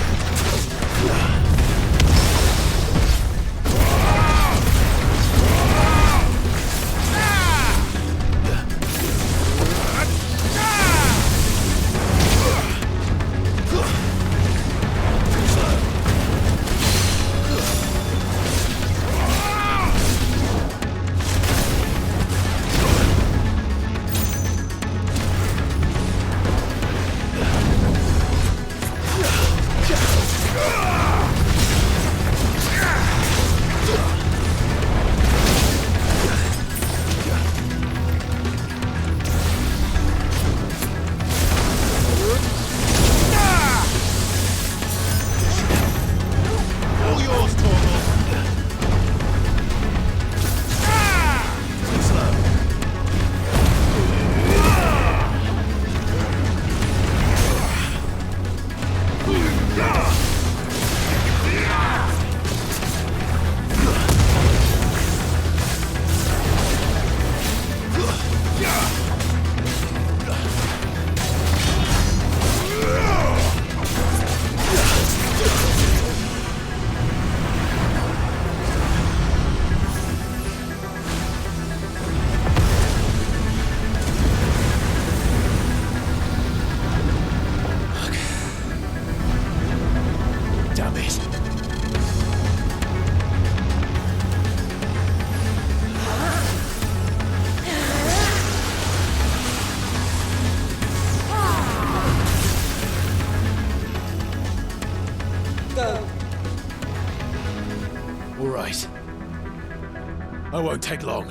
I won't take long.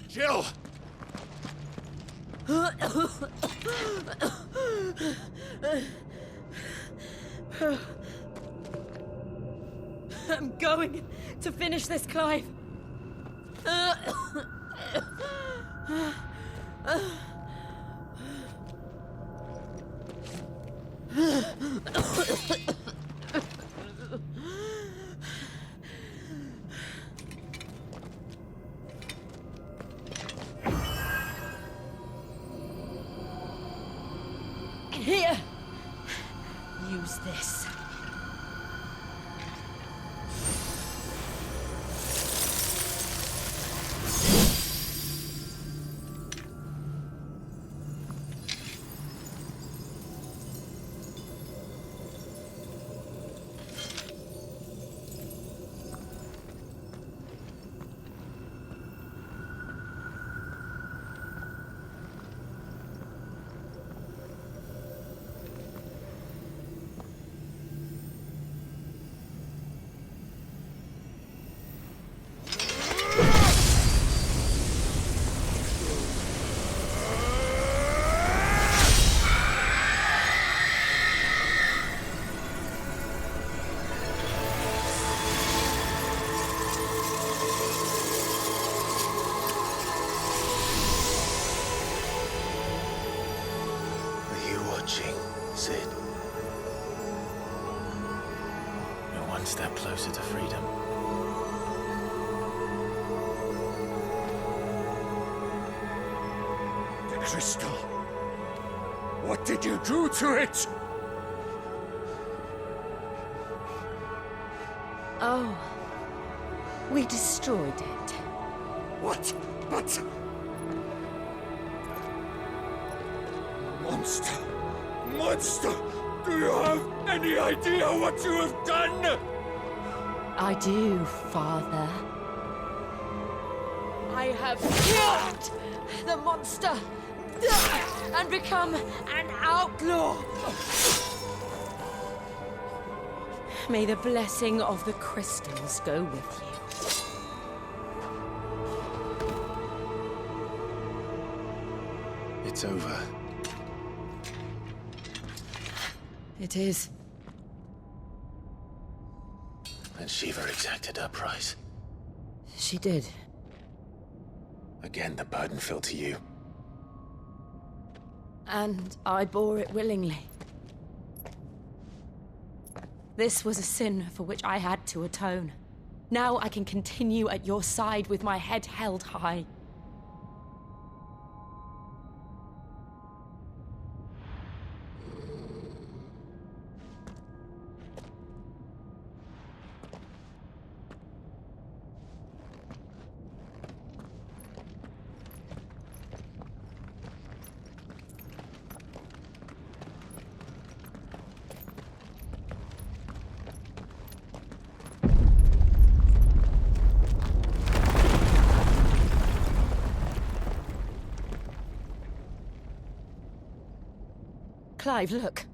Jill! I'm going to finish this, Clive. Here. Use this. Cid. We're one step closer to freedom. The crystal. What did you do to it? Oh. We destroyed it. What? But... Monster! Monster! Do you have any idea what you have done? I do, Father. I have killed the monster and become an outlaw. May the blessing of the crystals go with you. It's over. It is. And Shiva exacted her price. She did. Again, the burden fell to you. And I bore it willingly. This was a sin for which I had to atone. Now I can continue at your side with my head held high. Clive, look.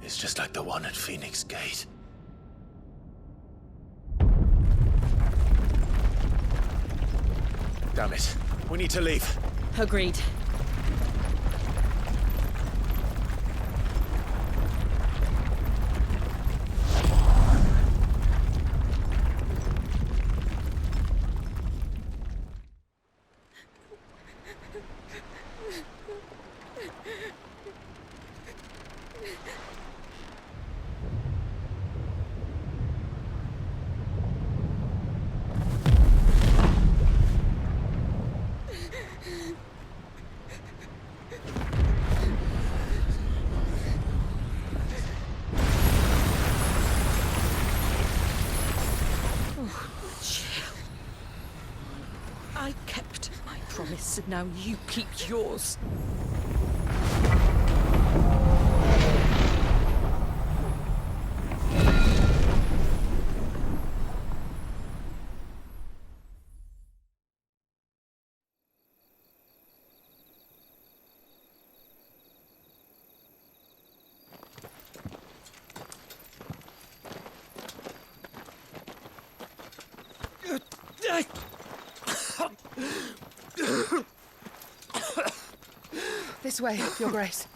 It's just like the one at Phoenix Gate. Damn it. We need to leave. Agreed. I kept my promise, and now you keep yours. This way, Your Grace.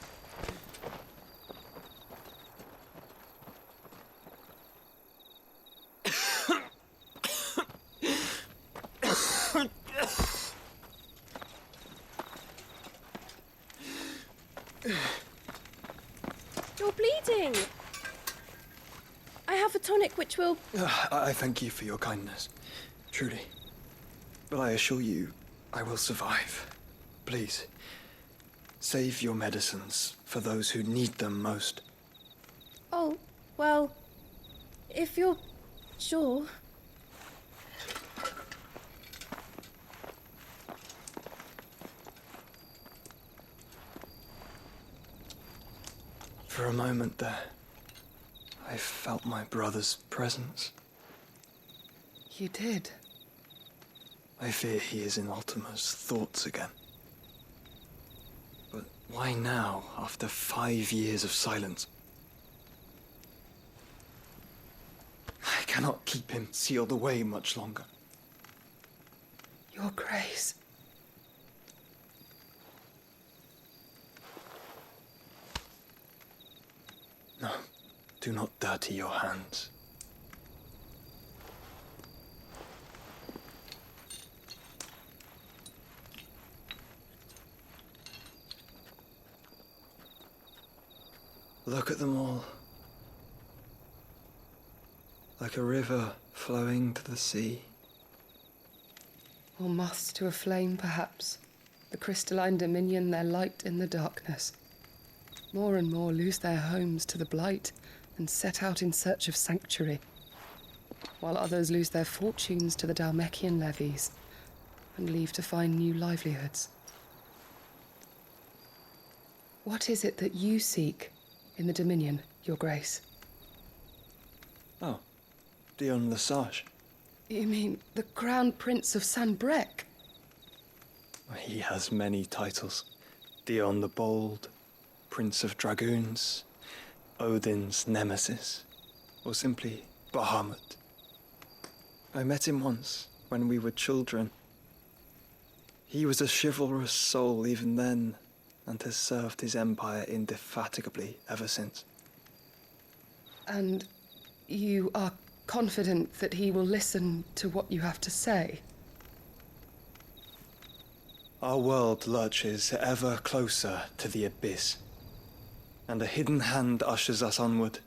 You're bleeding. I have a tonic which will... I thank you for your kindness, truly. But I assure you, I will survive. Please, save your medicines for those who need them most. Oh, well, if you're sure. For a moment there, I felt my brother's presence. You did? I fear he is in Ultima's thoughts again. But why now, after 5 years of silence? I cannot keep him sealed away much longer. Your Grace. No, do not dirty your hands. Look at them all. Like a river flowing to the sea. Or moths to a flame, perhaps. The crystalline dominion their light in the darkness. More and more lose their homes to the blight and set out in search of sanctuary, while others lose their fortunes to the Dalmekian levies and leave to find new livelihoods. What is it that you seek in the Dominion, Your Grace? Oh, Dion Lesage. You mean the Crown Prince of Sanbrec? He has many titles. Dion the Bold, Prince of Dragoons, Odin's nemesis, or simply Bahamut. I met him once when we were children. He was a chivalrous soul even then, and has served his empire indefatigably ever since. And you are confident that he will listen to what you have to say? Our world lurches ever closer to the abyss, and a hidden hand ushers us onward.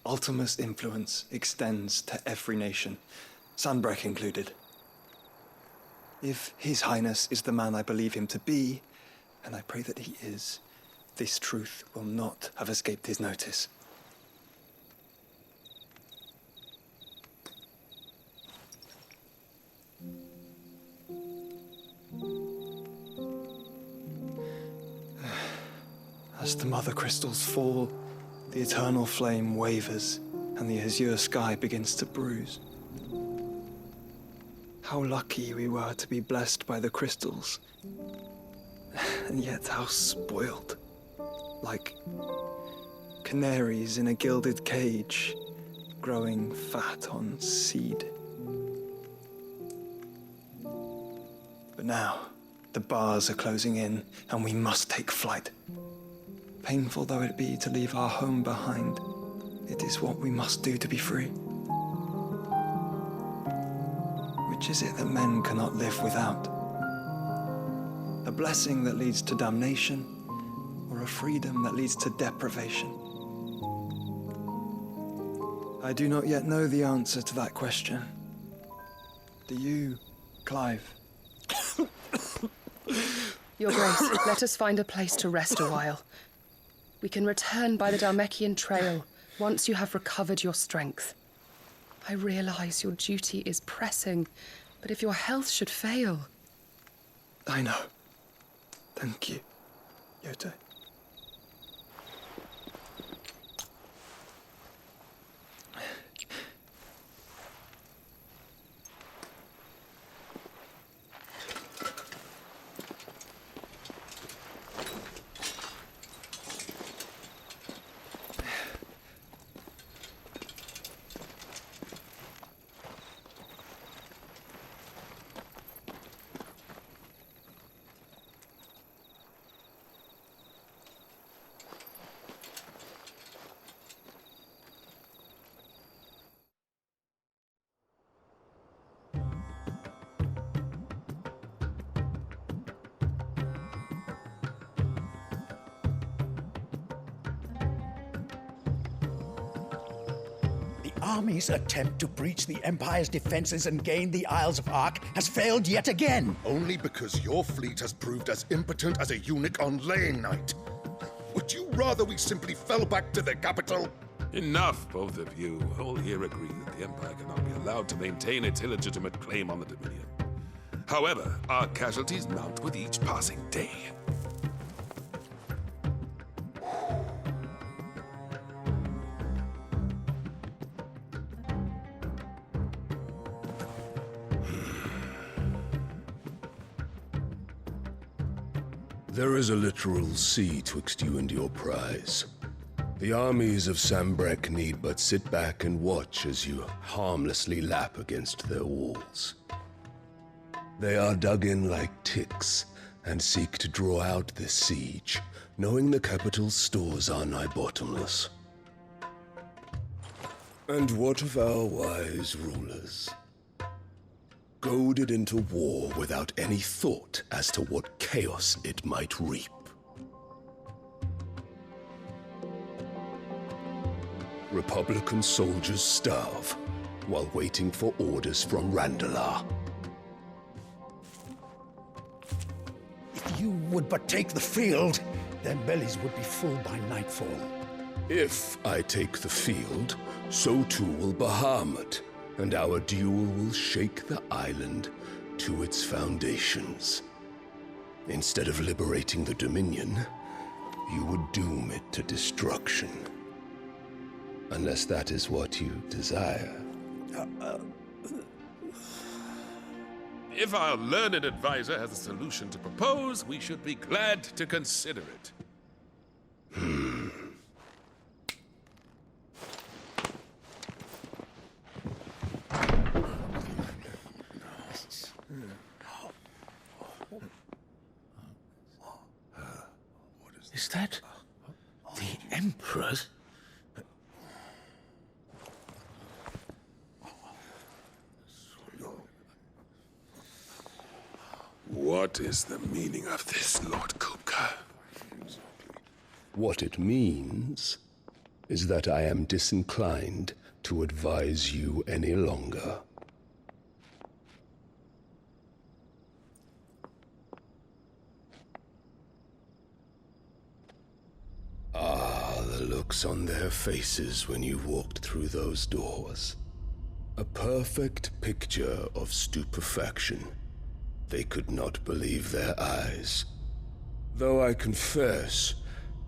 Ultima's influence extends to every nation, Sanbreque included. If His Highness is the man I believe him to be, and I pray that he is, this truth will not have escaped his notice. As the mother crystals fall, the eternal flame wavers, and the azure sky begins to bruise. How lucky we were to be blessed by the crystals, and yet how spoiled. Like canaries in a gilded cage, growing fat on seed. But now, the bars are closing in, and we must take flight. Painful though it be to leave our home behind, it is what we must do to be free. Which is it that men cannot live without? A blessing that leads to damnation, or a freedom that leads to deprivation? I do not yet know the answer to that question. Do you, Clive? Your Grace, let us find a place to rest a while. We can return by the Dalmekian trail once you have recovered your strength. I realize your duty is pressing, but if your health should fail... I know. Thank you, Yote. Army's attempt to breach the Empire's defenses and gain the Isles of Ark has failed yet again. Only because your fleet has proved as impotent as a eunuch on laying night. Would you rather we simply fell back to the capital? Enough, both of you. All here agree that the Empire cannot be allowed to maintain its illegitimate claim on the Dominion. However, our casualties mount with each passing day. There is a literal sea twixt you and your prize. The armies of Sanbreque need but sit back and watch as you harmlessly lap against their walls. They are dug in like ticks and seek to draw out this siege, knowing the capital's stores are nigh bottomless. And what of our wise rulers? Goaded into war without any thought as to what chaos it might reap. Republican soldiers starve while waiting for orders from Randalar. If you would but take the field, their bellies would be full by nightfall. If I take the field, so too will Bahamut, and our duel will shake the island to its foundations. Instead of liberating the Dominion, you would doom it to destruction. Unless that is what you desire. If our learned advisor has a solution to propose, we should be glad to consider it. Is that the Emperor's? What is the meaning of this, Lord Kupka? What it means is that I am disinclined to advise you any longer. Ah, the looks on their faces when you walked through those doors. A perfect picture of stupefaction. They could not believe their eyes. Though I confess,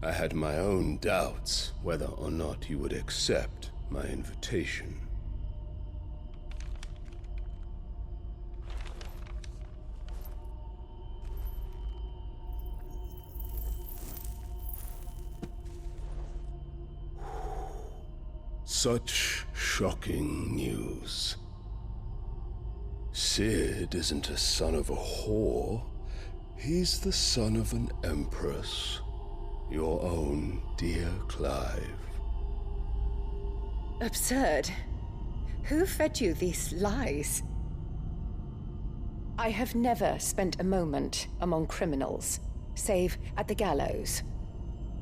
I had my own doubts whether or not you would accept my invitation. Such shocking news. Cid isn't a son of a whore. He's the son of an empress. Your own dear Clive. Absurd. Who fed you these lies? I have never spent a moment among criminals, save at the gallows.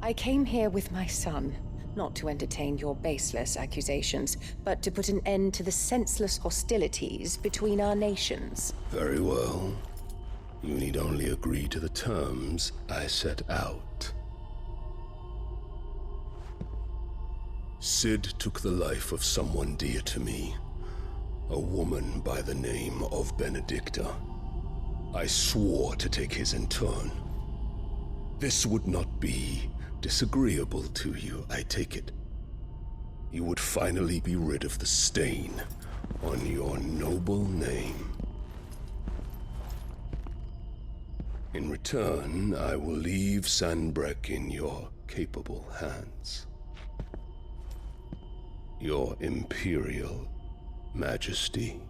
I came here with my son, not to entertain your baseless accusations, but to put an end to the senseless hostilities between our nations. Very well. You need only agree to the terms I set out. Cid took the life of someone dear to me, a woman by the name of Benedicta. I swore to take his in turn. This would not be disagreeable to you, I take it. You would finally be rid of the stain on your noble name. In return, I will leave Sanbreque in your capable hands. Your Imperial Majesty.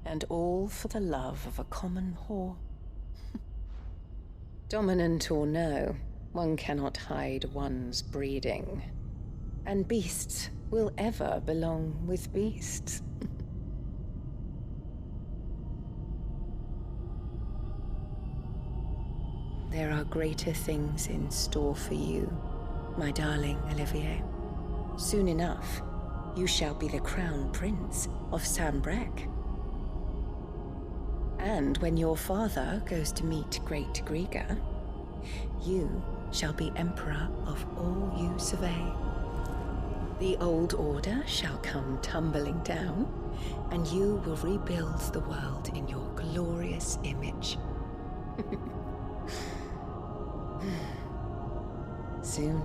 And all for the love of a common whore. Dominant or no, one cannot hide one's breeding. And beasts will ever belong with beasts. There are greater things in store for you, my darling Olivier. Soon enough, you shall be the crown prince of Sanbreque. And when your father goes to meet Great Griga, you shall be emperor of all you survey. The old order shall come tumbling down, and you will rebuild the world in your glorious image. Soon,